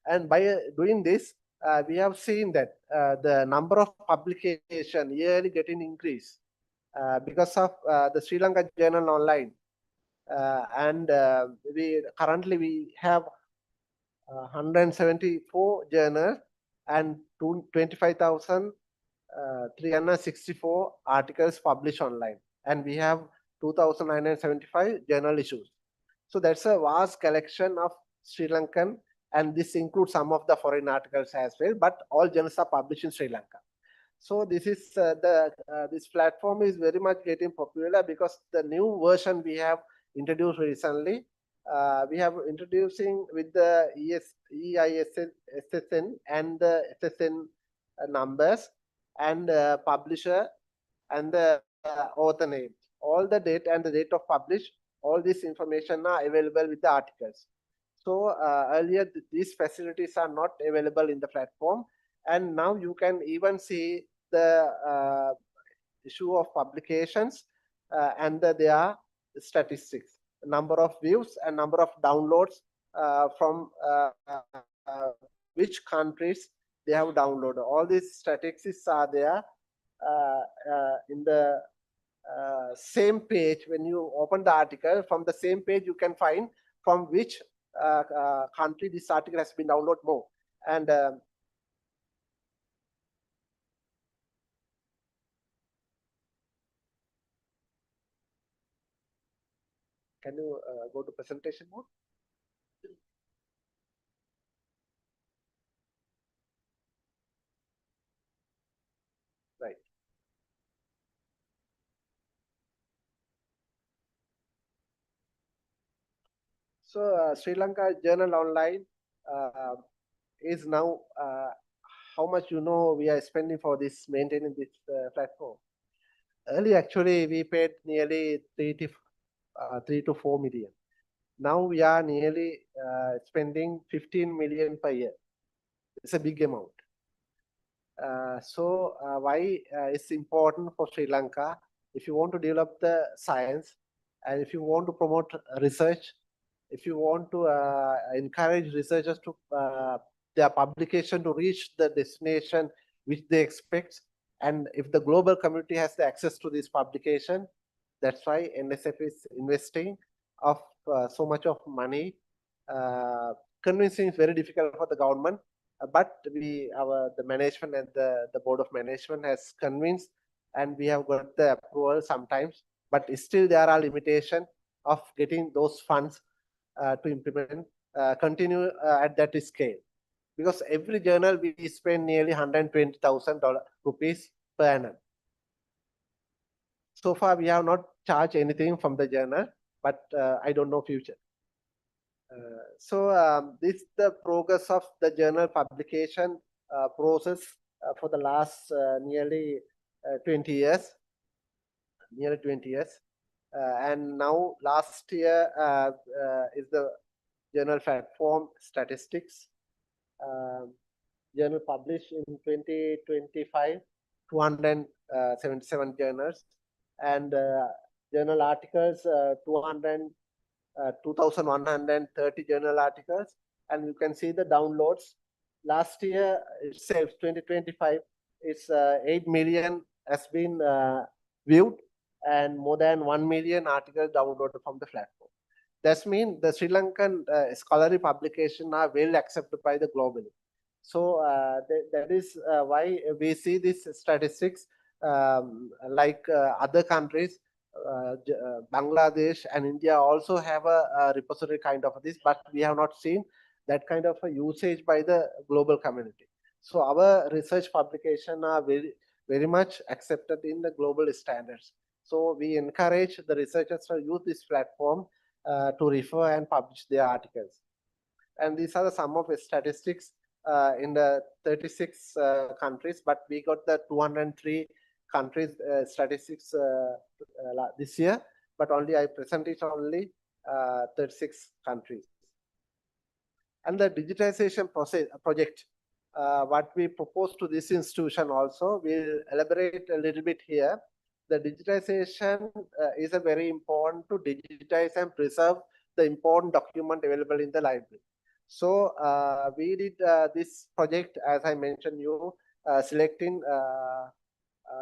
And by doing this, we have seen that the number of publication yearly getting increased because of the Sri Lanka Journal Online. And we have 174 journals and 25,364 articles published online. And we have 2,975 journal issues. So that's a vast collection of Sri Lankan, and this includes some of the foreign articles as well, but all journals are published in Sri Lanka. So this is this platform is very much getting popular because the new version we have introduced recently. We have introducing with the EISSN and the SSN numbers and publisher and the author name. All the date and the date of publish, all this information are available with the articles. So earlier these facilities are not available in the platform, and now you can even see the issue of publications and their statistics, number of views and number of downloads from which countries they have downloaded. All these statistics are there in the same page. When you open the article, from the same page you can find from which country this article has been downloaded more. And can you go to presentation mode? Right. So Sri Lanka Journal Online is now how much we are spending for this maintaining this platform. Earlier, actually, we paid nearly 3 to 4 million. Now we are nearly spending 15 million per year. It's a big amount. So why it's important for Sri Lanka? If you want to develop the science, and if you want to promote research, if you want to encourage researchers to their publication to reach the destination which they expect, and if the global community has the access to this publication, that's why NSF is investing of so much of money. Convincing is very difficult for the government, but the management and the board of management has convinced, and we have got the approval sometimes, but still there are limitations of getting those funds to implement, continue at that scale. Because every journal we spend nearly $120,000 rupees per annum. So far we have not charged anything from the journal, but I don't know future. So this is the progress of the journal publication process for the last nearly 20 years. Nearly 20 years. And now last year is the journal platform statistics. Journal published in 2025, 277 journals, and journal articles 2,130 journal articles, and you can see the downloads. Last year itself, 2025, it's 8 million has been viewed, and more than 1 million articles downloaded from the platform. That means the Sri Lankan scholarly publications are well accepted by the globally. So that is why we see these statistics like other countries. Bangladesh and India also have a repository kind of this, but we have not seen that kind of a usage by the global community. So our research publication are very much accepted in the global standards. So we encourage the researchers to use this platform to refer and publish their articles. And these are the sum of statistics in the 36 countries, but we got the 203 countries statistics this year, but only I presented only 36 countries. And the digitization project, what we propose to this institution also, we'll elaborate a little bit here. The digitization is a very important to digitize and preserve the important document available in the library. So we did this project, as I mentioned you, selecting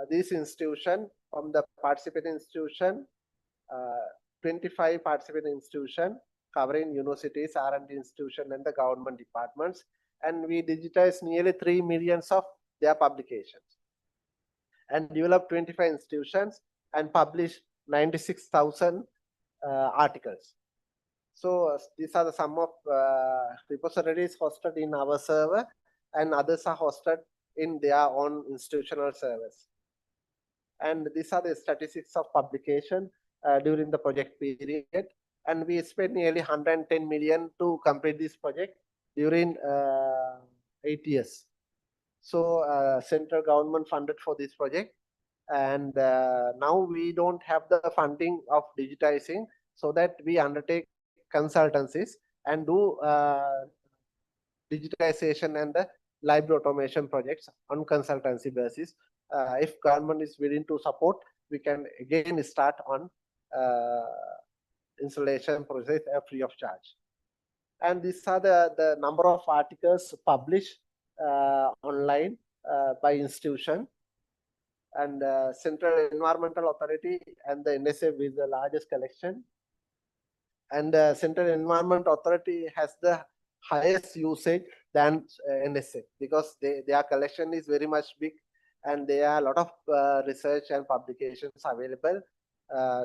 this institution from the participating institution, 25 participating institution covering universities, R&D institution and the government departments. And we digitized nearly 3 million of their publications and developed 25 institutions and published 96,000 articles. So these are the sum of repositories hosted in our server, and others are hosted in their own institutional servers. And these are the statistics of publication during the project period. And we spent nearly 110 million to complete this project during 8 years. So central government funded for this project. And now we don't have the funding of digitizing, so that we undertake consultancies and do digitization and the library automation projects on consultancy basis. If government is willing to support, we can again start on installation process free of charge. And these are the number of articles published online by institution. And Central Environmental Authority and the NSA with the largest collection. And Central Environment Authority has the highest usage than NSA, because their collection is very much big, and there are a lot of research and publications available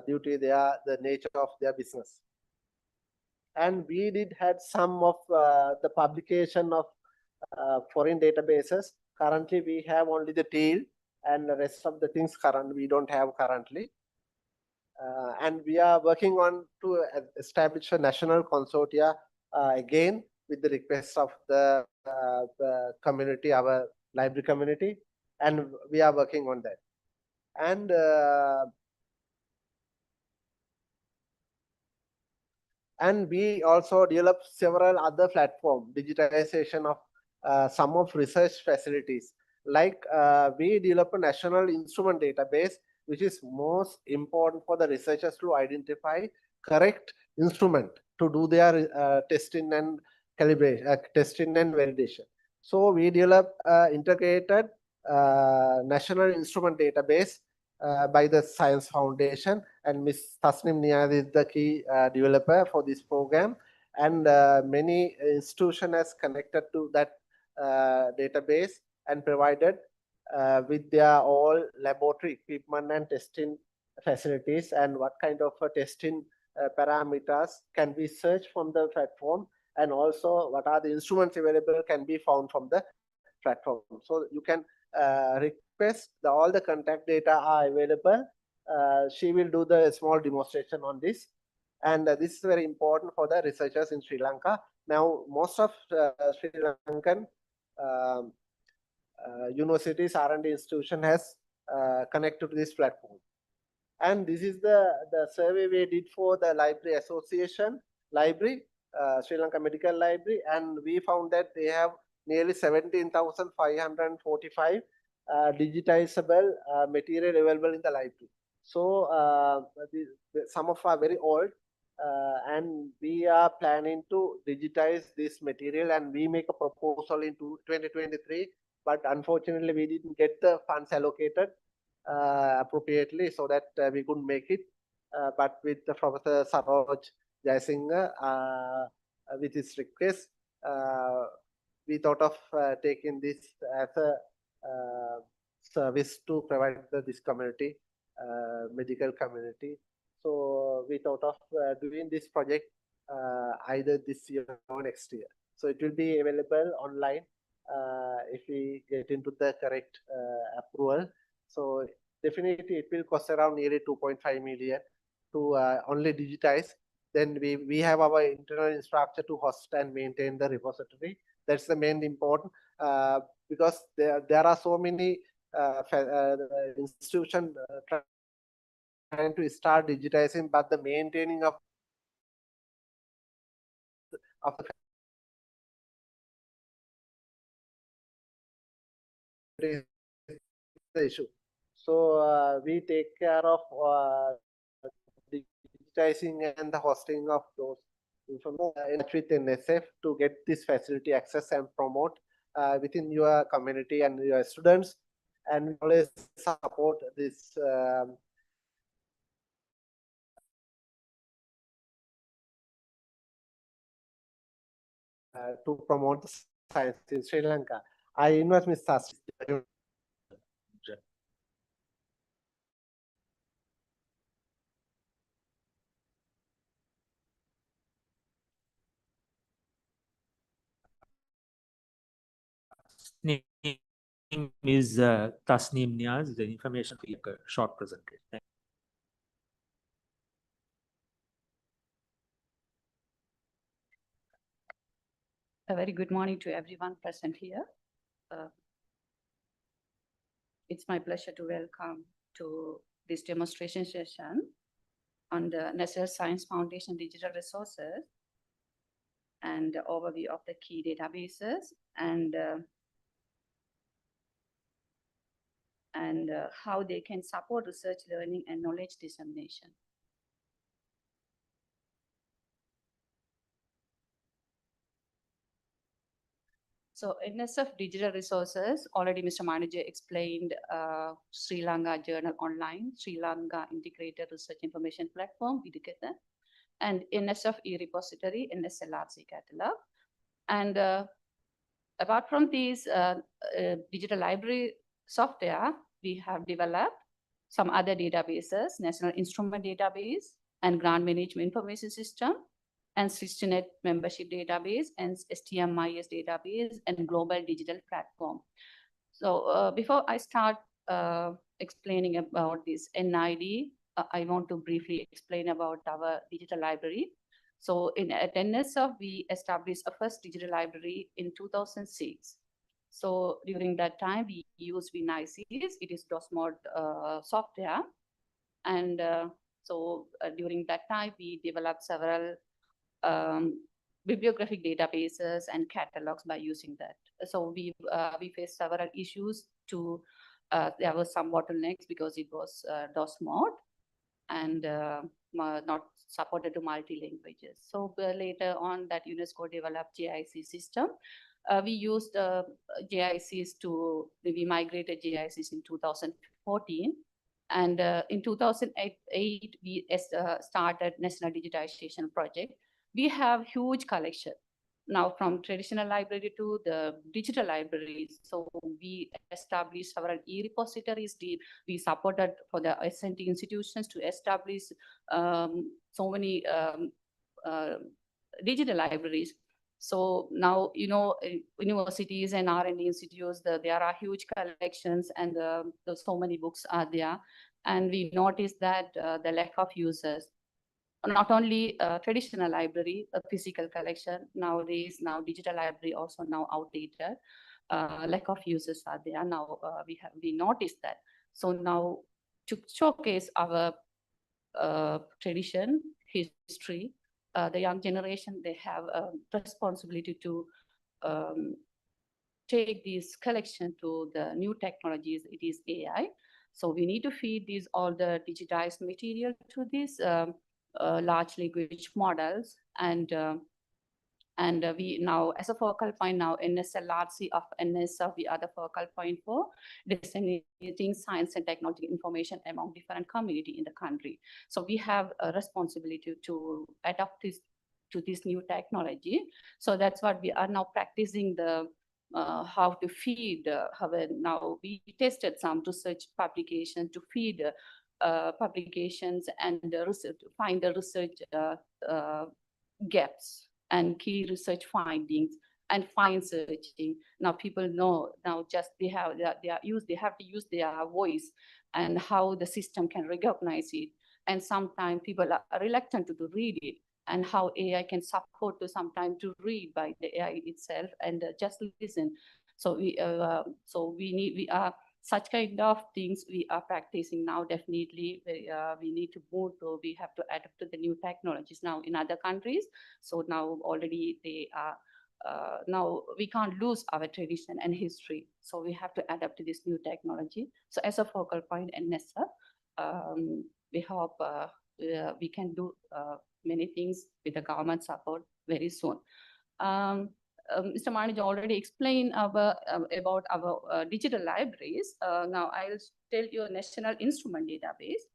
due to the nature of their business. And we did had some of the publication of foreign databases. Currently, we have only the tail, and the rest of the things we don't have currently. And we are working on to establish a national consortia again with the request of the community, our library community, and we are working on that. And we also developed several other platforms, digitization of some of research facilities. Like we developed a national instrument database, which is most important for the researchers to identify correct instrument to do their testing and calibration, testing and validation. So we developed integrated national instrument database by the Science Foundation, and Ms. Tasnim Niaz is the key developer for this program. And many institutions has connected to that database and provided with their all laboratory equipment and testing facilities, and what kind of testing parameters can be searched from the platform, and also what are the instruments available can be found from the platform. So you can request all the contact data are available. She will do the small demonstration on this, and this is very important for the researchers in Sri Lanka. Now, most of Sri Lankan universities, R&D institution has connected to this platform. And this is the survey we did for the Library Association Library, Sri Lanka Medical Library, and we found that they have nearly 17,545 digitizable material available in the library. So some of are very old, and we are planning to digitize this material, and we make a proposal in 2023, but unfortunately we didn't get the funds allocated appropriately, so that we couldn't make it. But with Professor Saroj Jayasinghe, with his request, we thought of taking this as a service to provide this community medical community. So we thought of doing this project either this year or next year. So it will be available online if we get into the correct approval. So definitely it will cost around nearly 2.5 million to only digitize. Then we have our internal infrastructure to host and maintain the repository. That's the main important because there are so many institutions trying to start digitizing, but the maintaining of the issue. So we take care of digitizing and the hosting of those information with NSF to get this facility access and promote within your community and your students, and we always support this to promote the science in Sri Lanka. I invite Ms. Sastry. Name is Tasneem Niaz, the information for a short presentation. Thank A very good morning to everyone present here. It's my pleasure to welcome to this demonstration session on the National Science Foundation digital resources and the overview of the key databases and how they can support research learning and knowledge dissemination. So NSF digital resources, already Mr. Manager explained Sri Lanka Journal Online, Sri Lanka Integrated Research Information Platform, Vidikata, and NSF e-repository, NSLRC catalog. And apart from these digital library software, we have developed some other databases, National Instrument Database and Grant Management Information System, and 60net membership database, and STMIS database, and global digital platform. So before I start explaining about this NID, I want to briefly explain about our digital library. So at NSF, we established a first digital library in 2006. So during that time, we used WinICs. It is DOS mod software. And so during that time, we developed several bibliographic databases and catalogs by using that. So we faced several issues to, there were some bottlenecks because it was DOS mod and not supported to multi-languages. So later on that UNESCO developed JIC system. We used JICs we migrated JICs in 2014. And in 2008, we started National Digitization Project. We have huge collection now from traditional library to the digital libraries. So we established several e-repositories. We supported for the SNT institutions to establish so many digital libraries. So now, universities and R&D institutes, there are huge collections and so many books are there. And we noticed that the lack of users, not only traditional library, a physical collection, nowadays, now digital library also now outdated, lack of users are there. Now we noticed that. So now to showcase our tradition, history, the young generation, they have a responsibility to take this collection to the new technologies. It is AI. So we need to feed all the digitized material to these large language models. And we now, as a focal point now, NSLRC of NSF, we are the focal point for disseminating science and technology information among different community in the country. So we have a responsibility to adapt this to this new technology. So that's what we are now practicing the how to feed. Now we tested some research publication to feed publications and research, find the research gaps and key research findings and fine searching. Now people know now just they have they have to use their voice and how the system can recognize it. And sometimes people are reluctant to read it, and how AI can support to sometimes to read by the AI itself and just listen. So we are such kind of things we are practicing now. Definitely we need to move to, we have to adapt to the new technologies now in other countries. So now already they are now we can't lose our tradition and history. So we have to adapt to this new technology. So as a focal point and NESA, we hope we can do many things with the government support very soon. Mr. Manager already explained about our digital libraries. Now I'll tell you a national instrument database.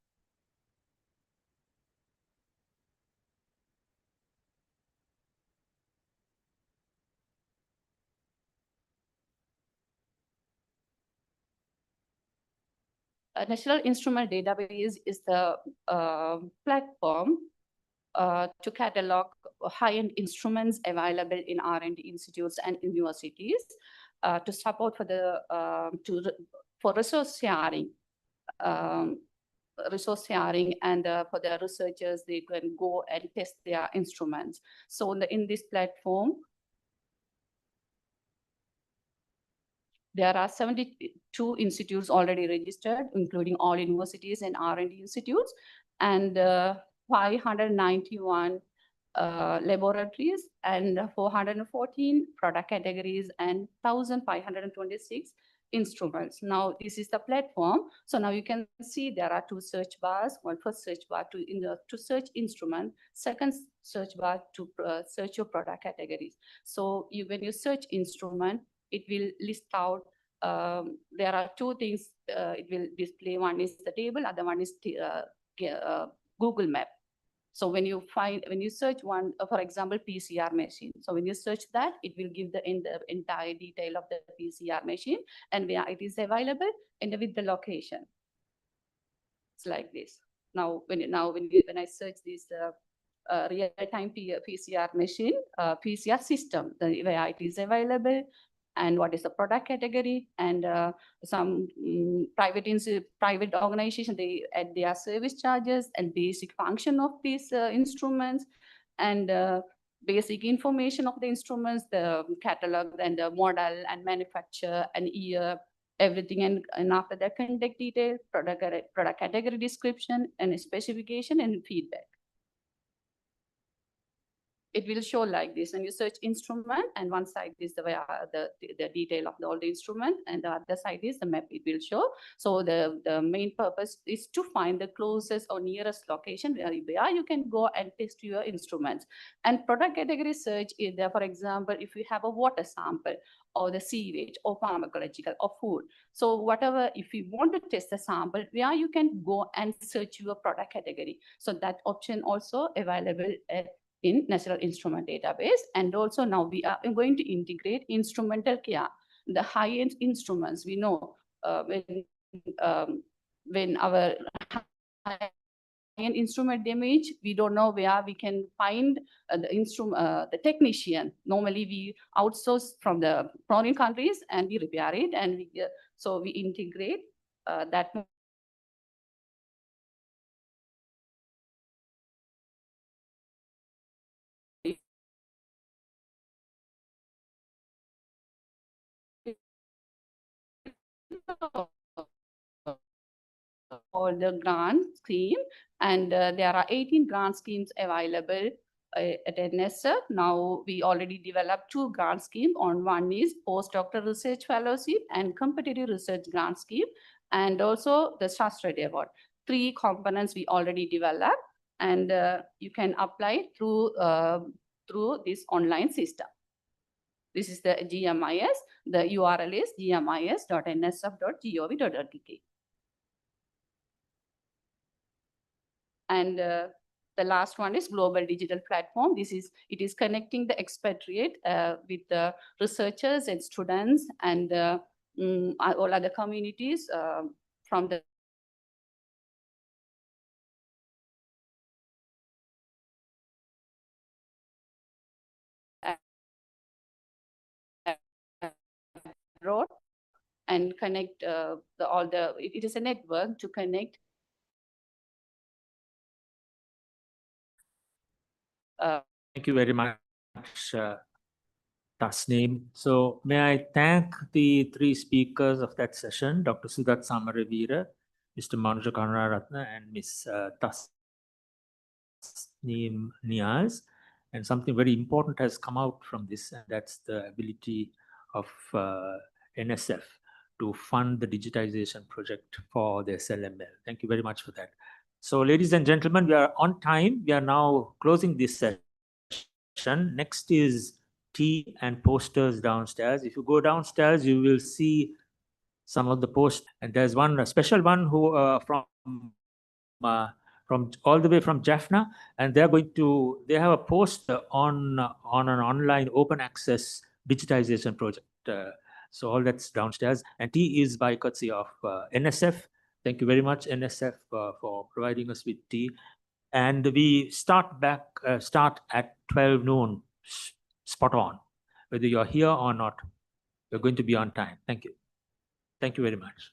A national instrument database is the platform to catalog high-end instruments available in R&D institutes and universities to support for the for resource sharing. And for the researchers, they can go and test their instruments. So in this platform, there are 72 institutes already registered, including all universities and R&D institutes, and 591 laboratories, and 414 product categories, and 1,526 instruments. Now this is the platform. So now you can see there are two search bars. One first search bar to search instrument, second search bar to search your product categories. So when you search instrument, it will list out. There are two things it will display. One is the table, other one is Google Map. So when you search one, for example, PCR machine. So when you search that, it will give the entire detail of the PCR machine and where it is available and with the location. It's like this. Now when I search this real-time PCR machine, PCR system, where it is available, and what is the product category, and some private organization, they add their service charges and basic function of these instruments, and basic information of the instruments, the catalog and the model and manufacturer and year, everything, and after that contact detail, product category description and specification and feedback. It will show like this. When you search instrument, and one side is the detail of all the instrument, and the other side is the map it will show. So the main purpose is to find the closest or nearest location where you can go and test your instruments. And product category search is there, for example, if you have a water sample or the sewage or pharmacological or food. So whatever, if you want to test the sample, where you can go and search your product category. So that option also available in National Instrument Database. And also now we are going to integrate instrumental care, the high-end instruments. We know when our high-end instrument damage, we don't know where we can find the technician. Normally we outsource from the foreign countries and we repair it, and so we integrate that or the grant scheme, and there are 18 grant schemes available at NSF. Now we already developed 2 grant schemes. On one is postdoctoral research fellowship and competitive research grant scheme, and also the Shastra Award. 3 components we already developed, and you can apply through this online system. This is the GMIS. The URL is gmis.nsf.gov.lk. And the last one is global digital platform. It is connecting the expatriate with the researchers and students and all other communities from the road and connect it is a network to connect Thank you very much, Tasneem. So may I thank the three speakers of that session, Dr. Sudat Samaravira, Mr. Manuja Karunaratne, and Ms. Tasneem Niaz. And something very important has come out from this, and that's the ability of NSF to fund the digitization project for the SLML. Thank you very much for that. So ladies and gentlemen, we are on time. We are now closing this session. Next is tea and posters downstairs. If you go downstairs, you will see some of the posters. And there's one a special one who from all the way from Jaffna, and they have a poster on an online open access digitization project. So all that's downstairs, and tea is by courtesy of NSF. Thank you very much, NSF, for providing us with tea. And we start at 12 noon, spot on. Whether you're here or not, we're going to be on time. Thank you. Thank you very much.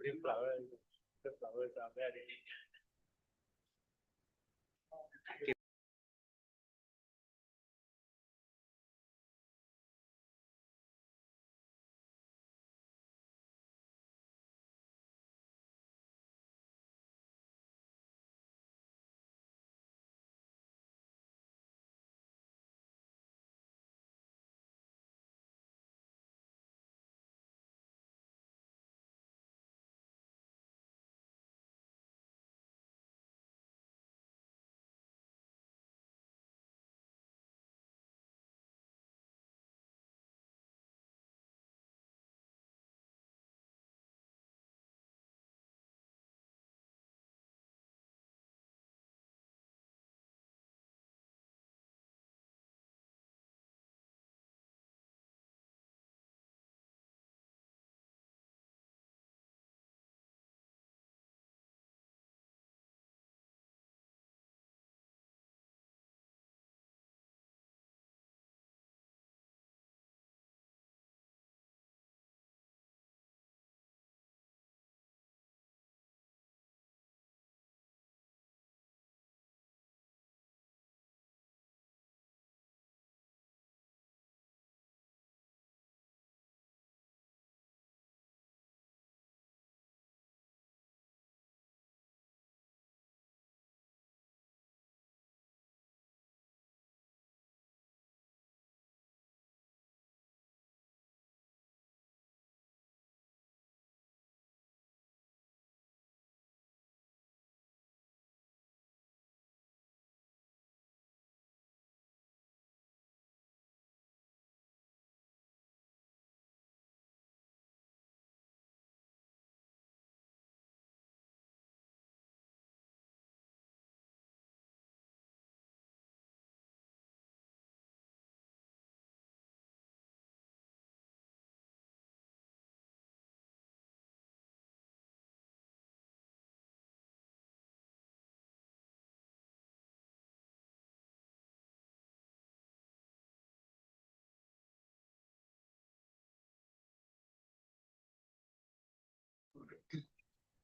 The flowers are very.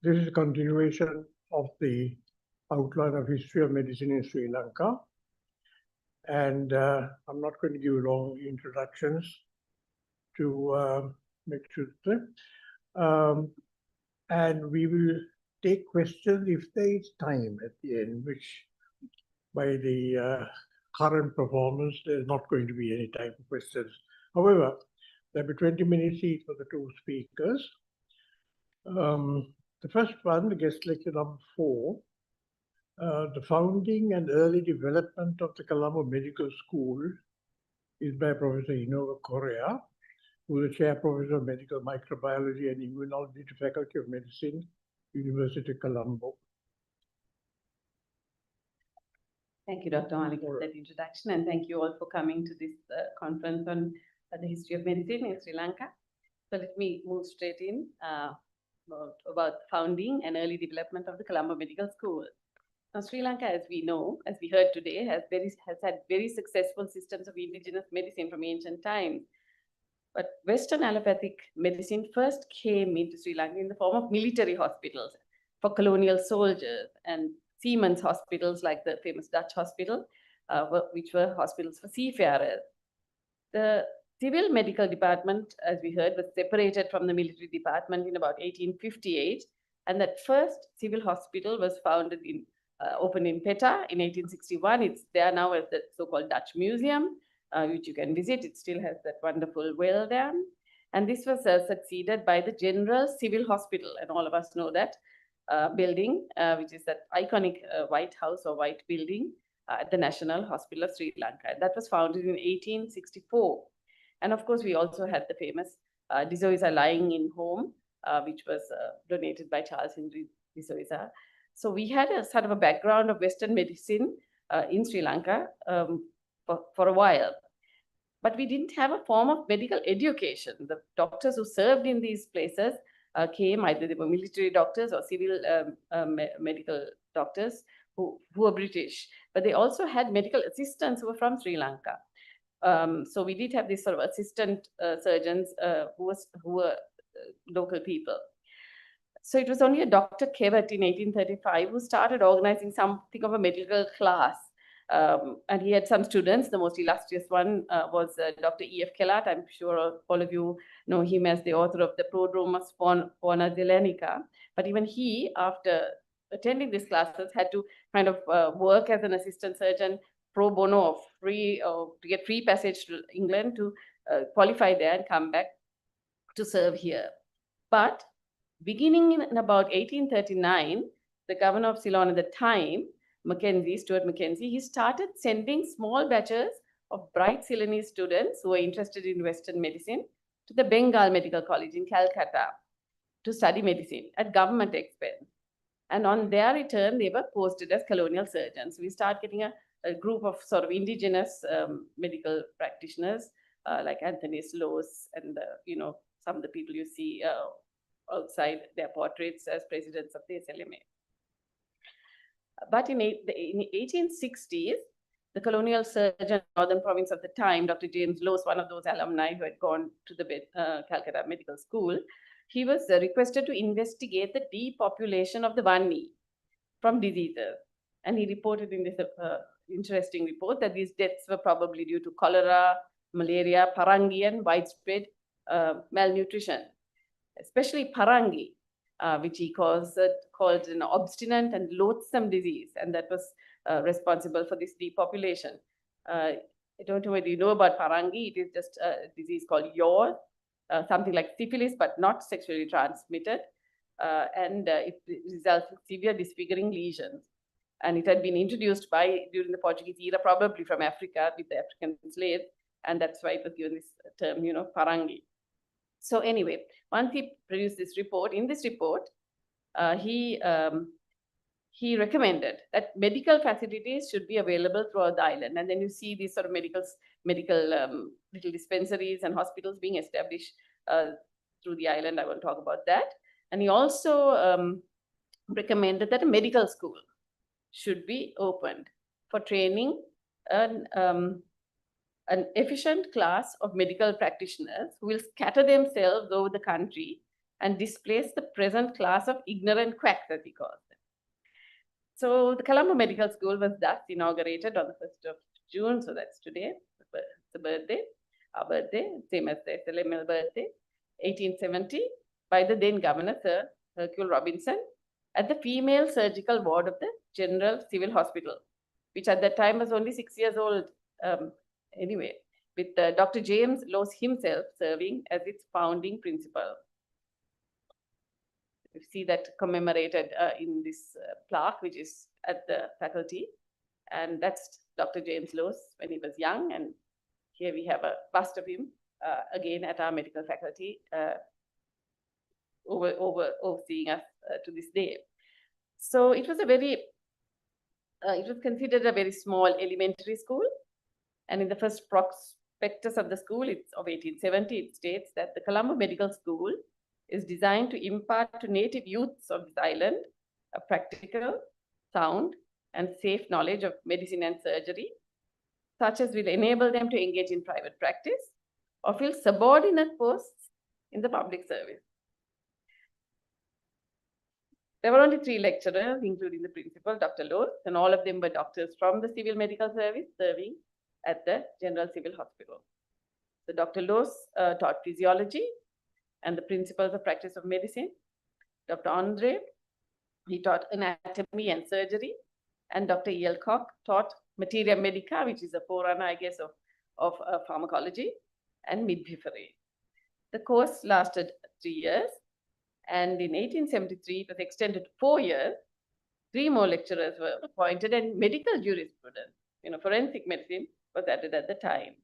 This is a continuation of the outline of history of medicine in Sri Lanka. And I'm not going to give long introductions to make sure. And we will take questions if there is time at the end, which by the current performance, there's not going to be any time for questions. However, there'll be 20 minutes each for the two speakers. The first one, the guest lecture number 4, the founding and early development of the Colombo Medical School is by Professor Inagural, who is the Chair Professor of Medical Microbiology and Immunology to Faculty of Medicine, University of Colombo. Thank you, Dr. Malik, for that introduction, and thank you all for coming to this conference on the history of medicine in Sri Lanka. So let me move straight in about founding and early development of the Colombo Medical School. Now, Sri Lanka, as we know, as we heard today, has had very successful systems of indigenous medicine from ancient times. But Western allopathic medicine first came into Sri Lanka in the form of military hospitals for colonial soldiers and seamen's hospitals like the famous Dutch hospital, which were hospitals for seafarers. The civil medical department, as we heard, was separated from the military department in about 1858. And that first civil hospital was founded in, opened in Petta in 1861. It's there now at the so-called Dutch Museum, which you can visit. It still has that wonderful well there. And this was succeeded by the General Civil Hospital. And all of us know that building, which is that iconic white house or white building at the National Hospital of Sri Lanka. That was founded in 1864. And of course, we also had the famous De Soysa lying in home, which was donated by Charles Henry De Soysa. So we had a sort of a background of Western medicine in Sri Lanka for a while. But we didn't have a form of medical education. The doctors who served in these places came, either they were military doctors or civil medical doctors who were British. But they also had medical assistants who were from Sri Lanka. So we did have these sort of assistant surgeons who were local people. So it was only a Dr. Kevat in 1835 who started organizing something of a medical class. And he had some students. The most illustrious one was Dr. E.F. Kellart. I'm sure all of you know him as the author of the Prodromus Fauna Zelenica. But even he, after attending these classes, had to kind of work as an assistant surgeon pro bono, to get free passage to England to qualify there and come back to serve here. But beginning in about 1839, the governor of Ceylon at the time, Stuart Mackenzie, he started sending small batches of bright Ceylonese students who were interested in Western medicine to the Bengal Medical College in Calcutta to study medicine at government expense. And on their return, they were posted as colonial surgeons. We start getting a group of sort of indigenous medical practitioners like Anthony Sloss and, some of the people you see outside their portraits as presidents of the SLMA. But in the 1860s, the colonial surgeon northern province of the time, Dr. James Lowes, one of those alumni who had gone to the Calcutta Medical School, he was requested to investigate the depopulation of the Vanni from diseases. And he reported in this interesting report that these deaths were probably due to cholera, malaria, parangi, and widespread malnutrition, especially parangi, which he called an obstinate and loathsome disease, and that was responsible for this depopulation. I don't know whether you know about parangi. It is just a disease called yaw, something like syphilis, but not sexually transmitted, and it results in severe disfiguring lesions. And it had been introduced during the Portuguese era, probably from Africa with the African slaves, and that's why it was given this term, parangi. So anyway, once he produced this report, in this report, he recommended that medical facilities should be available throughout the island. And then you see these sort of medical little dispensaries and hospitals being established through the island. I won't talk about that. And he also recommended that a medical school should be opened for training an efficient class of medical practitioners who will scatter themselves over the country and displace the present class of ignorant quacks, as he calls them. So the Colombo Medical School was thus inaugurated on the 1st of June, so that's today, the birthday, our birthday, same as the SLML birthday, 1870, by the then Governor Sir Hercule Robinson at the female surgical ward of the General Civil Hospital, which at that time was only 6 years old. Anyway, with Dr. James Lowes himself serving as its founding principal. You see that commemorated in this plaque, which is at the faculty. And that's Dr. James Lowes when he was young. And here we have a bust of him again at our medical faculty, overseeing us to this day. So it was it was considered a very small elementary school. And in the first prospectus of the school, it's of 1870, it states that the Colombo Medical School is designed to impart to native youths of this island a practical, sound, and safe knowledge of medicine and surgery, such as will enable them to engage in private practice or fill subordinate posts in the public service. There were only 3 lecturers, including the principal, Dr. Lowes, and all of them were doctors from the Civil Medical Service serving at the General Civil Hospital. So Dr. Lowes taught physiology and the principles of practice of medicine. Dr. Andre, he taught anatomy and surgery. And Dr. E.L. Koch taught materia medica, which is a forerunner, I guess, of pharmacology and midwifery. The course lasted 3 years. And in 1873, it was extended to 4 years. 3 more lecturers were appointed, and medical jurisprudence, forensic medicine, was added at the time.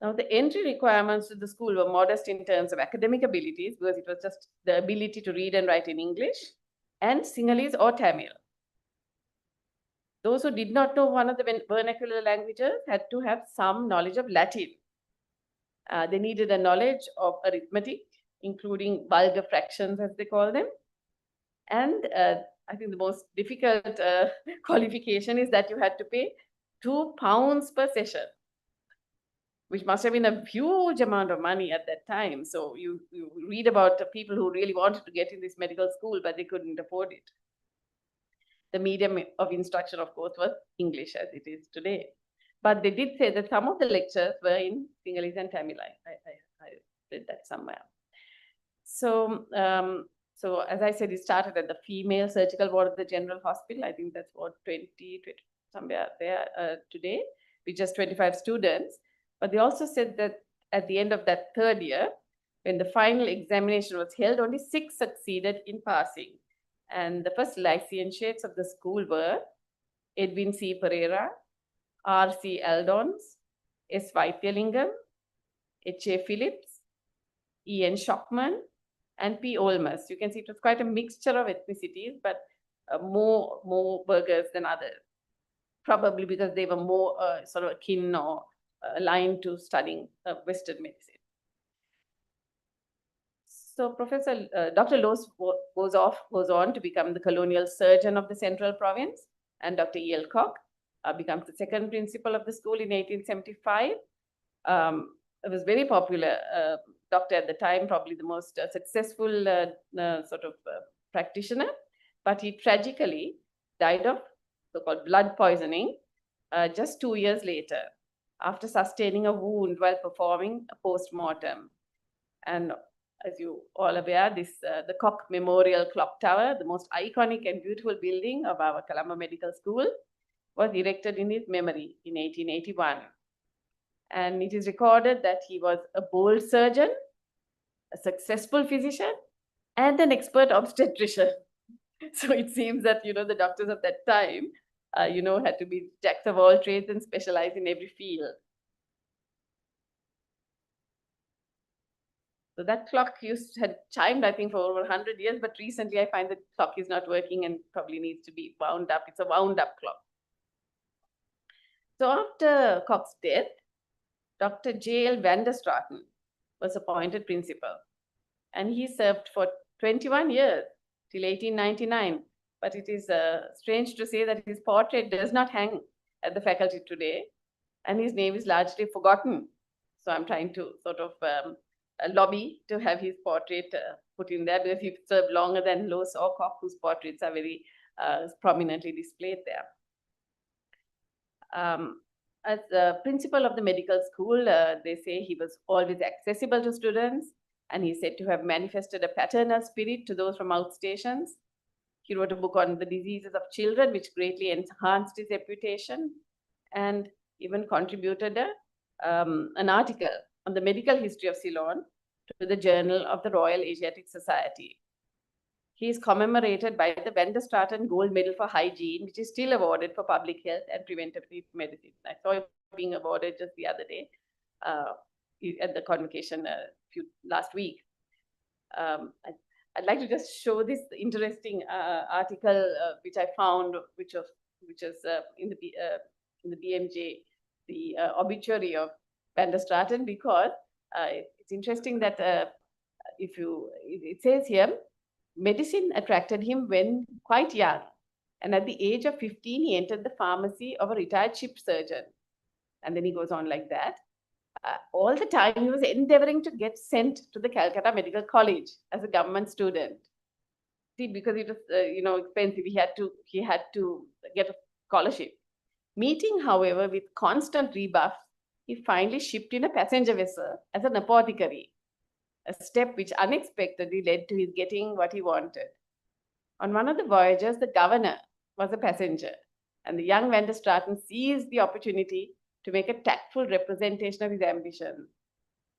Now, the entry requirements to the school were modest in terms of academic abilities, because it was just the ability to read and write in English and Sinhalese or Tamil. Those who did not know one of the vernacular languages had to have some knowledge of Latin. They needed a knowledge of arithmetic, including vulgar fractions, as they call them. And I think the most difficult qualification is that you had to pay £2 per session. which must have been a huge amount of money at that time. So you read about the people who really wanted to get in this medical school, but they couldn't afford it. The medium of instruction, of course, was English as it is today. But they did say that some of the lectures were in Sinhalese and Tamil. I read that somewhere. So, so as I said, it started at the female surgical ward of the General Hospital. I think that's what 20 somewhere there today, with just 25 students. But they also said that at the end of that third year, when the final examination was held, only 6 succeeded in passing. And the first licentiates of the school were Edwin C. Pereira, R. C. Aldons, S. Vaithyalingam, H. A. Phillips, E. N. Shockman, and P. Olmos. You can see it was quite a mixture of ethnicities, but more burghers than others, probably because they were more sort of akin or aligned to studying Western medicine. So Professor Dr. Loos goes on to become the colonial surgeon of the Central Province, and Dr. E. L. Koch becomes the second principal of the school in 1875. It was very popular doctor at the time, probably the most successful practitioner, but he tragically died of so-called blood poisoning just 2 years later, after sustaining a wound while performing a post-mortem. And as you all aware, this the Koch Memorial Clock Tower, the most iconic and beautiful building of our Colombo Medical School, was erected in his memory in 1881. And it is recorded that he was a bold surgeon, a successful physician, and an expert obstetrician. So it seems that, the doctors of that time, had to be jacks of all trades and specialize in every field. So that clock had chimed, I think, for over 100 years, but recently I find the clock is not working and probably needs to be wound up. It's a wound up clock. So after Koch's death, Dr. J. L. van der Straten was appointed principal, and he served for 21 years till 1899. But it is strange to say that his portrait does not hang at the faculty today, and his name is largely forgotten. So I'm trying to sort of lobby to have his portrait put in there, because he served longer than Loos or Koch, whose portraits are very prominently displayed there. As the principal of the medical school, they say he was always accessible to students, and he's said to have manifested a paternal spirit to those from outstations. He wrote a book on the diseases of children, which greatly enhanced his reputation, and even contributed an article on the medical history of Ceylon to the Journal of the Royal Asiatic Society. He is commemorated by the Van der Straten Gold Medal for Hygiene, which is still awarded for public health and preventive medicine. I saw it being awarded just the other day at the convocation last week. I'd like to just show this interesting article which I found, which is in the BMJ, the obituary of Van der Straten, because it's interesting that it says here, medicine attracted him when quite young, and at the age of 15, he entered the pharmacy of a retired ship surgeon. And then he goes on like that. All the time, he was endeavoring to get sent to the Calcutta Medical College as a government student. See, because it was expensive, he had to get a scholarship. Meeting, however, with constant rebuffs, he finally shipped in a passenger vessel as an apothecary, a step which unexpectedly led to his getting what he wanted. On one of the voyages, the governor was a passenger, and the young Van der Straten seized the opportunity to make a tactful representation of his ambition.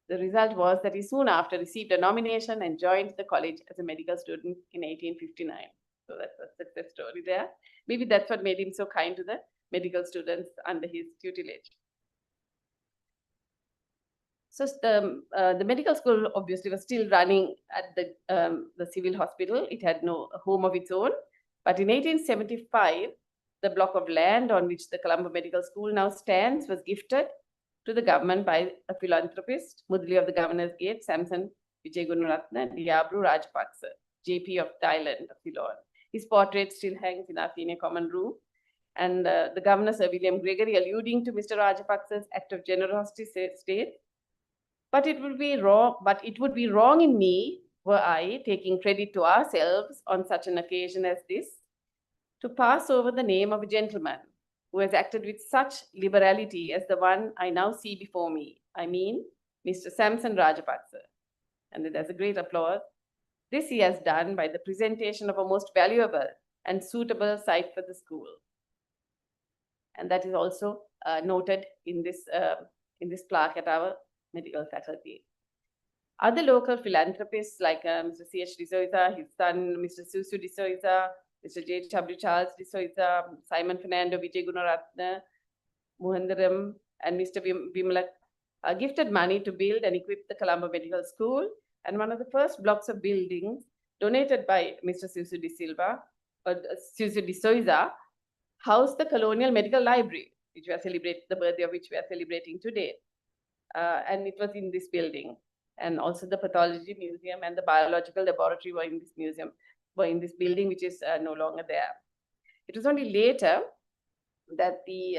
The result was that he soon after received a nomination and joined the college as a medical student in 1859. So that's a success story there. Maybe that's what made him so kind to the medical students under his tutelage. So the medical school obviously was still running at the civil hospital. It had no home of its own. But in 1875, the block of land on which the Colombo Medical School now stands was gifted to the government by a philanthropist, Mudli of the Governor's Gate, Samson Vijayagunaratne, and Yabru Rajapaksa, JP of Thailand, of Ceylon. His portrait still hangs in our senior common room. And the Governor, Sir William Gregory, alluding to Mr. Rajapaksa's act of generosity, states, but it would be wrong in me, were I taking credit to ourselves on such an occasion as this, to pass over the name of a gentleman who has acted with such liberality as the one I now see before me. I mean, Mr. Samson Rajapaksa. And there's a great applause. This he has done by the presentation of a most valuable and suitable site for the school. And that is also noted in this plaque at our medical faculty. Other local philanthropists like Mr. C.H. D'Souza, his son, Mr. Susu D'Souza, Mr. J.W. Charles D'Souza, Simon Fernando Vijay Gunaratna, Muhandaram, and Mr. Vimalak gifted money to build and equip the Colombo Medical School. And one of the first blocks of buildings donated by Mr. Susu D'Souza housed the Colonial Medical Library, which we are celebrating, the birthday of which we are celebrating today. And it was in this building. And also the Pathology Museum and the Biological Laboratory were in this museum, were in this building, which is no longer there. It was only later that the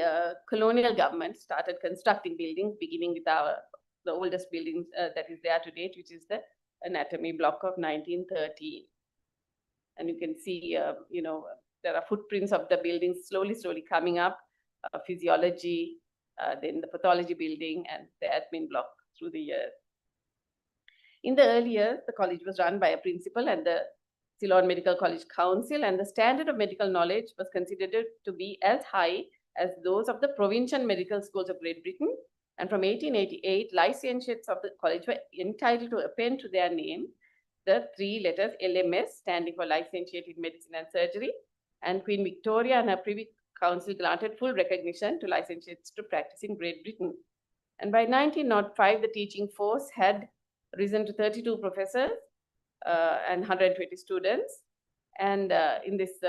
colonial government started constructing buildings, beginning with the oldest building that is there to date, which is the anatomy block of 1913. And you can see, there are footprints of the buildings slowly coming up, physiology, then the pathology building, and the admin block through the years. In the early years, the college was run by a principal and the Ceylon Medical College Council, and the standard of medical knowledge was considered to be as high as those of the provincial medical schools of Great Britain. And from 1888, licentiates of the college were entitled to append to their name the 3 letters LMS, standing for Licentiate in Medicine and Surgery, and Queen Victoria and her Privy Council granted full recognition to licentiates to practice in Great Britain. And by 1905, the teaching force had risen to 32 professors and 120 students. And in this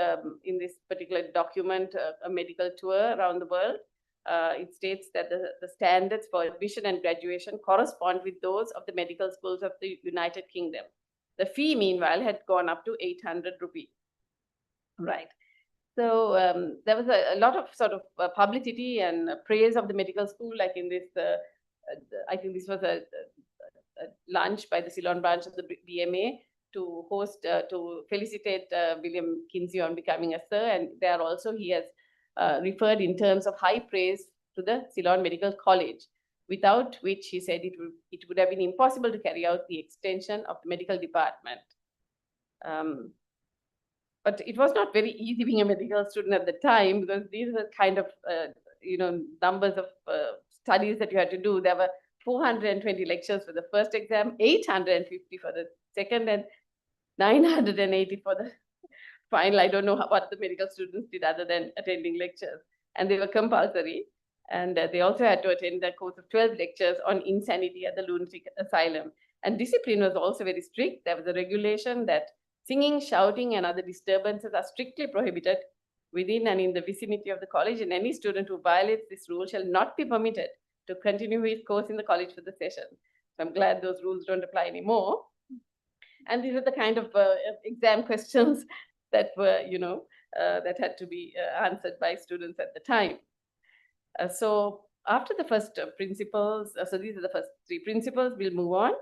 particular document, a medical tour around the world, it states that the standards for admission and graduation correspond with those of the medical schools of the United Kingdom. The fee, meanwhile, had gone up to 800 rupees. Right. So there was a lot of sort of publicity and praise of the medical school, like in this, I think this was a lunch by the Ceylon branch of the BMA to host, to felicitate William Kinsey on becoming a sir. And there also he has referred in terms of high praise to the Ceylon Medical College, without which he said it would have been impossible to carry out the extension of the medical department. But it was not very easy being a medical student at the time, because these are kind of, numbers of studies that you had to do. There were 420 lectures for the first exam, 850 for the second, and 980 for the final. I don't know what the medical students did other than attending lectures. And they were compulsory. And they also had to attend a course of 12 lectures on insanity at the lunatic asylum. And discipline was also very strict. There was a regulation that singing, shouting, and other disturbances are strictly prohibited within and in the vicinity of the college. And any student who violates this rule shall not be permitted to continue his course in the college for the session. So I'm glad those rules don't apply anymore. And these are the kind of exam questions that were, that had to be answered by students at the time. So after the first principles, so these are the first 3 principles, we'll move on.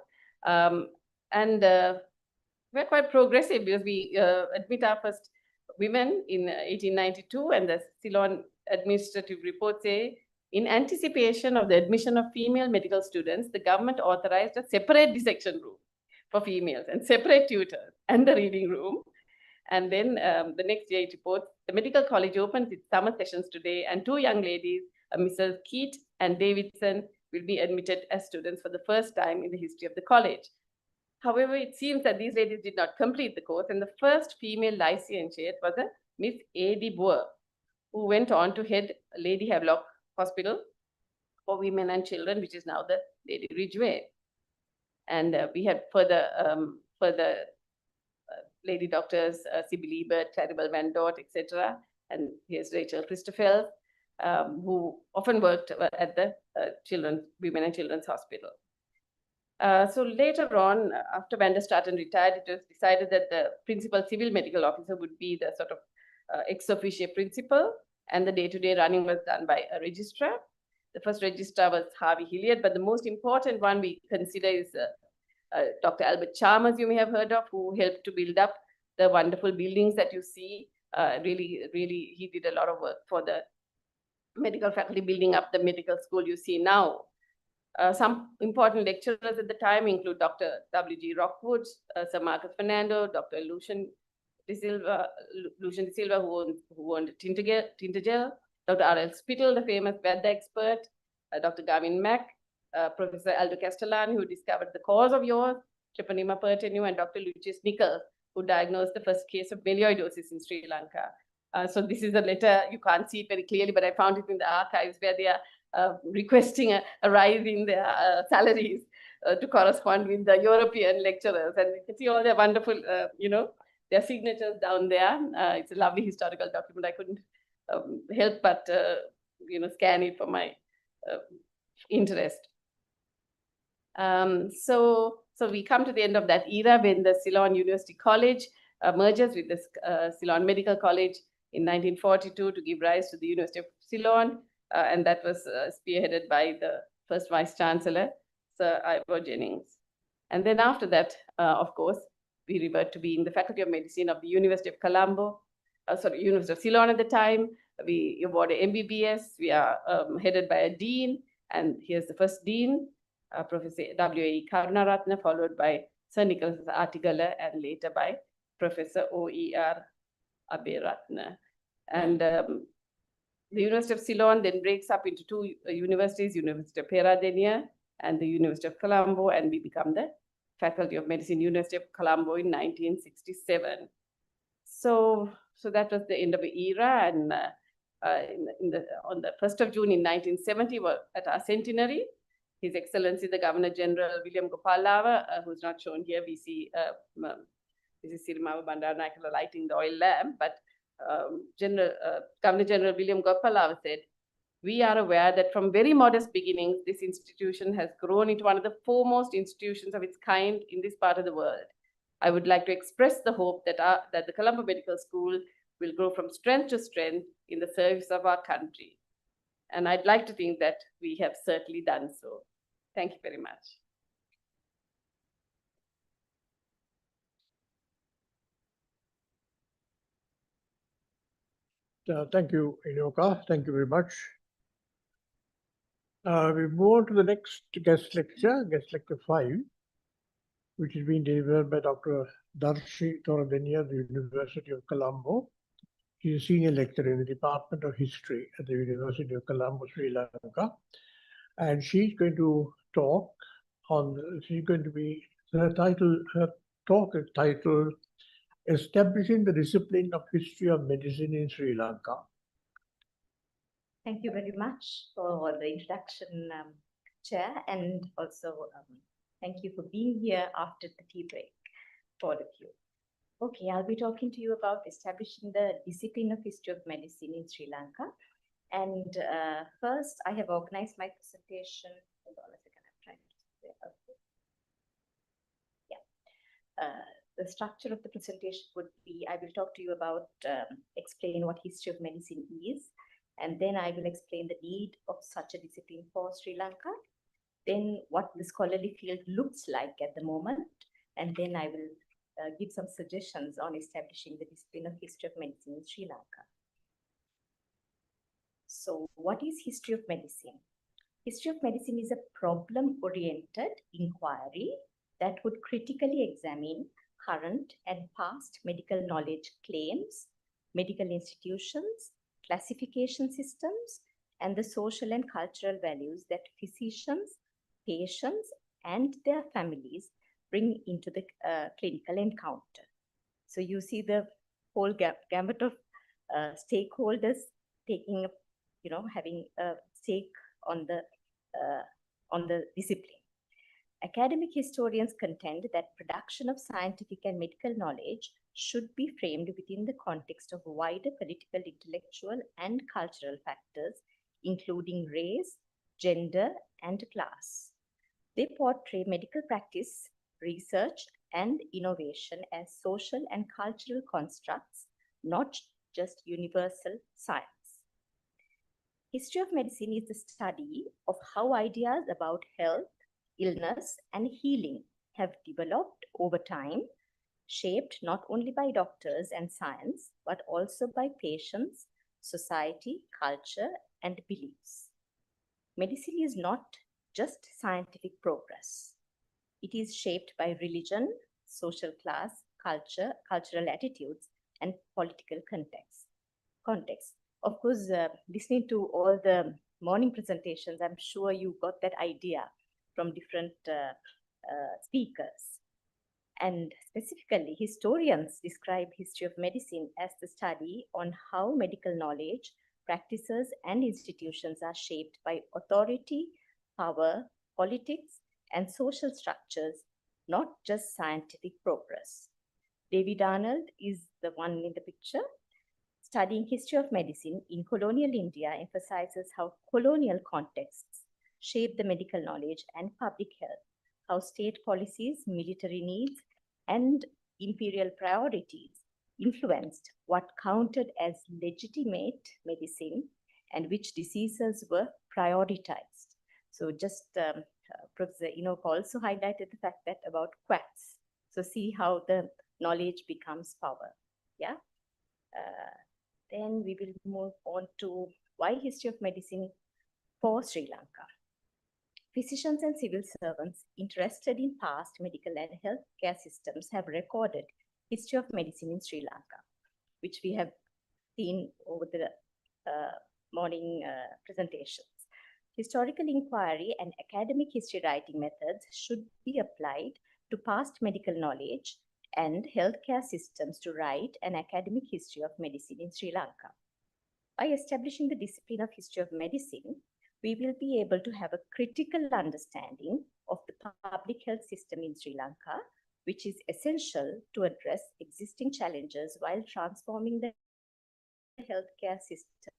We're quite progressive, because we admit our first women in 1892, and the Ceylon administrative report say, in anticipation of the admission of female medical students, the government authorized a separate dissection room for females and separate tutors and the reading room. And then the next year it reports, the medical college opens its summer sessions today, and 2 young ladies, Mrs. Keat and Davidson, will be admitted as students for the first time in the history of the college. However, it seems that these ladies did not complete the course, and the first female licentiate was a Miss A.D. Boer, who went on to head Lady Havelock Hospital for Women and Children, which is now the Lady Ridgeway. And we had further lady doctors, Sybil Ebert, Claribel Van Dort, etc. And here's Rachel Christoffel, who often worked at the Women and Children's Hospital. So later on, after Van der Straten retired, it was decided that the principal civil medical officer would be the sort of ex officio principal. and the day-to-day running was done by a registrar. The first registrar was Harvey Hilliard, but the most important one we consider is Dr. Albert Chalmers, you may have heard of, who helped to build up the wonderful buildings that you see. Really, he did a lot of work for the medical faculty, building up the medical school you see now. Some important lecturers at the time include Dr. W.G. Rockwood, Sir Marcus Fernando, Dr. Lucian de Silva, who owned Tintagel, Dr. R.L. Spittle, the famous weather expert, Dr. Gavin Mack, Professor Aldo Castellani, who discovered the cause of yaws, Treponema pertenu, and Dr. Lucius Nichols, who diagnosed the first case of melioidosis in Sri Lanka. So this is a letter, you can't see it very clearly, but I found it in the archives where they are requesting a rise in their salaries to correspond with the European lecturers. And you can see all their wonderful, their signatures down there. It's a lovely historical document. I couldn't help but, scan it for my interest. So we come to the end of that era when the Ceylon University College merges with the Ceylon Medical College in 1942 to give rise to the University of Ceylon, and that was spearheaded by the first Vice Chancellor, Sir Ivor Jennings. And then after that, of course, we revert to being the Faculty of Medicine of the University of University of Ceylon at the time. We award a MBBS. We are headed by a dean, and here's the first dean, Professor W.A. Karunaratne, followed by Sir Nicholas Artigala, and later by Professor O.E.R. Aberatne. And the University of Ceylon then breaks up into two universities, University of Peradeniya and the University of Colombo, and we become the Faculty of Medicine, University of Colombo in 1967. So that was the end of the era, and on the 1st of June in 1970, at our centenary, His Excellency the Governor General William Gopalava, who's not shown here, we see this is Sirimava Bandaranaike lighting the oil lamp, but Governor General William Gopalava said, "We are aware that from very modest beginnings, this institution has grown into one of the foremost institutions of its kind in this part of the world. I would like to express the hope that the Colombo Medical School will grow from strength to strength in the service of our country." And I'd like to think that we have certainly done so. Thank you very much. Thank you, Inoka. Thank you very much. We move on to the next guest lecture 5, which is being delivered by Dr. Darshi Thoradenia of the University of Colombo. She is a senior lecturer in the Department of History at the University of Colombo, Sri Lanka. And she's going to talk on, her talk is titled, Establishing the Discipline of History of Medicine in Sri Lanka. Thank you very much for the introduction, Chair, and also thank you for being here after the tea break, for all of you. Okay, I'll be talking to you about establishing the discipline of history of medicine in Sri Lanka. And first, I have organized my presentation. Hold on a second, I'm trying to the structure of the presentation would be, I will talk to you about, explain what history of medicine is, and then I will explain the need of such a discipline for Sri Lanka, then what the scholarly field looks like at the moment, and then I will give some suggestions on establishing the discipline of history of medicine in Sri Lanka. So what is history of medicine? History of medicine is a problem-oriented inquiry that would critically examine current and past medical knowledge claims, medical institutions, classification systems, and the social and cultural values that physicians, patients, and their families bring into the clinical encounter. So you see the whole gamut of stakeholders taking, having a stake on the discipline. Academic historians contend that production of scientific and medical knowledge should be framed within the context of wider political, intellectual, and cultural factors, including race, gender, and class. They portray medical practice, research, and innovation as social and cultural constructs, not just universal science. History of medicine is the study of how ideas about health, illness, and healing have developed over time, shaped not only by doctors and science, but also by patients, society, culture, and beliefs. Medicine is not just scientific progress. It is shaped by religion, social class, culture, cultural attitudes, and political context. Of course, listening to all the morning presentations, I'm sure you got that idea from different speakers. And specifically, historians describe history of medicine as the study on how medical knowledge, practices, and institutions are shaped by authority, power, politics, and social structures, not just scientific progress. David Arnold is the one in the picture. Studying history of medicine in colonial India emphasizes how colonial contexts shape the medical knowledge and public health, how state policies, military needs, and imperial priorities influenced what counted as legitimate medicine and which diseases were prioritized. So just Professor Enoch also highlighted the fact that about quacks. So see how the knowledge becomes power. Yeah. Then we will move on to why history of medicine for Sri Lanka. Physicians and civil servants interested in past medical and healthcare systems have recorded history of medicine in Sri Lanka, which we have seen over the morning presentations. Historical inquiry and academic history writing methods should be applied to past medical knowledge and healthcare systems to write an academic history of medicine in Sri Lanka. By establishing the discipline of history of medicine, we will be able to have a critical understanding of the public health system in Sri Lanka, which is essential to address existing challenges while transforming the healthcare system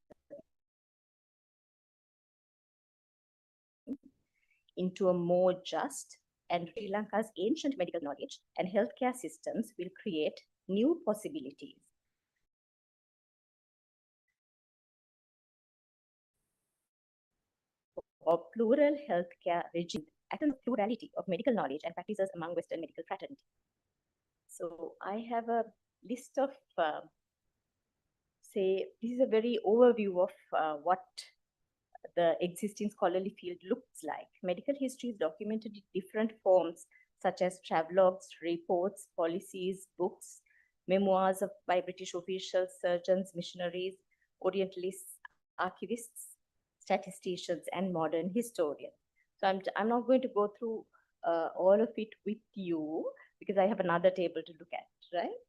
into a more just, and Sri Lanka's ancient medical knowledge and healthcare systems will create new possibilities. Or plural healthcare regime, and plurality of medical knowledge and practices among Western medical fraternity. So I have a list of, this is a very overview of what the existing scholarly field looks like. Medical history is documented in different forms, such as travelogues, reports, policies, books, memoirs by British officials, surgeons, missionaries, Orientalists, archivists, statisticians, and modern historians. So I'm not going to go through all of it with you because I have another table to look at, right?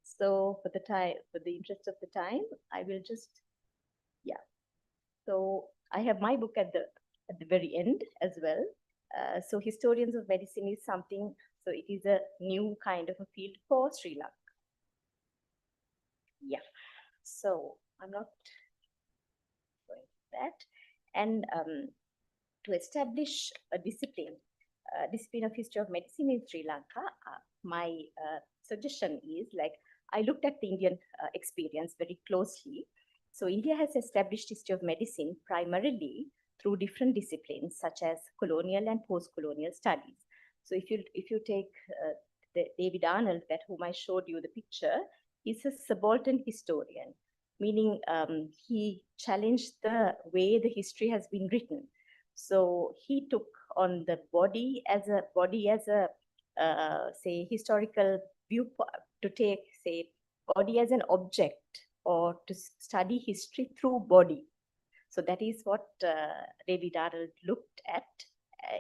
So for the interest of the time, I will just, yeah. So I have my book at the very end as well. So historians of medicine is something, so it is a new kind of a field for Sri Lanka. Yeah, so I'm not going to that. And to establish a discipline of history of medicine in Sri Lanka, my suggestion is, like, I looked at the Indian experience very closely. So India has established history of medicine primarily through different disciplines such as colonial and post-colonial studies. So if you take David Arnold, that whom I showed you the picture, he's a subaltern historian, meaning he challenged the way the history has been written. So he took on the body as a say historical view, to take, say, body as an object, or to study history through body. So that is what David Arnold looked at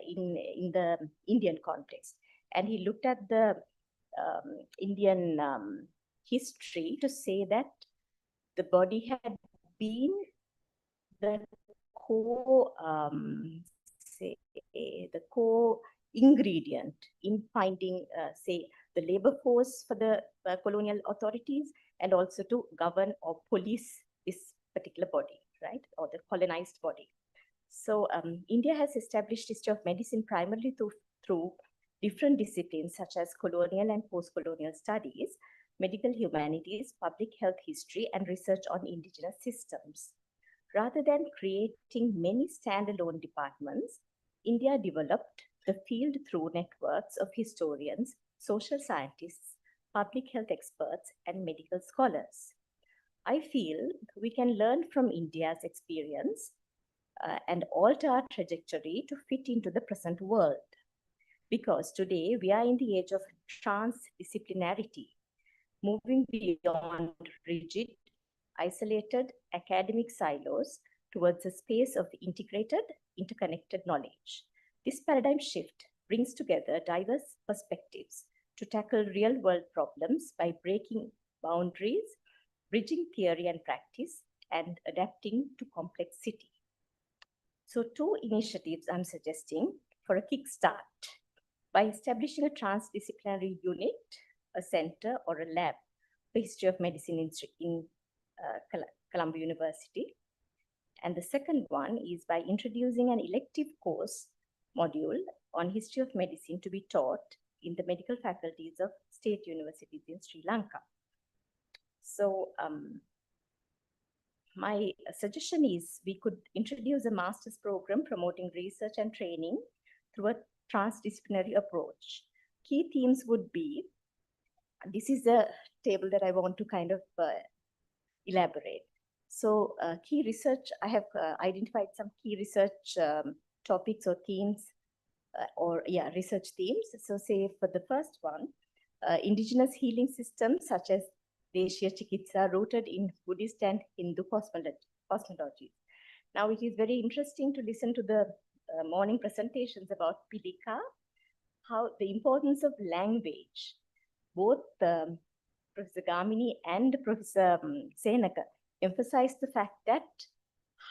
in the Indian context. And he looked at the Indian history to say that the body had been the core ingredient in finding, say, the labor force for the colonial authorities, and also to govern or police this particular body, right, or the colonized body. So India has established history of medicine primarily through different disciplines such as colonial and post-colonial studies, medical humanities, public health history, and research on indigenous systems. Rather than creating many standalone departments, India developed the field through networks of historians, social scientists, public health experts, and medical scholars. I feel we can learn from India's experience and alter our trajectory to fit into the present world. Because today we are in the age of transdisciplinarity, moving beyond rigid, isolated academic silos towards a space of integrated, interconnected knowledge. This paradigm shift brings together diverse perspectives to tackle real-world problems by breaking boundaries, bridging theory and practice, and adapting to complexity. So 2 initiatives I'm suggesting for a kickstart by establishing a transdisciplinary unit, a center or a lab for history of medicine in Colombo University. And the second one is by introducing an elective course module on history of medicine to be taught in the medical faculties of state universities in Sri Lanka. So my suggestion is we could introduce a master's program promoting research and training through a transdisciplinary approach. Key themes would be, this is a table that I want to kind of elaborate. So key research, I have identified some key research topics or themes research themes. So say for the first one, indigenous healing systems such as Deshiya Chikitsa rooted in Buddhist and Hindu cosmology. Now it is very interesting to listen to the morning presentations about Pilika, how the importance of language, both Professor Gamini and Professor Senaka emphasized the fact that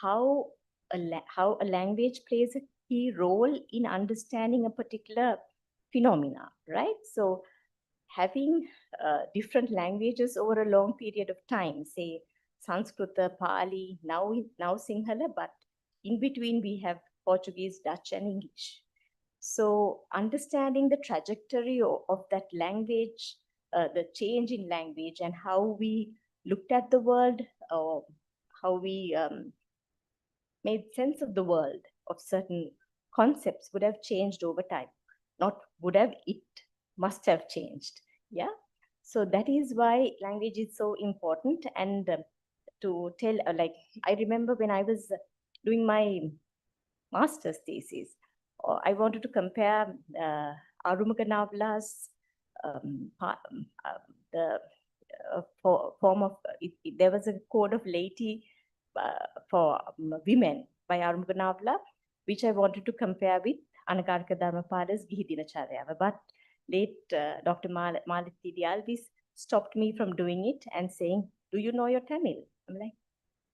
how a language plays a key role in understanding a particular phenomena, right? So having different languages over a long period of time, say Sanskrita, Pali, now Sinhala, but in between we have Portuguese, Dutch, and English. So understanding the trajectory of that language, the change in language and how we looked at the world, or how we made sense of the world, of certain concepts would have changed over time. Not would have, it must have changed. Yeah. So that is why language is so important. And to tell, I remember when I was doing my master's thesis, I wanted to compare Arumuga Navla's form of, there was a code of laity for women by Arumuga Navla, which I wanted to compare with Anagarika Dharmapada's Gihi Dinacharya. But late Dr. Malati Dialvis stopped me from doing it and saying, do you know your Tamil? I'm like,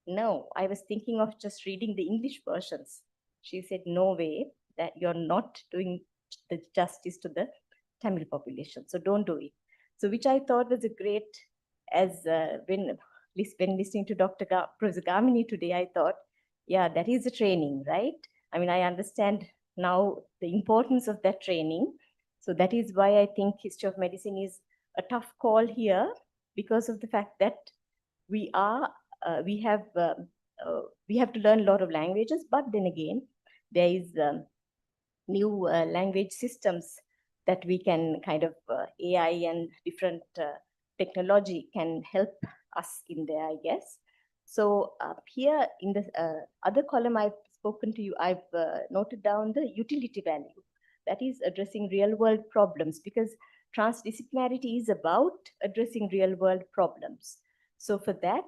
no, I was thinking of just reading the English versions. She said, no way, that you're not doing the justice to the Tamil population. So don't do it. So which I thought was a great, as when listening to Professor Gamini today, I thought, yeah, that is a training, right? I mean, I understand now the importance of that training. So that is why I think history of medicine is a tough call here, because of the fact that we have to learn a lot of languages, but then again, there is new language systems that we can kind of, AI and different technology can help us in there, I guess. So here in the other column I've spoken to you, I've noted down the utility value. That is addressing real world problems, because transdisciplinarity is about addressing real world problems. So for that,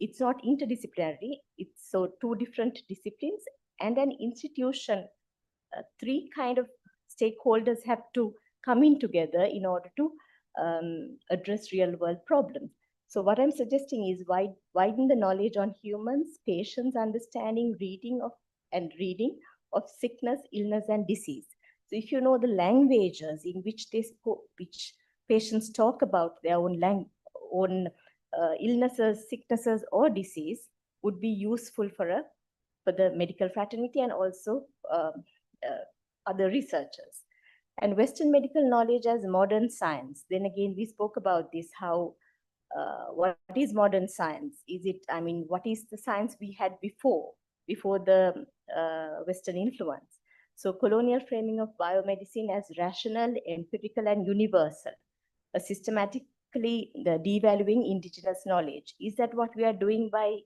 it's not interdisciplinary, it's so 2 different disciplines and an institution. 3 kind of stakeholders have to come in together in order to address real world problems. So what I'm suggesting is widen the knowledge on humans, patients, understanding, reading of sickness, illness, and disease. So if you know the languages in which which patients talk about their own illnesses, sicknesses, or disease, would be useful for the medical fraternity and also other researchers. And Western medical knowledge as modern science. Then again, we spoke about this, how what is modern science? Is it, I mean, what is the science we had before the Western influence? So colonial framing of biomedicine as rational, empirical, and universal, systematically devaluing indigenous knowledge. Is that what we are doing by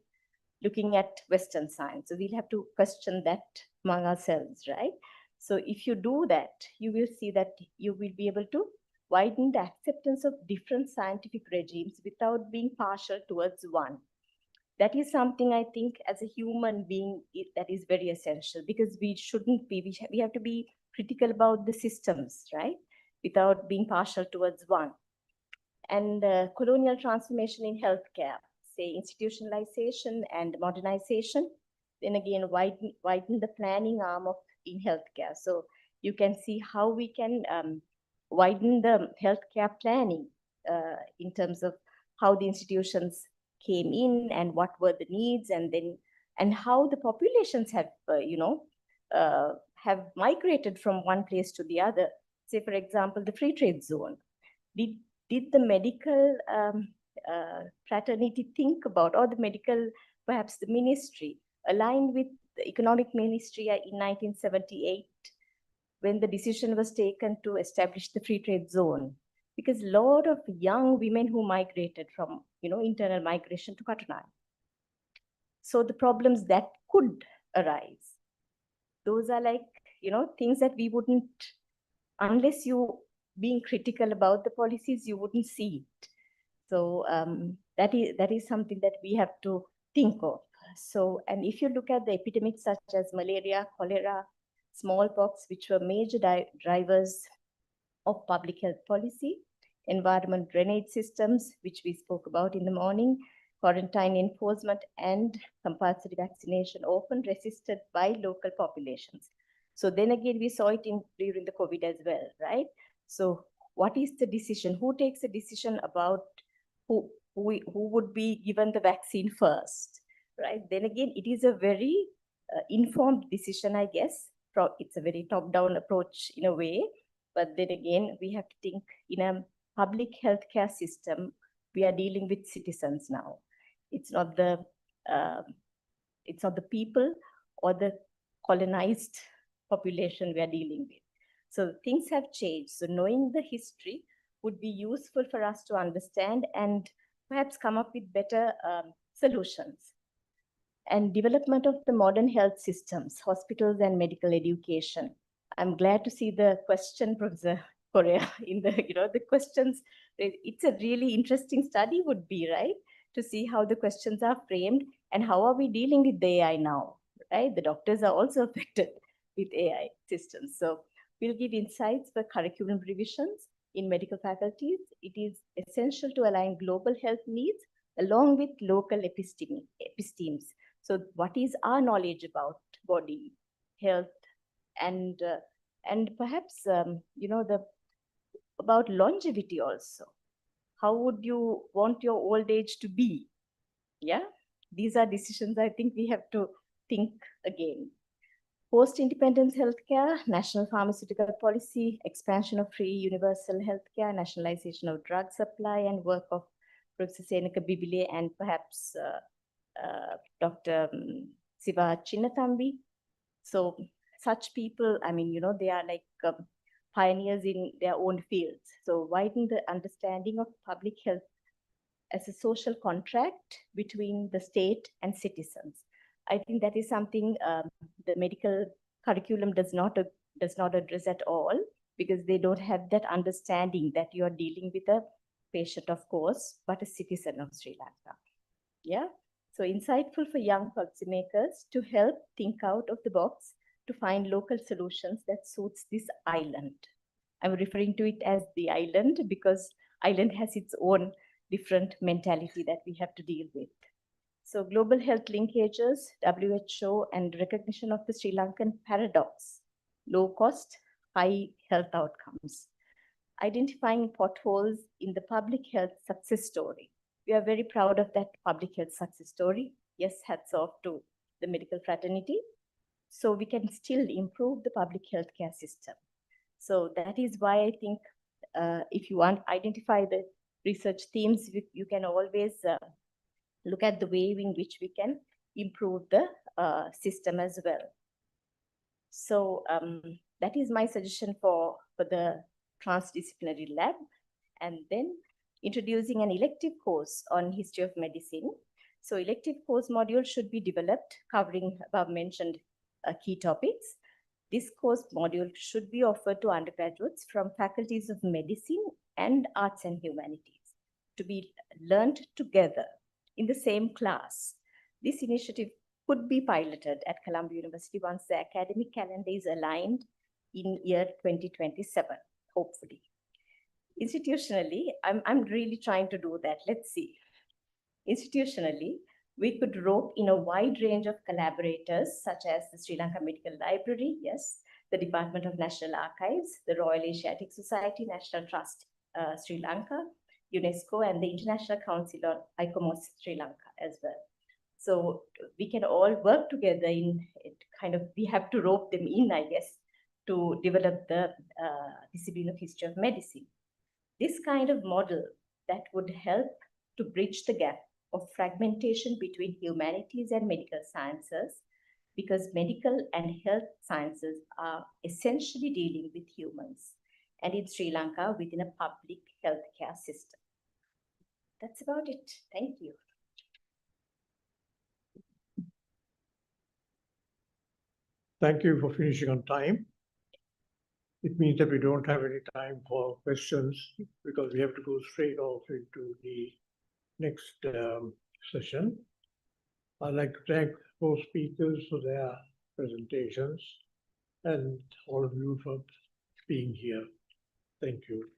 looking at Western science? So we'll have to question that among ourselves, right? So if you do that, you will see that you will be able to widen the acceptance of different scientific regimes without being partial towards one. That is something I think as a human being, that is very essential, because we shouldn't be, we have to be critical about the systems, right? Without being partial towards one. And colonial transformation in healthcare, say institutionalization and modernization, then again widen the planning arm of in healthcare. So you can see how we can widen the healthcare planning in terms of how the institutions came in and what were the needs, and then and how the populations have have migrated from one place to the other. Say for example, the free trade zone. Did the medical fraternity think about, or the medical, perhaps the ministry, aligned with the economic ministry in 1978 when the decision was taken to establish the free trade zone? Because a lot of young women who migrated from, internal migration to Katunai. So the problems that could arise, those are like, things that we wouldn't, unless you being critical about the policies, you wouldn't see it. So that is something that we have to think of. So, and if you look at the epidemics such as malaria, cholera, smallpox, which were major drivers of public health policy, environment drainage systems, which we spoke about in the morning, quarantine enforcement, and compulsory vaccination, often resisted by local populations. So then again, we saw it during the COVID as well, right? So what is the decision? Who takes a decision about who would be given the vaccine first, right? Then again, it is a very informed decision, I guess. It's a very top-down approach in a way, but then again, we have to think in a public healthcare system, we are dealing with citizens now. It's not the people or the colonized population we are dealing with. So things have changed. So knowing the history would be useful for us to understand and perhaps come up with better solutions. And development of the modern health systems, hospitals, and medical education. I'm glad to see the question, Professor Correa, in the, the questions. It's a really interesting study would be, right? To see how the questions are framed and how are we dealing with the AI now, right? The doctors are also affected with AI systems. So we'll give insights for curriculum revisions in medical faculties. It is essential to align global health needs along with local epistemes. So what is our knowledge about body, health, and perhaps, about longevity also. How would you want your old age to be? Yeah, these are decisions I think we have to think again. Post-independence healthcare, national pharmaceutical policy, expansion of free universal healthcare, nationalization of drug supply, and work of Professor Senaka Bibile and perhaps Dr. Siva Chinnathambi. So such people, I mean, they are like pioneers in their own fields. So widen the understanding of public health as a social contract between the state and citizens. I think that is something the medical curriculum does not address at all, because they don't have that understanding that you are dealing with a patient, of course, but a citizen of Sri Lanka. Yeah. So insightful for young policymakers to help think out of the box to find local solutions that suits this island. I'm referring to it as the island because island has its own different mentality that we have to deal with. So global health linkages, WHO, and recognition of the Sri Lankan paradox, low cost, high health outcomes. Identifying potholes in the public health success story. We are very proud of that public health success story. Yes, hats off to the medical fraternity. So we can still improve the public healthcare system. So that is why I think if you want identify the research themes, you can always look at the way in which we can improve the system as well. So that is my suggestion for the transdisciplinary lab. And then introducing an elective course on history of medicine. So elective course module should be developed covering above mentioned key topics. This course module should be offered to undergraduates from faculties of medicine and arts and humanities to be learned together in the same class. This initiative could be piloted at Columbia University once the academic calendar is aligned in year 2027, hopefully. Institutionally, I'm really trying to do that. Let's see. Institutionally, we could rope in a wide range of collaborators, such as the Sri Lanka Medical Library, yes, the Department of National Archives, the Royal Asiatic Society, National Trust Sri Lanka, UNESCO, and the International Council on ICOMOS Sri Lanka as well. So we can all work together in kind of, we have to rope them in, I guess, to develop the discipline of history of medicine. This kind of model that would help to bridge the gap of fragmentation between humanities and medical sciences, because medical and health sciences are essentially dealing with humans, and in Sri Lanka within a public healthcare system. That's about it. Thank you. Thank you for finishing on time. It means that we don't have any time for questions because we have to go straight off into the next session. I'd like to thank both speakers for their presentations and all of you for being here. Thank you.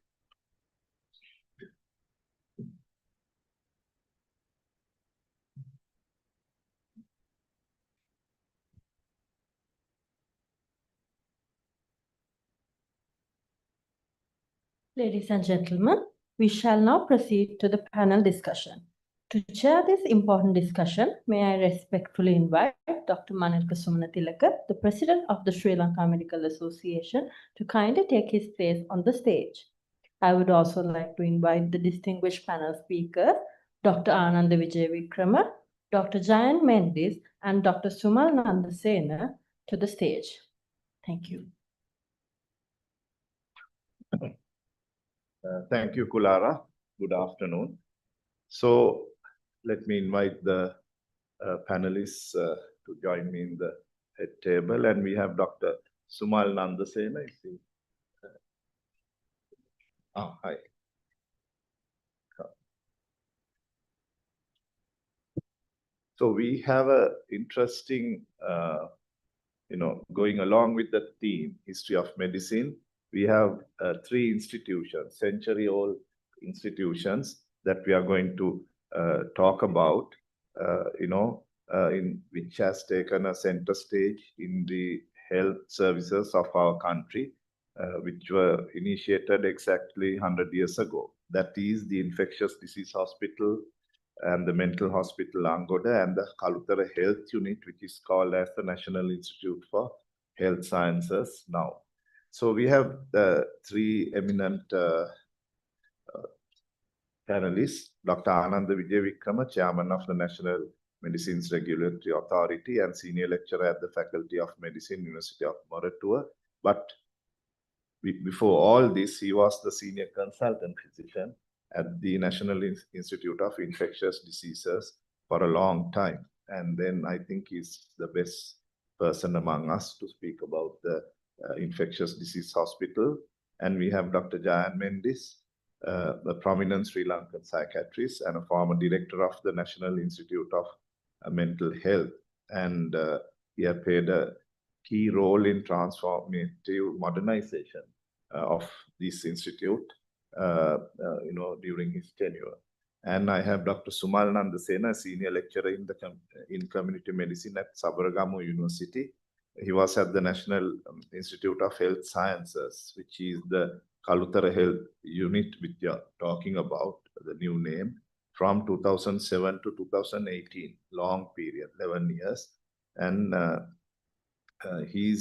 Ladies and gentlemen, we shall now proceed to the panel discussion. To chair this important discussion, may I respectfully invite Dr. Manilka Sumanatillaka, the President of the Sri Lanka Medical Association, to kindly take his place on the stage. I would also like to invite the distinguished panel speakers, Dr. Ananda Vijayavikrama, Dr. Jayan Mendis, and Dr. Sumal Nandasena to the stage. Thank you. Thank you, Kulara. Good afternoon. So let me invite the panelists to join me in the head table. And we have Dr. Sumal Nandasena. Hi. So we have an interesting, going along with the theme, history of medicine. We have 3 institutions, century-old institutions that we are going to talk about, in which has taken a center stage in the health services of our country, which were initiated exactly 100 years ago. That is the Infectious Disease Hospital and the Mental Hospital Angoda and the Kalutara Health Unit, which is called as the National Institute for Health Sciences now. So we have 3 eminent panelists, Dr. Ananda Vijayavikrama, Chairman of the National Medicines Regulatory Authority and Senior Lecturer at the Faculty of Medicine, University of Moratuwa. But before all this, he was the Senior Consultant Physician at the National Institute of Infectious Diseases for a long time. And then I think he's the best person among us to speak about the Infectious Disease Hospital. And we have Dr. Jayan Mendis, a prominent Sri Lankan psychiatrist and a former director of the National Institute of Mental Health. And he has played a key role in transformative modernization of this institute, during his tenure. And I have Dr. Sumal Nandasena, senior lecturer in community medicine at Sabaragamu University. He was at the National Institute of Health Sciences, which is the Kalutara Health Unit, which you are talking about, the new name, from 2007 to 2018, long period, 11 years. And he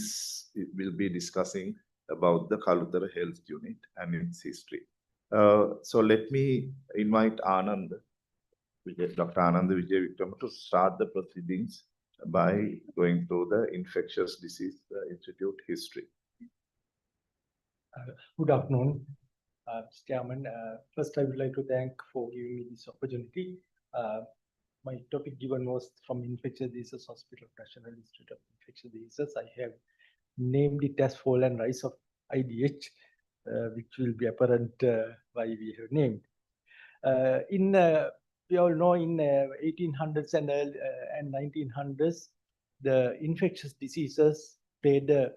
will be discussing about the Kalutara Health Unit and its history. So let me invite Anand, Dr. Anand Vijay Vikram, to start the proceedings by going through the Infectious Disease Institute history. Good afternoon, Mr. Chairman. First, I would like to thank for giving me this opportunity. My topic given was from Infectious Diseases Hospital, National Institute of Infectious Diseases. I have named it as Fall and Rise of IDH, which will be apparent why we have named. We all know in 1800s and 1900s, the infectious diseases played a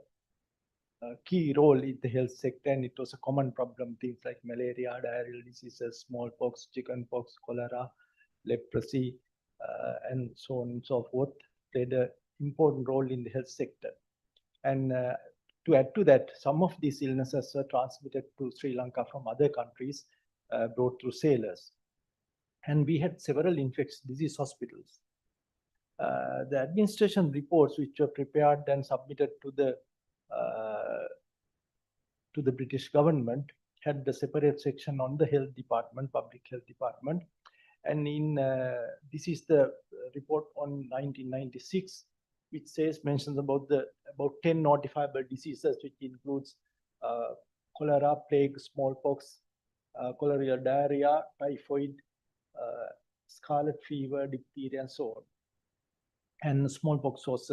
key role in the health sector, and it was a common problem. Things like malaria, diarrheal diseases, smallpox, chickenpox, cholera, leprosy, and so on and so forth played an important role in the health sector. And to add to that, some of these illnesses were transmitted to Sri Lanka from other countries, brought through sailors. And we had several infectious disease hospitals. The administration reports, which were prepared and submitted to the British government, had the separate section on the health department, public health department. And this is the report on 1996, which mentions about 10 notifiable diseases, which includes cholera, plague, smallpox, cholera, diarrhea, typhoid, scarlet fever, diphtheria, and so on. And smallpox was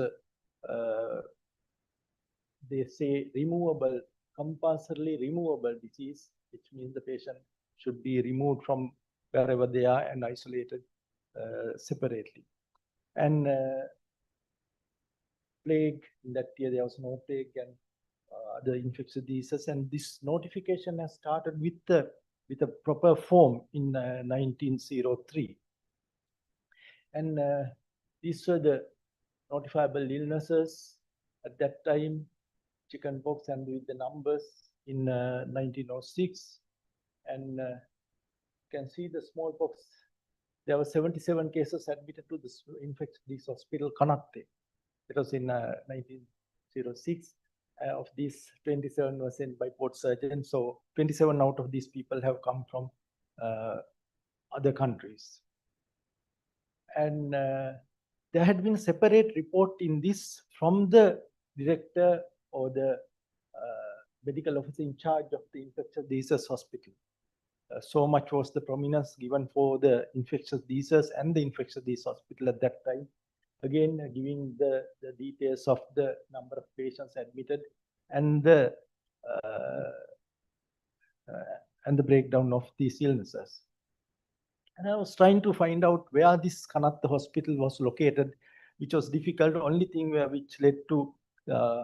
they say removable, compulsorily removable disease, which means the patient should be removed from wherever they are and isolated separately. And plague, in that year there was no plague, and other infectious diseases. And this notification has started with a proper form in 1903. And these were the notifiable illnesses at that time, chickenpox, and with the numbers in 1906. And you can see the smallpox. There were 77 cases admitted to the infectious disease hospital, Kanatte. It was in 1906. Of these, 27 were sent by port surgeons. So 27 out of these people have come from other countries. And there had been a separate report in this from the director or the medical officer in charge of the infectious diseases hospital. So much was the prominence given for the infectious diseases and the infectious disease hospital at that time. Again, giving the details of the number of patients admitted and the breakdown of these illnesses. And I was trying to find out where this Kanatte hospital was located, which was difficult. The only thing which led to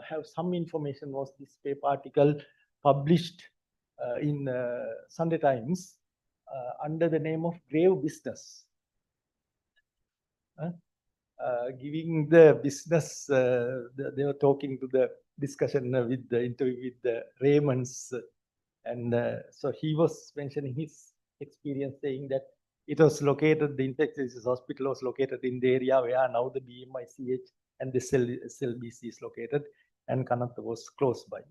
have some information was this paper article published in Sunday Times under the name of Grave Business. Giving the business, they were talking to the discussion with the interview with the Raymonds. And so he was mentioning his experience, saying that it was located, the infectious disease hospital was located in the area where now the BMICH and the SLBC is located, and Kanatte was close by.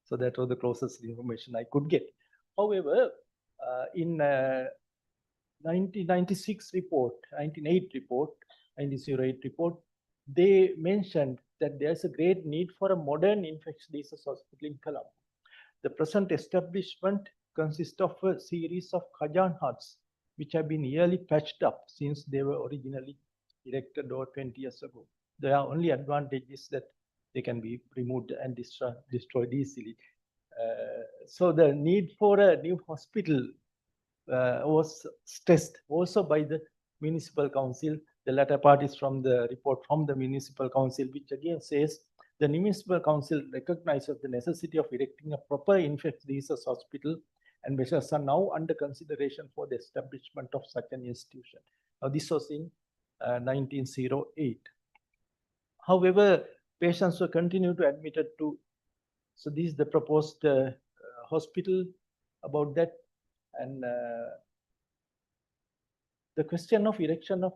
So that was the closest information I could get. However, in 1996 report, 1908 report, they mentioned that there's a great need for a modern infectious diseases hospital in Colombo. The present establishment consists of a series of Kajan huts, which have been yearly patched up since they were originally erected over 20 years ago. There are only advantages that they can be removed and destroyed easily. So the need for a new hospital was stressed also by the municipal council. The latter part is from the report from the municipal council, which again says the municipal council recognizes the necessity of erecting a proper infectious diseases hospital, and measures are now under consideration for the establishment of such an institution. Now, this was in 1908. However, patients were continued to admitted to. So this is the proposed hospital about that. And the question of erection of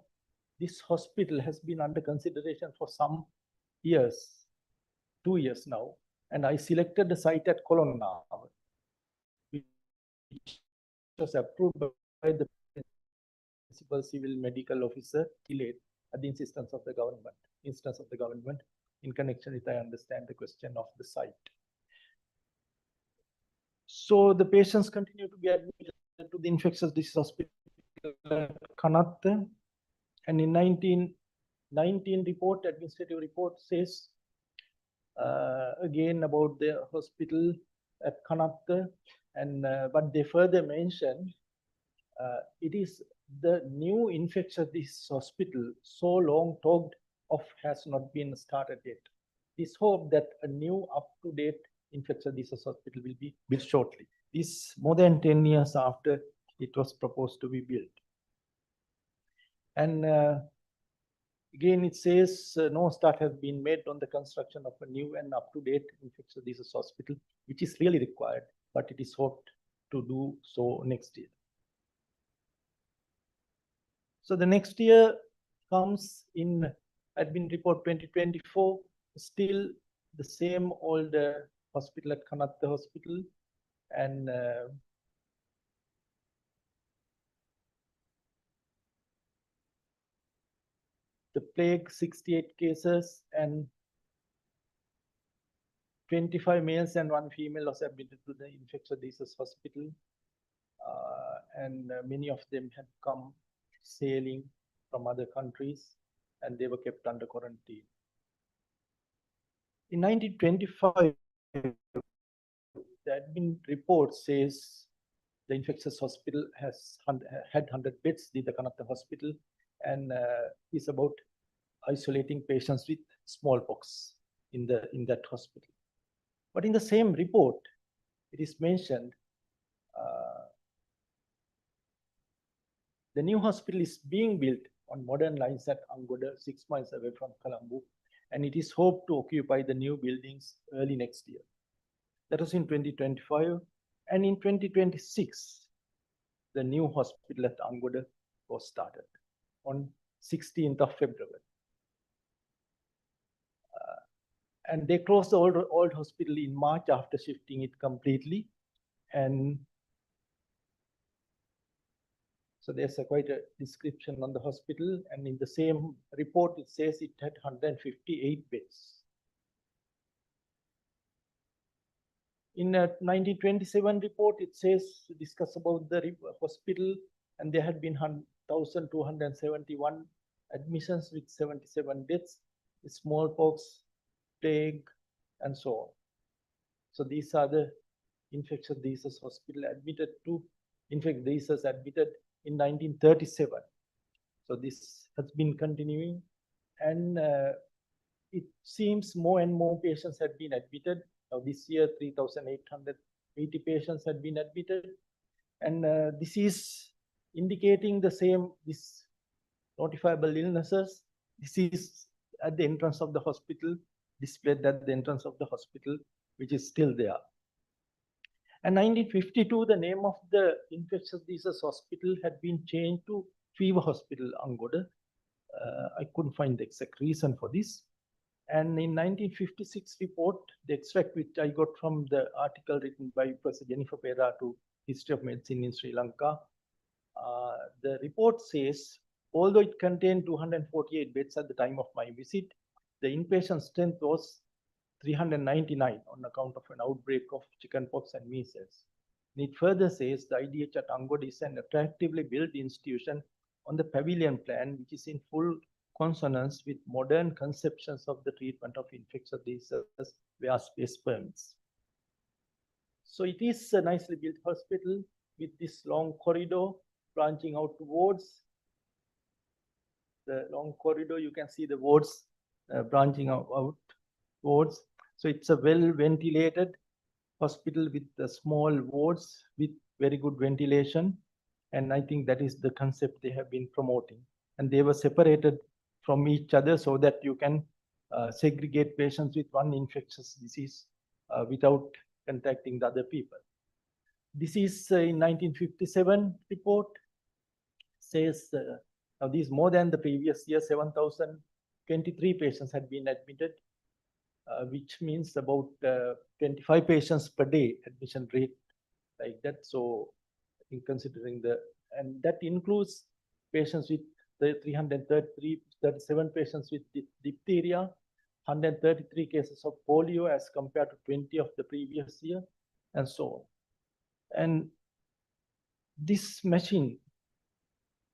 this hospital has been under consideration for some years, 2 years now. And I selected the site at Colonna, which was approved by the principal civil medical officer delayed at the insistence of the government in connection with, I understand, the question of the site. So the patients continue to be admitted to the infectious disease hospital at Kanatte, and in 1919 report, administrative report says again about the hospital at Kanatte, and but they further mention it is the new infectious disease hospital so long talked of has not been started yet. It is hoped that a new up-to-date infectious disease hospital will be built shortly. This more than 10 years after it was proposed to be built. And again, it says no start has been made on the construction of a new and up-to-date infectious disease hospital, which is really required, but it is hoped to do so next year. So the next year comes in admin report 2024, still the same old hospital at Kanatte Hospital, and the plague 68 cases and 25 males and 1 female was admitted to the infectious disease hospital, and many of them had come sailing from other countries, and they were kept under quarantine. In 1925, the admin report says the infectious hospital has had 100 beds, the Kanatte Hospital, and is about isolating patients with smallpox in that hospital. But in the same report, it is mentioned the new hospital is being built on modern lines at Angoda, 6 miles away from Colombo, and it is hoped to occupy the new buildings early next year. That was in 2025, and in 2026, the new hospital at Angoda was started on 16th of February. And they closed the old hospital in March after shifting it completely. And so there's quite a description on the hospital. And in the same report, it says it had 158 beds. In a 1927 report, it says, discuss about the hospital, and there had been 1,271 admissions with 77 deaths, with smallpox, plague, and so on. So these are the infectious diseases hospital admitted to infectious diseases admitted in 1937. So this has been continuing, and it seems more and more patients have been admitted. Now this year, 3,880 patients had been admitted, and this is indicating the same, this notifiable illnesses. This is at the entrance of the hospital, displayed at the entrance of the hospital, which is still there. And 1952, the name of the infectious diseases hospital had been changed to Fever Hospital, Angoda. I couldn't find the exact reason for this. And in 1956 report, the extract which I got from the article written by Professor Jennifer Pera to History of Medicine in Sri Lanka, the report says, although it contained 248 beds at the time of my visit, the inpatient strength was 399 on account of an outbreak of chickenpox and measles. And it further says the IDH at Angoda is an attractively built institution on the pavilion plan, which is in full consonance with modern conceptions of the treatment of infectious diseases where space permits. So it is a nicely built hospital with this long corridor branching out to wards. The long corridor, you can see the wards branching out wards. So it's a well ventilated hospital with the small wards with very good ventilation. And I think that is the concept they have been promoting. And they were separated from each other so that you can segregate patients with one infectious disease without contacting the other people. This is in 1957 report, says now these more than the previous year, 7,023 patients had been admitted, which means about 25 patients per day admission rate like that. So in considering and that includes patients with the 337 patients with diphtheria, 133 cases of polio as compared to 20 of the previous year, and so on. And this machine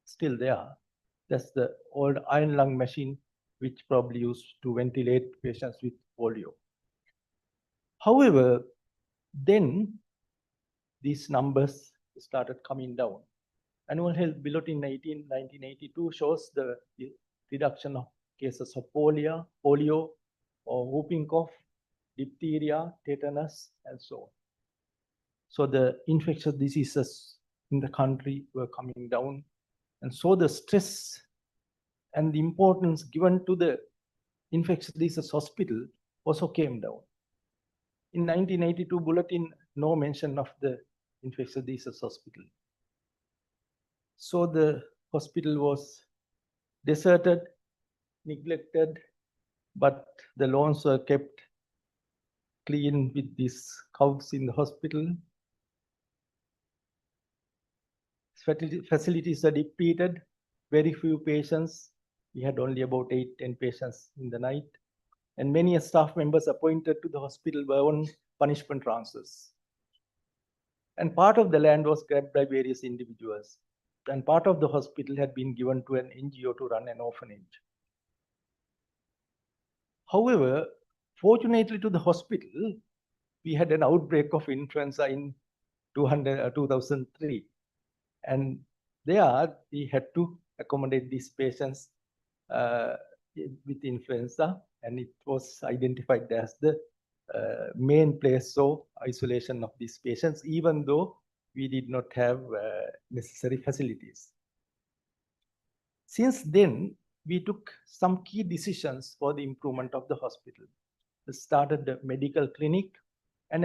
still there. That's the old iron lung machine, which probably used to ventilate patients with polio. However, then these numbers started coming down. Annual Health Bulletin 1982 shows the reduction of cases of polio, or whooping cough, diphtheria, tetanus, and so on. So the infectious diseases in the country were coming down. And so the stress and the importance given to the infectious disease hospital also came down. In 1982 bulletin, no mention of the infectious disease hospital. So the hospital was deserted, neglected, but the lawns were kept clean with these couches in the hospital. Facilities are depleted, very few patients. We had only about 8-10 patients in the night. And many staff members appointed to the hospital were on punishment transfers. And part of the land was grabbed by various individuals. And part of the hospital had been given to an NGO to run an orphanage. However, fortunately to the hospital, we had an outbreak of influenza in 2003. And there we had to accommodate these patients with influenza, and it was identified as the main place of isolation of these patients, even though we did not have necessary facilities. Since then, we took some key decisions for the improvement of the hospital. We started the medical clinic and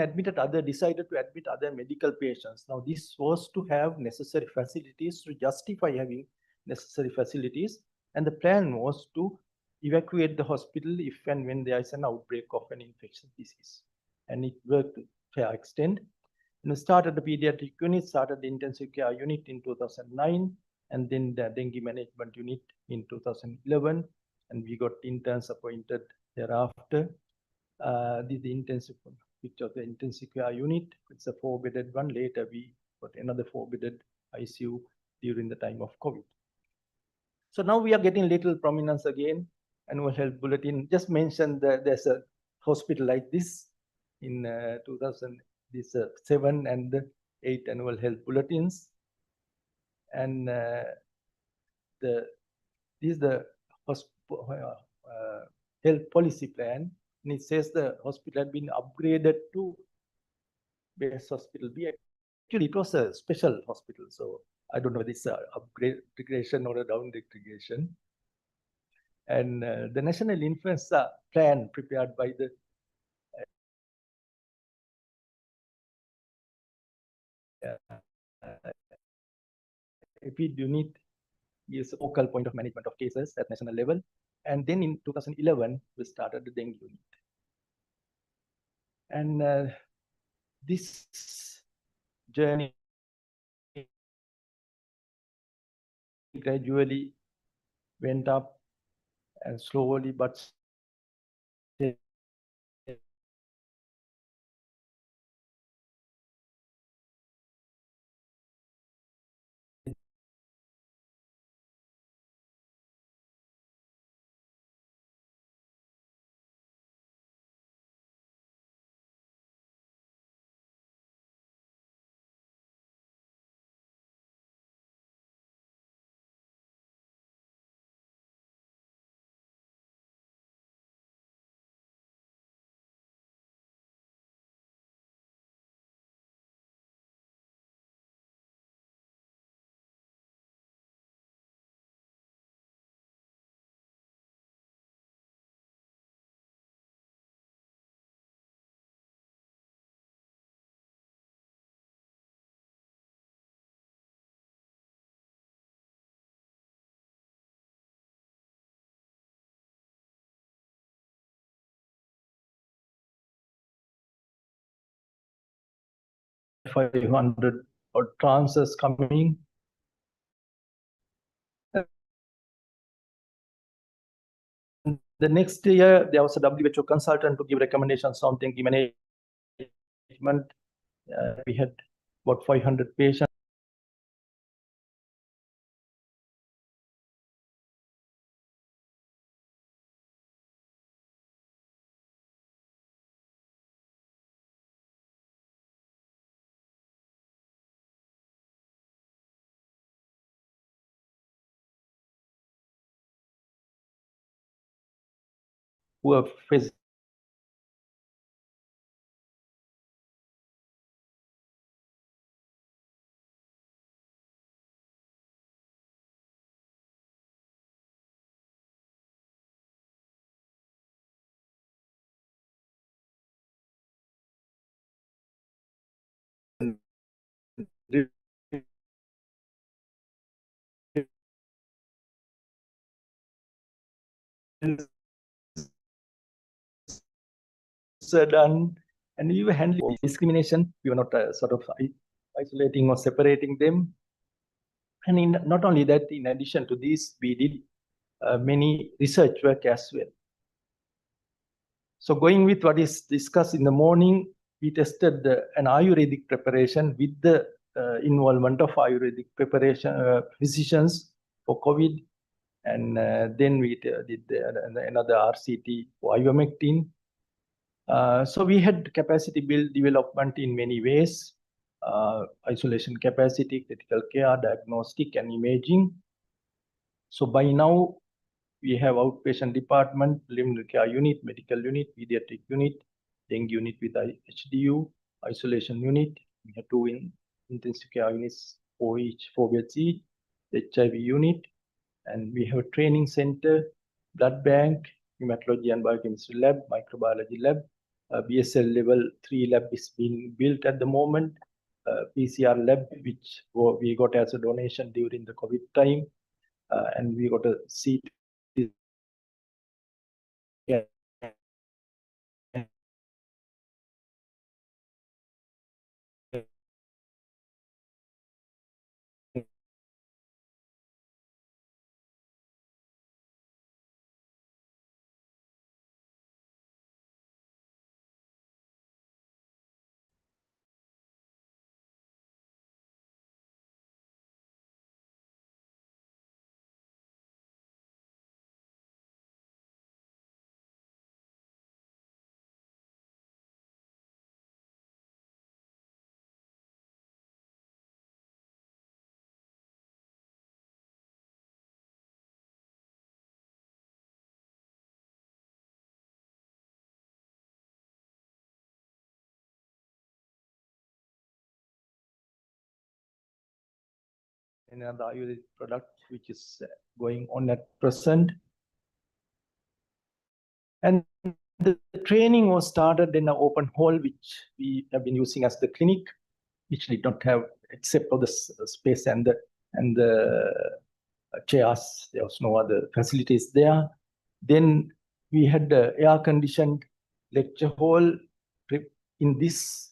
decided to admit other medical patients. Now, this was to have necessary facilities, to justify having necessary facilities. And the plan was to evacuate the hospital if and when there is an outbreak of an infectious disease. And it worked to a fair extent. And we started the pediatric unit, started the intensive care unit in 2009, and then the dengue management unit in 2011. And we got interns appointed thereafter. This is the intensive picture of the intensive care unit. It's a 4-bedded one. Later, we got another 4-bedded ICU during the time of COVID. So now we are getting little prominence again. Annual Health Bulletin just mentioned that there's a hospital like this in 2007 and 8 Annual Health Bulletins. And this is the health policy plan. And it says the hospital had been upgraded to base hospital B. Actually, it was a special hospital. So I don't know whether it's an upgradation or a downgradation. And the National Influenza Plan prepared by the EPID unit is a focal point of management of cases at national level. And then in 2011, we started the dengue unit. And this journey gradually went up and slowly but $500 or transfers coming. The next year, there was a WHO consultant to give recommendations on dengue management. We had about 500 patients. Who are facing done, and we were handling discrimination. We were not sort of isolating or separating them. And not only that, in addition to this, we did many research work as well. So going with what is discussed in the morning, we tested an Ayurvedic preparation with the involvement of Ayurvedic preparation physicians for COVID. And then we did another RCT for ivermectin. So we had capacity build development in many ways, isolation capacity, critical care, diagnostic and imaging. So by now, we have outpatient department, preliminary care unit, medical unit, pediatric unit, dengue unit with HDU, isolation unit. We have two intensive care units, four beds each, HIV unit, and we have a training center, blood bank, hematology and biochemistry lab, microbiology lab. BSL level 3 lab is being built at the moment. PCR lab, which we got as a donation during the COVID time. And we got a seat. Yeah. Another Ayurvedic product which is going on at present. And the training was started in an open hall, which we have been using as the clinic, which did not have, except for the space and the chairs. There was no other facilities there. Then we had the air-conditioned lecture hall in this.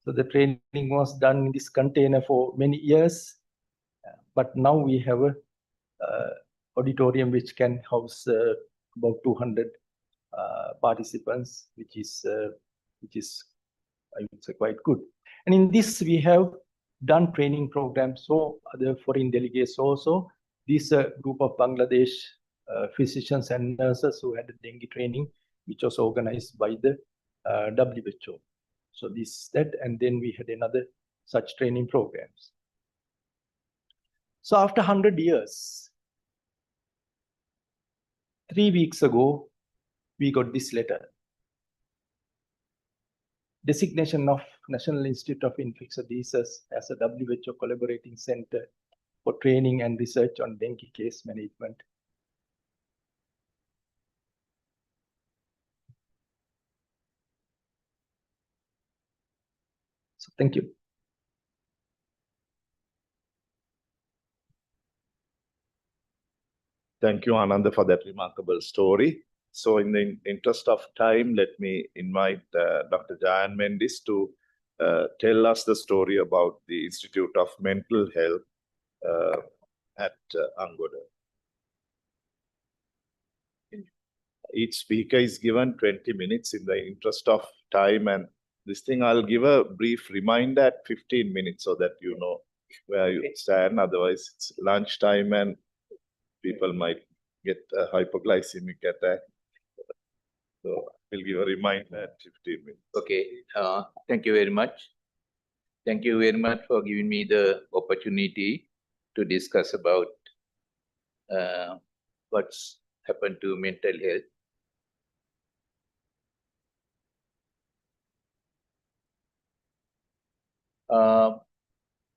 So the training was done in this container for many years. But now we have a auditorium which can house about 200 participants, which is I would say quite good. And in this we have done training programs. So other foreign delegates also. This group of Bangladesh physicians and nurses who had a dengue training, which was organized by the WHO. So that, and then we had another such training programs. So after 100 years, 3 weeks ago, we got this letter. Designation of National Institute of Infectious Diseases as a WHO collaborating center for training and research on dengue case management. So thank you. Thank you, Ananda, for that remarkable story. So in the interest of time, let me invite Dr. Jayan Mendis to tell us the story about the Institute of Mental Health at Angoda. Each speaker is given 20 minutes in the interest of time, and this thing I'll give a brief reminder at 15 minutes so that you know where you stand. Otherwise, it's lunchtime and people might get a hypoglycemic attack. So we'll give a reminder at 15 minutes. Okay, thank you very much. Thank you very much for giving me the opportunity to discuss about what's happened to mental health.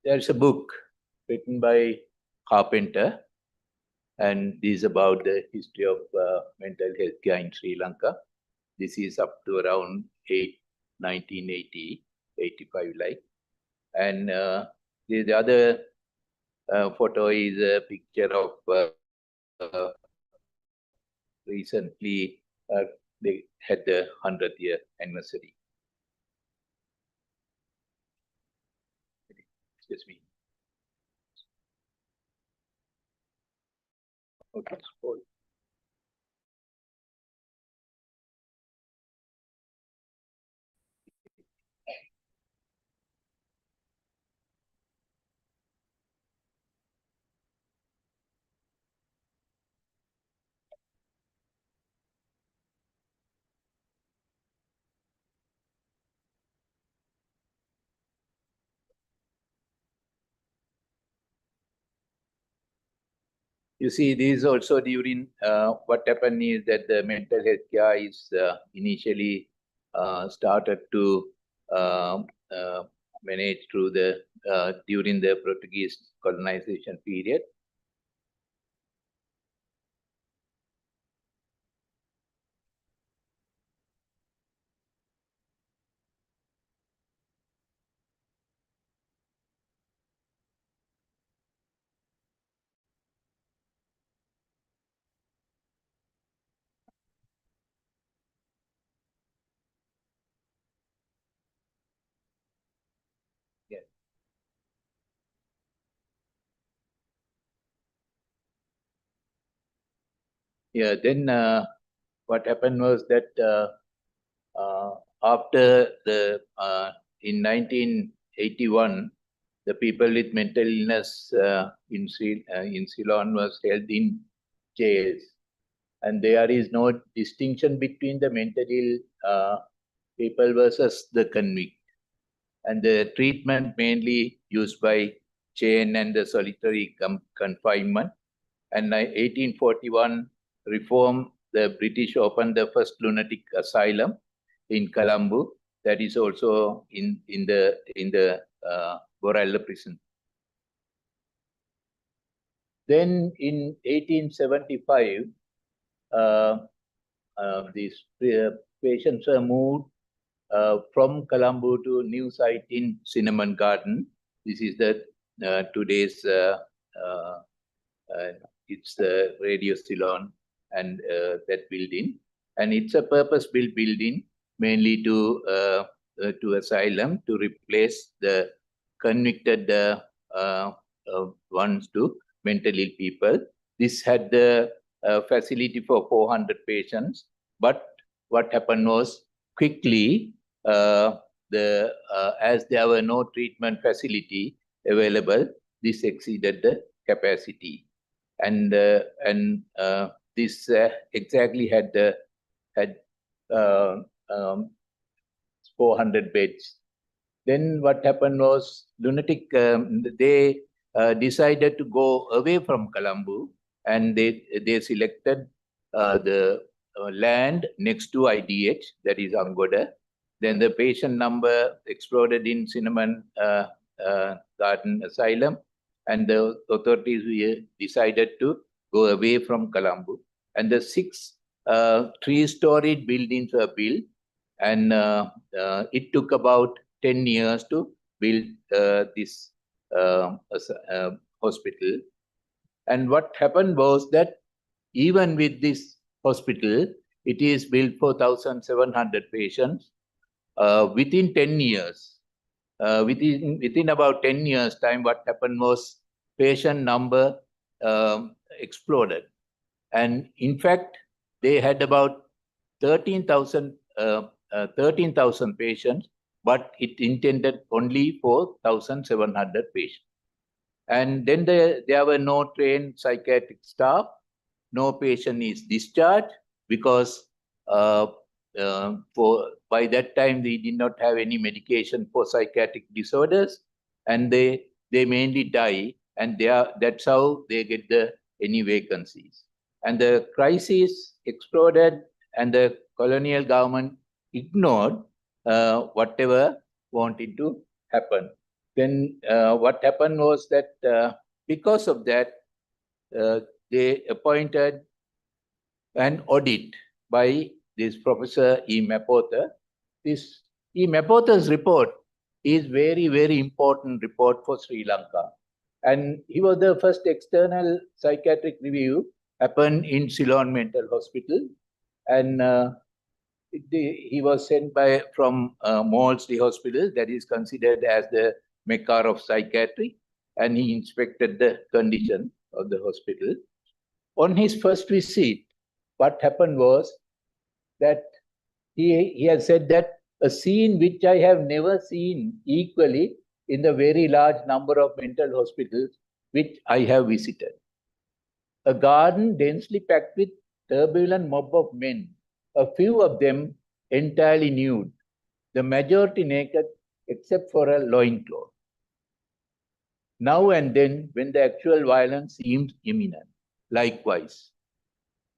There's a book written by Carpenter, and this is about the history of mental health care in Sri Lanka. This is up to around 1980, 85 like. And the other photo is a picture of recently they had the 100th year anniversary. Excuse me. Okay, scroll. You see, this also during what happened is that the mental health care is initially started to manage through the during the Portuguese colonization period. Yeah. Yeah, then what happened was that after the in 1981, the people with mental illness in Ceylon was held in jails, and there is no distinction between the mentally ill people versus the convict, and the treatment mainly used by chain and the solitary confinement. And 1841 reform, the British opened the first lunatic asylum in Colombo. That is also in the Borella prison. Then in 1875, these patients were moved from Colombo to new site in Cinnamon Garden. This is the today's it's the Radio Ceylon and that building, and it's a purpose-built building mainly to asylum to replace the convicted ones to mentally ill people. This had the facility for 400 patients, but what happened was quickly as there were no treatment facility available, this exceeded the capacity, and this exactly had 400 beds. Then what happened was lunatic. They decided to go away from Colombo, and they selected the land next to IDH, that is Angoda. Then the patient number exploded in Cinnamon Garden Asylum, and the authorities decided to go away from Colombo. And the 6 3-storied buildings were built, and it took about 10 years to build this hospital. And what happened was that even with this hospital, it is built for 1,700 patients. Within 10 years, within about 10 years time, what happened was patient number exploded. And in fact, they had about 13,000 patients, but it intended only for 1,700 patients. And then there were no trained psychiatric staff. No patient is discharged because by that time they did not have any medication for psychiatric disorders, and they mainly die, and that's how they get any vacancies. And the crisis exploded, and the colonial government ignored whatever wanted to happen. Then what happened was that because of that, they appointed an audit by this Professor E. Mapotha. This E. Mapotha's report is very, very important report for Sri Lanka. And he was the first external psychiatric review happened in Ceylon Mental Hospital. And he was sent from Maudsley Hospital, that is considered as the Mecca of psychiatry, and he inspected the condition of the hospital. On his first visit, what happened was that he had said that a scene which I have never seen equally in the very large number of mental hospitals which I have visited. A garden densely packed with turbulent mob of men, a few of them entirely nude, the majority naked except for a loincloth. Now and then, when the actual violence seemed imminent, likewise.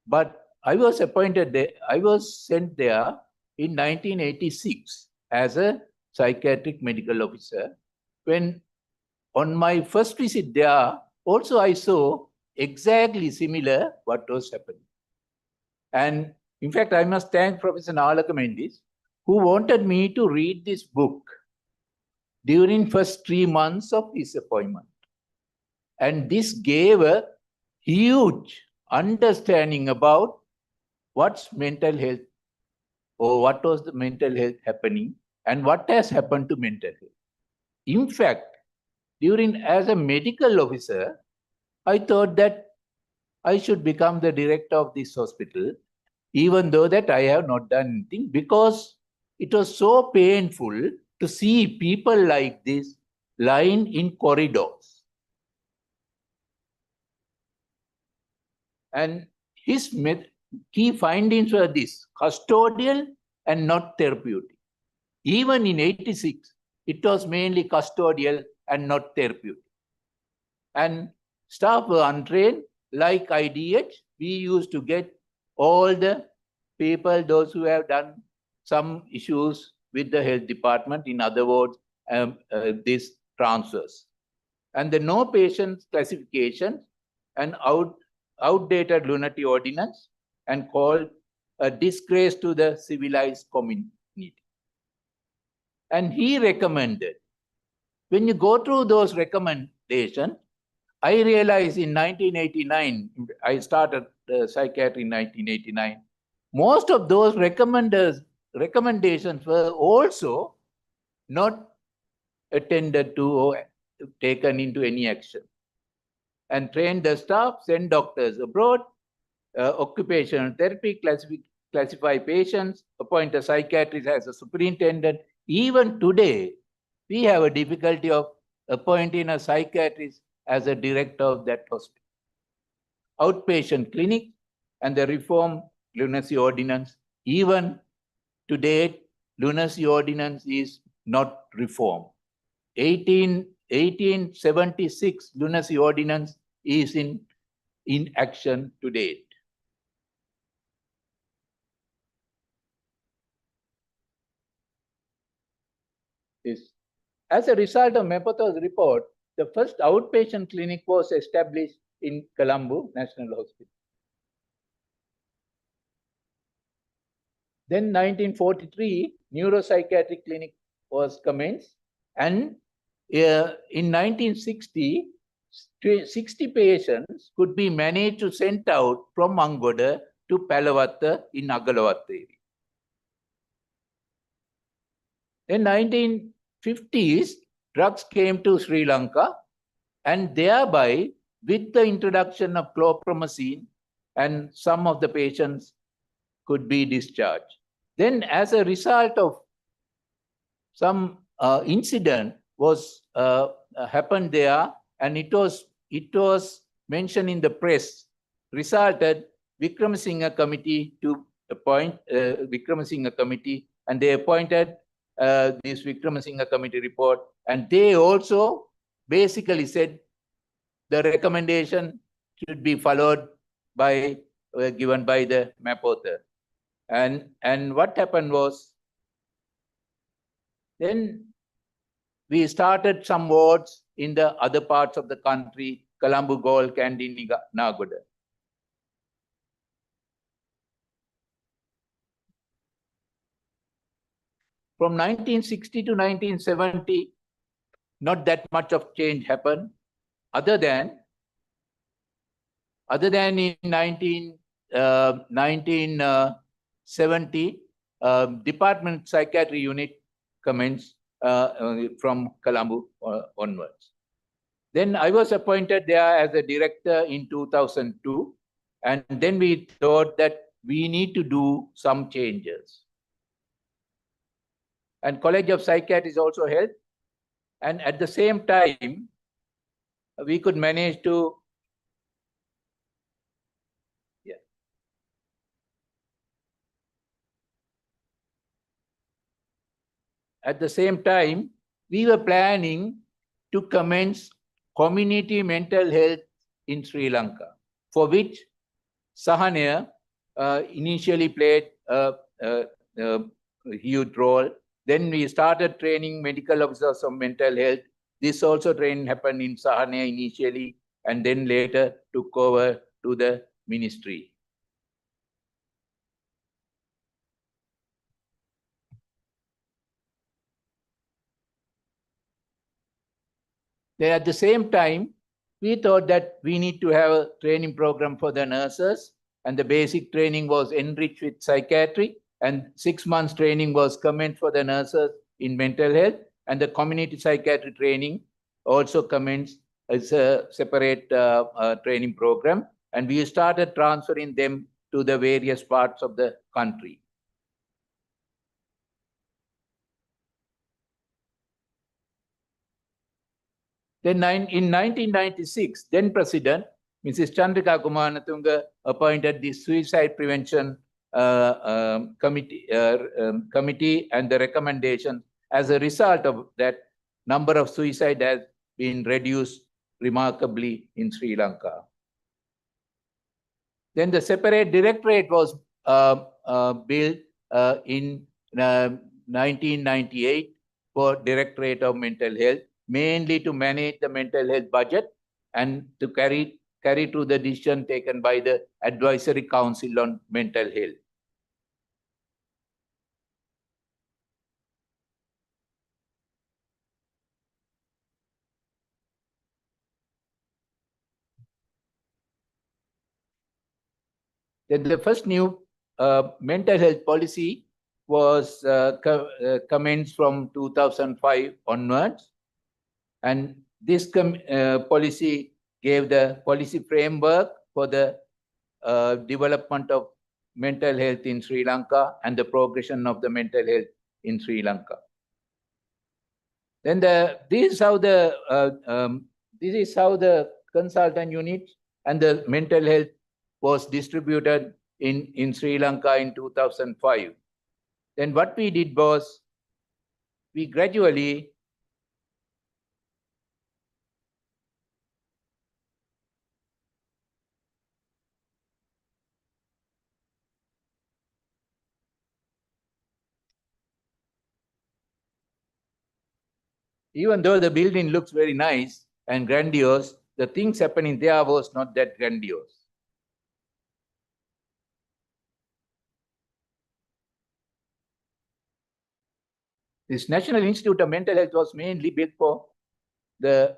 But I was appointed there, I was sent there in 1986 as a psychiatric medical officer. When on my first visit there, also I saw exactly similar what was happening. And in fact, I must thank Professor Nalaka Mendis, who wanted me to read this book during first 3 months of his appointment. And this gave a huge understanding about what's mental health, or what was the mental health happening, and what has happened to mental health. In fact, as a medical officer, I thought that I should become the director of this hospital, even though that I have not done anything, because it was so painful to see people like this lying in corridors. And his key findings were this: custodial and not therapeutic. Even in 86, it was mainly custodial and not therapeutic. And staff were untrained. Like IDH, we used to get all the people, those who have done some issues with the health department, in other words, these transfers. And the no patient classification and outdated lunatic ordinance, and called a disgrace to the civilized community. And he recommended, when you go through those recommendations, I realized in 1989, I started psychiatry in 1989, most of those recommendations were also not attended to or taken into any action. And train the staff, send doctors abroad, occupational therapy, classify patients, appoint a psychiatrist as a superintendent. Even today, we have a difficulty of appointing a psychiatrist as a director of that hospital. Outpatient clinic and the reform lunacy ordinance. Even today, lunacy ordinance is not reformed. 1876 lunacy ordinance is in action to date. As a result of Mapotha's report, the first outpatient clinic was established in Colombo National Hospital. Then 1943, neuropsychiatric clinic was commenced, and in 1960, 60 patients could be managed to sent out from Mangoda to Palavatta in Agalawatta area. In 19 50s, drugs came to Sri Lanka, and thereby, with the introduction of chlorpromazine, and some of the patients could be discharged. Then, as a result of some incident was happened there, and it was mentioned in the press, resulted Vikramasinghe committee to appoint Vikramasinghe committee, and they appointed this Vikramasinghe committee report, and they also basically said the recommendation should be followed by given by the map author. And what happened was, then we started some wards in the other parts of the country, Colombo, Galle, Kandy, Nagoda. From 1960 to 1970, not that much of change happened, other than in 1970, Department Psychiatry Unit commenced from Colombo onwards. Then I was appointed there as a director in 2002, and then we thought that we need to do some changes. And College of Psychiatry is also held, and at the same time, we could manage to At the same time, we were planning to commence community mental health in Sri Lanka, for which Sahanaya initially played a huge role. Then we started training medical officers of mental health. This also training happened in Sahanaya initially, and then later took over to the ministry. Then at the same time, we thought that we need to have a training program for the nurses, and the basic training was enriched with psychiatry, and 6 months training was commenced for the nurses in mental health, and the community psychiatry training also commenced as a separate training program, and we started transferring them to the various parts of the country. Then in 1996, then President, Mrs. Chandrika Kumanatunga appointed the Suicide Prevention committee, and the recommendation. As a result of that, number of suicide has been reduced remarkably in Sri Lanka. Then the separate directorate was built in 1998 for Directorate of Mental Health, mainly to manage the mental health budget and to carry through the decision taken by the Advisory Council on Mental Health. Then the first new mental health policy was commenced from 2005 onwards, and this policy gave the policy framework for the development of mental health in Sri Lanka and the progression of the mental health in Sri Lanka. Then this is how the consultant units and the mental health was distributed in Sri Lanka in 2005. Then what we did was, we gradually even though the building looks very nice and grandiose, the things happening there was not that grandiose. This National Institute of Mental Health was mainly built for the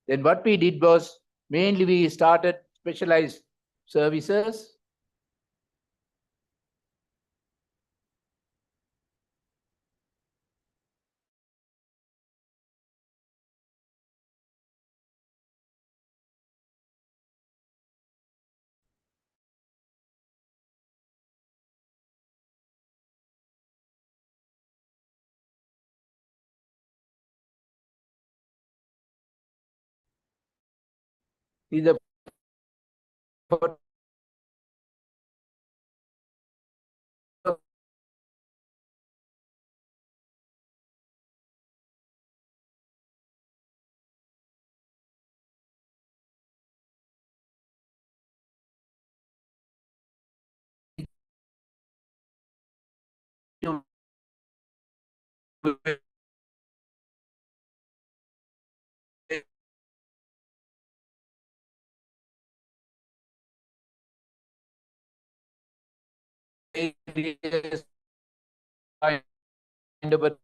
then what we did was, mainly we started specialized services. is the areas kind of a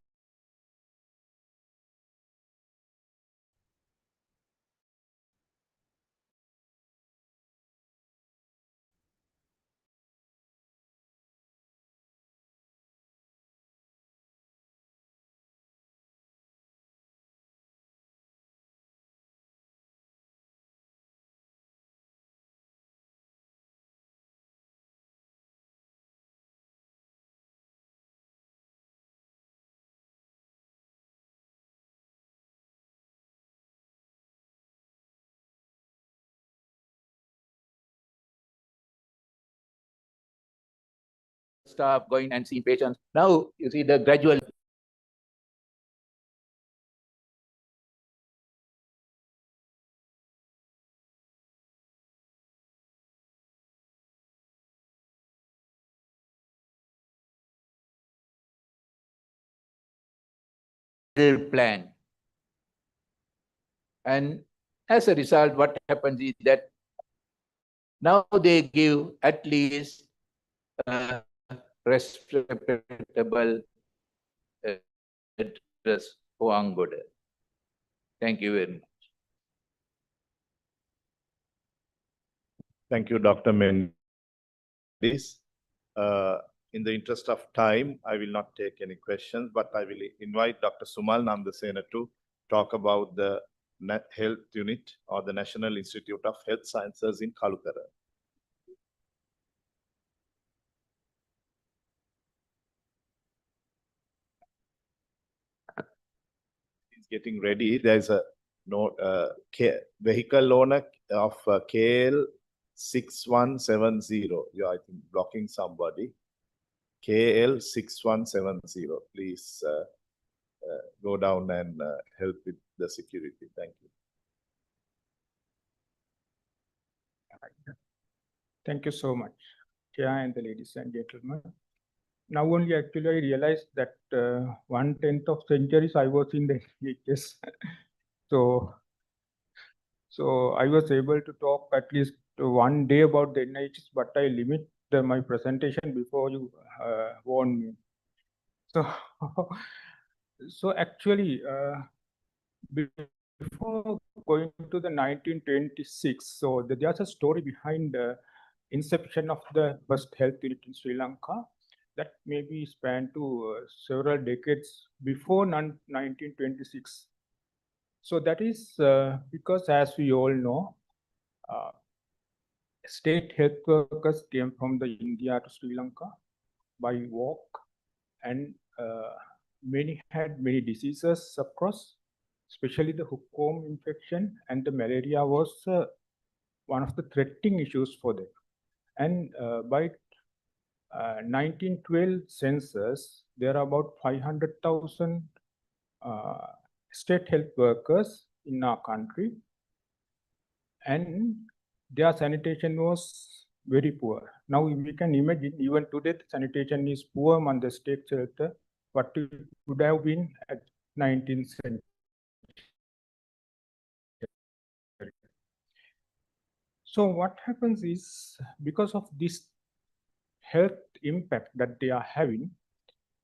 staff going and seeing patients. Now you see the gradual plan. And as a result, what happens is that now they give at least respectable address for Angoda. Thank you very much. Thank you, Dr. Mendes. In the interest of time, I will not take any questions, but I will invite Dr. Sumal Nandasena to talk about the Health Unit or the National Institute of Health Sciences in Kalutara. He's getting ready. There's a vehicle owner of KL 6170. Yeah, I think blocking somebody. KL 6170. Please go down and help with the security. Thank you. Thank you so much, Chair and the ladies and gentlemen. Now only actually I realized that 1/10 of centuries I was in the NHS. So I was able to talk at least one day about the NHS, but I limit my presentation before you warn me. So actually, before going to the 1926, so there's a story behind the inception of the first health unit in Sri Lanka that maybe spanned to several decades before 1926. So that is because, as we all know, state health workers came from the India to Sri Lanka by walk, and many had many diseases across, especially the hookworm infection, and the malaria was one of the threatening issues for them. And by 1912 census, there are about 500,000 state health workers in our country, and their sanitation was very poor. Now we can imagine even today the sanitation is poor among the state shelter, what it would have been at 19th century. So what happens is, because of this health impact that they are having,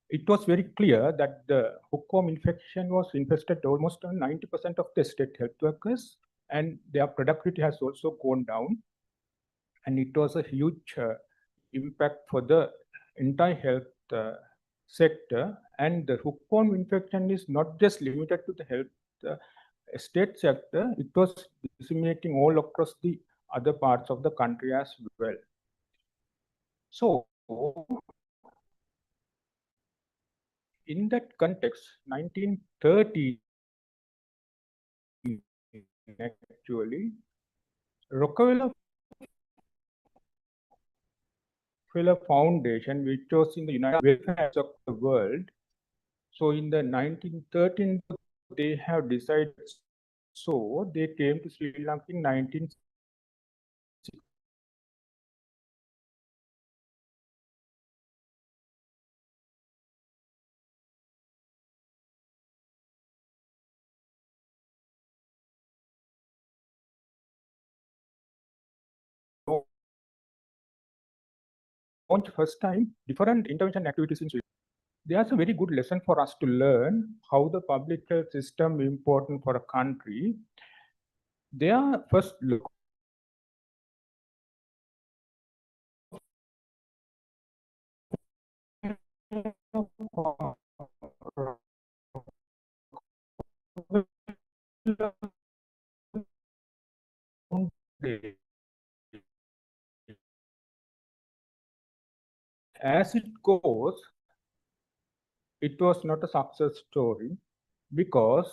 it was very clear that the hookworm infection was infested almost 90% of the state health workers, and their productivity has also gone down. And it was a huge impact for the entire health sector. And the hookworm infection is not just limited to the health state sector, it was disseminating all across the other parts of the country as well. So in that context, 1930 actually, Rockefeller Foundation, which was in the United States of the world. So in the 1913, they have decided, so they came to Sri Lanka in 1960. Launched first time different intervention activities in Sri Lanka. There's a very good lesson for us to learn how the public health system is important for a country. Their first look as it goes, it was not a success story because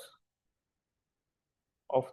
of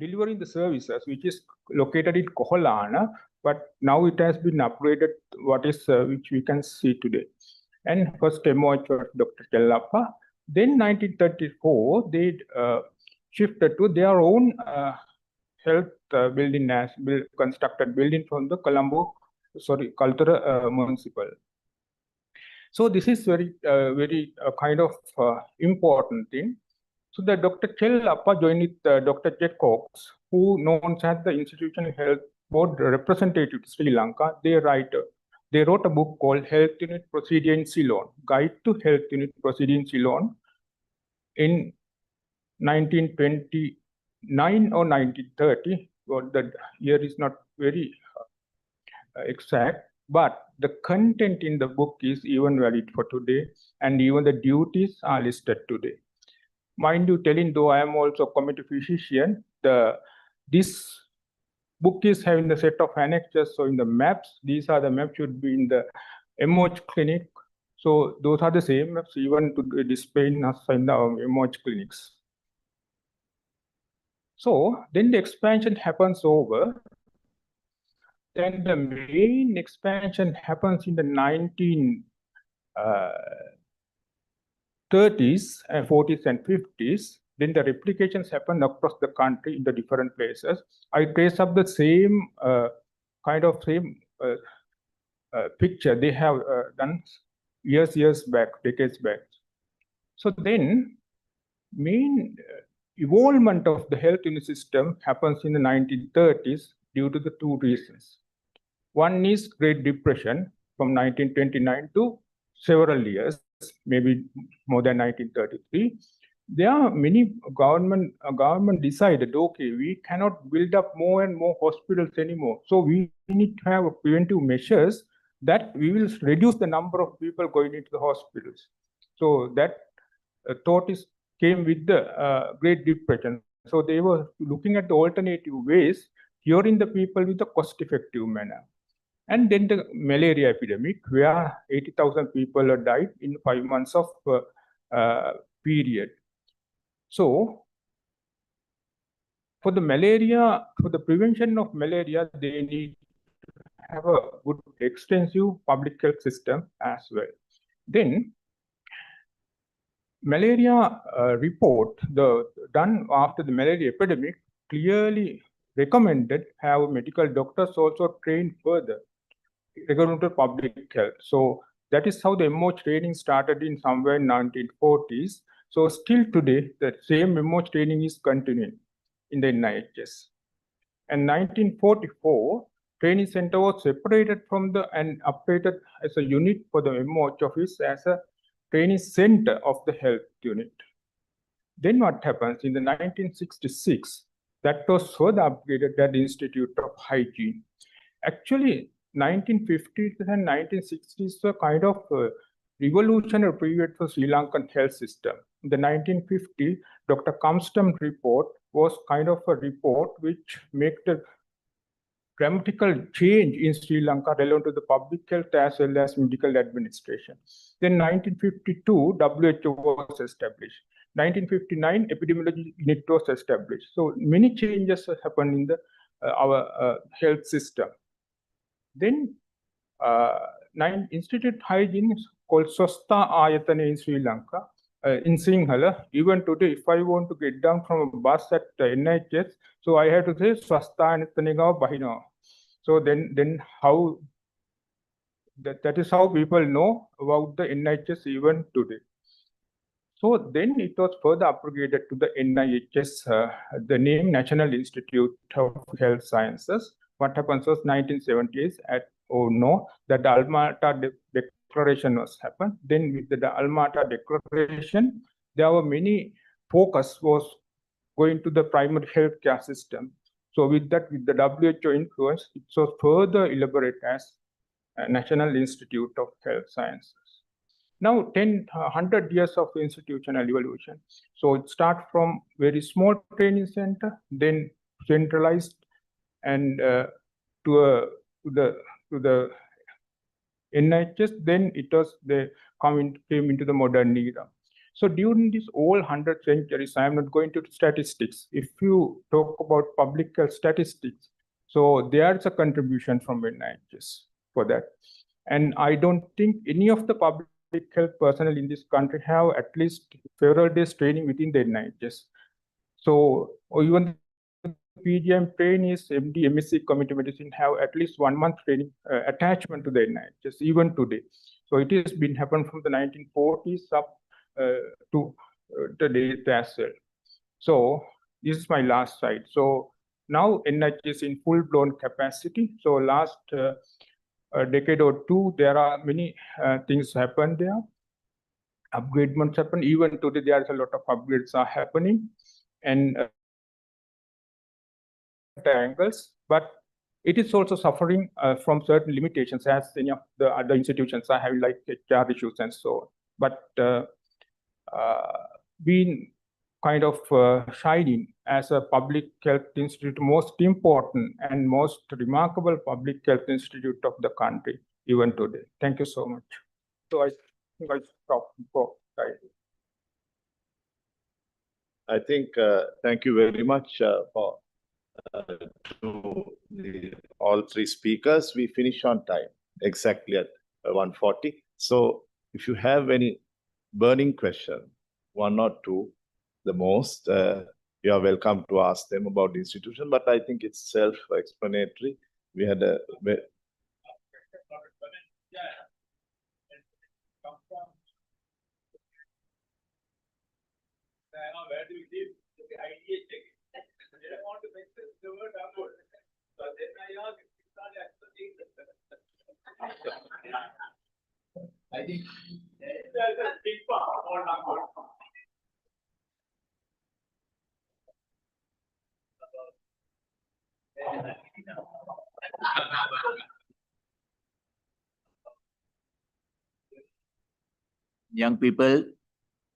delivering the services, which is located in Koholana, but now it has been upgraded, which we can see today. And first MOH was Dr. Chellappa. Then 1934, they shifted to their own health building, constructed building from the Cultural Municipal. So this is very kind of important thing. So the Dr. Chellappa joined with Dr. Jet Cox, who known as the Institutional Health Board representative to Sri Lanka. They wrote a book called Health Unit Procedure in Ceylon, Guide to Health Unit Procedure in Ceylon in 1929 or 1930. Well, the year is not very exact, but the content in the book is even valid for today, and even the duties are listed today. Mind you, telling though I am also a community physician, this book is having the set of annexes. So in the maps, these are the maps should be in the MOH clinic. So those are the same maps even to display in the MOH clinics. So then the expansion happens over. Then the main expansion happens in the 1930s and 40s and 50s. Then the replications happen across the country in the different places. I trace up the same picture they have done years back, decades back. So then main evolvement of the health unit system happens in the 1930s due to the two reasons. One is Great Depression from 1929 to several years, maybe more than 1933. There are many government decided, okay, we cannot build up more and more hospitals anymore. So we need to have preventive measures that we will reduce the number of people going into the hospitals. So that thought came with the Great Depression. So they were looking at the alternative ways, curing the people with a cost-effective manner. And then the malaria epidemic, where 80,000 people died in 5 months of period. So for the prevention of malaria, they need to have a good extensive public health system as well. Then malaria report done after the malaria epidemic clearly recommended have medical doctors also trained further regarding public health. So that is how the MO training started in somewhere in 1940s. So still today, the same MO training is continuing in the NIHS. And 1944, training center was separated from and updated as a unit for the MO office as a training center of the health unit. Then what happens in the 1966, that was further upgraded at the Institute of Hygiene. Actually, 1950s and 1960s were kind of revolutionary period for Sri Lankan health system. In the 1950s, Dr. Kamstam report was kind of a report which made the dramatical change in Sri Lanka relevant to the public health as well as medical administration. Then 1952, WHO was established. 1959, epidemiology unit was established. So many changes happened in our health system. Then Institute Hygiene called Swasta Ayatana in Sri Lanka. In Sinhala, even today, if I want to get down from a bus at NHS, so I have to say Swasta Ayatana Bahino. So then how that is how people know about the NHS even today. So then it was further upgraded to the NIHS, the name National Institute of Health Sciences. What happens was 1970s that the Alma-Ata Declaration was happened. Then with the Alma-Ata Declaration, there were many focus was going to the primary healthcare system. So with that, with the WHO influence, it was further elaborated as National Institute of Health Sciences. Now 100 years of institutional evolution. So it starts from very small training center, then centralized and to the NHS, then it was came into the modern era. So during this all 100 centuries, I am not going to statistics. If you talk about public health statistics, so there's a contribution from NIHs for that. And I don't think any of the public health personnel in this country have at least several days training within the NIHs. So or even PGM trainees, MD, MSc community medicine have at least 1 month training attachment to the NIHs, even today. So it has been happened from the 1940s up to today as well. So this is my last slide. So now NIH is in full-blown capacity. So last a decade or two, there are many things happen there. Upgradements happen. Even today, there is a lot of upgrades are happening. And angles, but it is also suffering from certain limitations as any of the other institutions are having like HR issues and so on. But being kind of shining as a public health institute, most important and most remarkable public health institute of the country, even today. Thank you so much. So I think I stop for time. I think, thank you very much for to all three speakers. We finish on time, exactly at 1:40. So if you have any burning question, one or two, the most, you are welcome to ask them about the institution, but I think it's self-explanatory. We had a I think young people,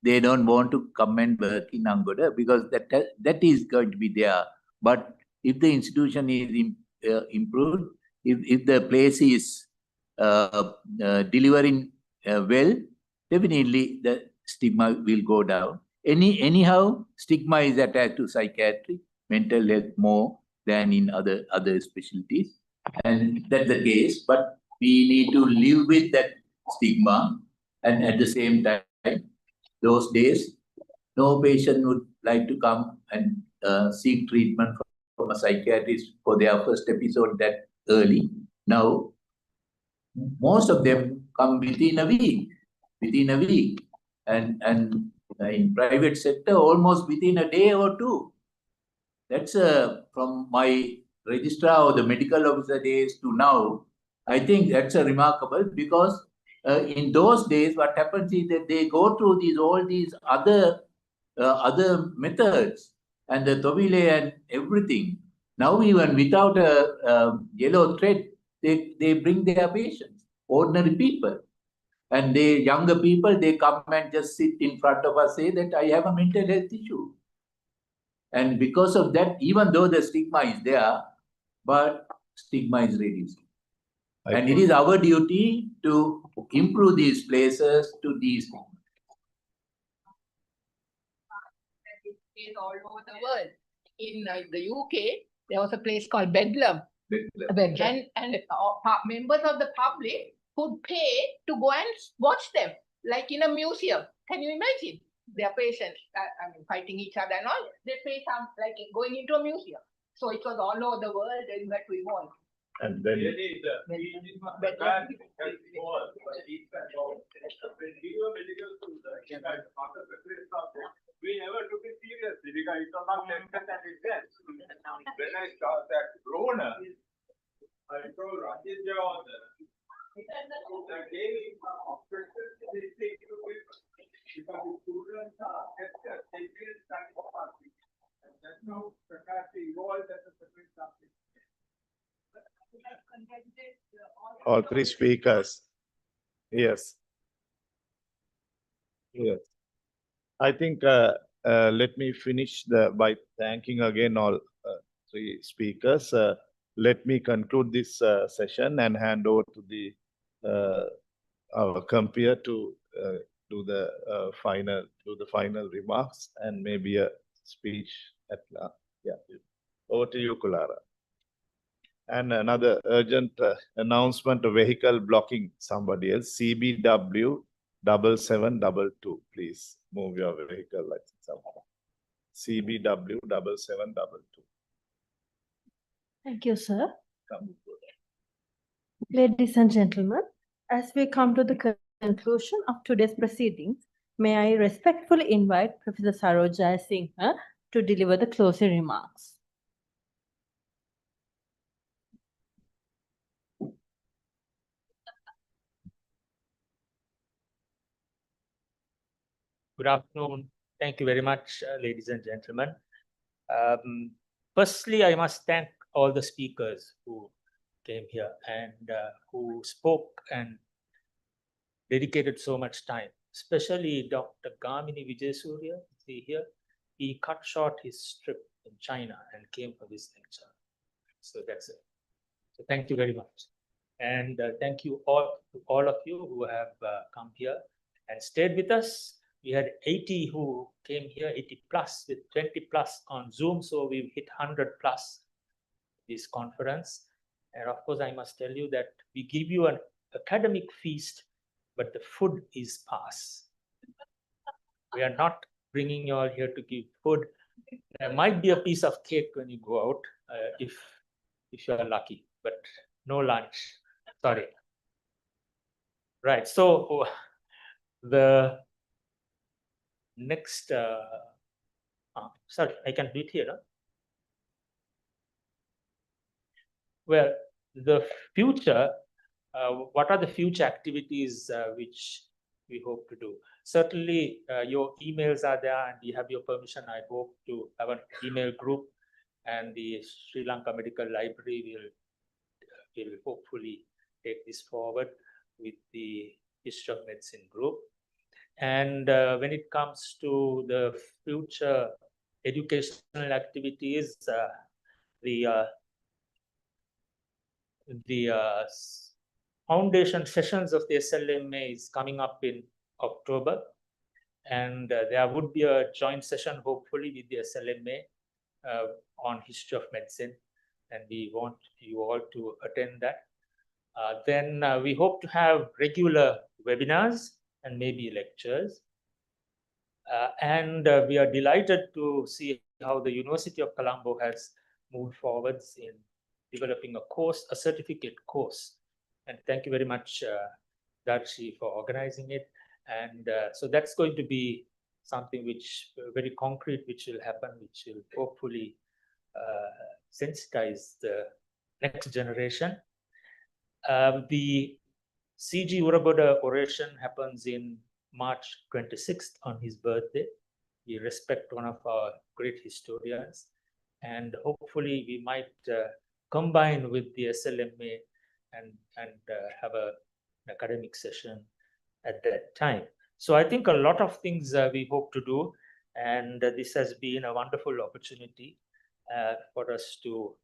they don't want to come and work in Angola because that is going to be there. But if the institution is improved, if the place is delivering well, definitely the stigma will go down. Anyhow, stigma is attached to psychiatry, mental health more than in other specialties, and that's the case. But we need to live with that stigma, and at the same time, those days, no patient would like to come and seek treatment from a psychiatrist for their first episode that early. Now, most of them come within a week, and in private sector, almost within a day or two. That's from my registrar or the medical officer days to now. I think that's a remarkable because in those days, what happens is that they go through all these other methods and the Tobile and everything. Now, even without a yellow thread, they bring their patients, ordinary people. And they younger people, they come and just sit in front of us, say that I have a mental health issue. And because of that, even though the stigma is there, but stigma is reduced. And it is our duty to improve these places to these things. Is all over the world. In the UK, there was a place called Bedlam. And members of the public could pay to go and watch them, like in a museum. Can you imagine? Their patients, fighting each other and all. They pay some, like going into a museum. So it was all over the world and that we won. And then we never took it seriously because it was not tested and it then. When I saw that Rona, I told Rajesh Jawan that they take to because the students are tested, they feel study for party. And that's how Prakash evolved as a separate subject. all three speakers. Yes. Yes. I think let me finish by thanking again all three speakers. Let me conclude this session and hand over to the our compeer to do the final remarks and maybe a speech at last. Yeah. Over to you, Kulara. And another urgent announcement of vehicle blocking somebody else, CBW 7722. Please move your vehicle license up. CBW 7722. Thank you, sir. Ladies and gentlemen, as we come to the conclusion of today's proceedings, may I respectfully invite Professor Sarojaya Singha to deliver the closing remarks. Good afternoon. Thank you very much, ladies and gentlemen. Firstly, I must thank all the speakers who came here and who spoke and dedicated so much time, especially Dr. Gamini Vijaysurya. See here, he cut short his trip in China and came for this lecture. So that's it. So thank you very much. And thank you all to all of you who have come here and stayed with us. We had 80 who came here, 80 plus with 20 plus on Zoom. So we've hit 100 plus this conference. And of course, I must tell you that we give you an academic feast, but the food is sparse. We are not bringing you all here to give food. There might be a piece of cake when you go out, if you are lucky, but no lunch. Sorry. Right. So the next, sorry, I can do it here. No? Well, the future, what are the future activities which we hope to do? Certainly, your emails are there and we have your permission, I hope, to have an email group, and the Sri Lanka Medical Library will hopefully take this forward with the History of Medicine group. And when it comes to the future educational activities, the foundation sessions of the SLMA is coming up in October, and there would be a joint session hopefully with the SLMA on history of medicine, and we want you all to attend that. Then we hope to have regular webinars and maybe lectures. And we are delighted to see how the University of Colombo has moved forwards in developing a course, a certificate course. And thank you very much, Darshi, for organizing it. And so that's going to be something which very concrete, which will happen, which will hopefully sensitize the next generation. The CG Uraboda oration happens in March 26th on his birthday. We respect one of our great historians, and hopefully we might combine with the SLMA and have an academic session at that time. So I think a lot of things we hope to do, and this has been a wonderful opportunity for us to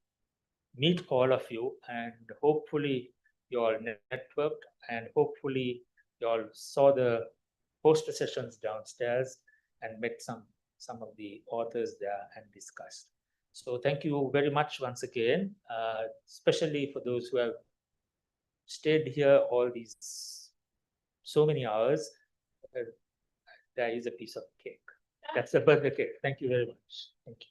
meet all of you, and hopefully you all networked, and hopefully you all saw the poster sessions downstairs and met some of the authors there and discussed. So thank you very much once again, especially for those who have stayed here all these so many hours. There is a piece of cake. That's the birthday cake. Thank you very much. Thank you.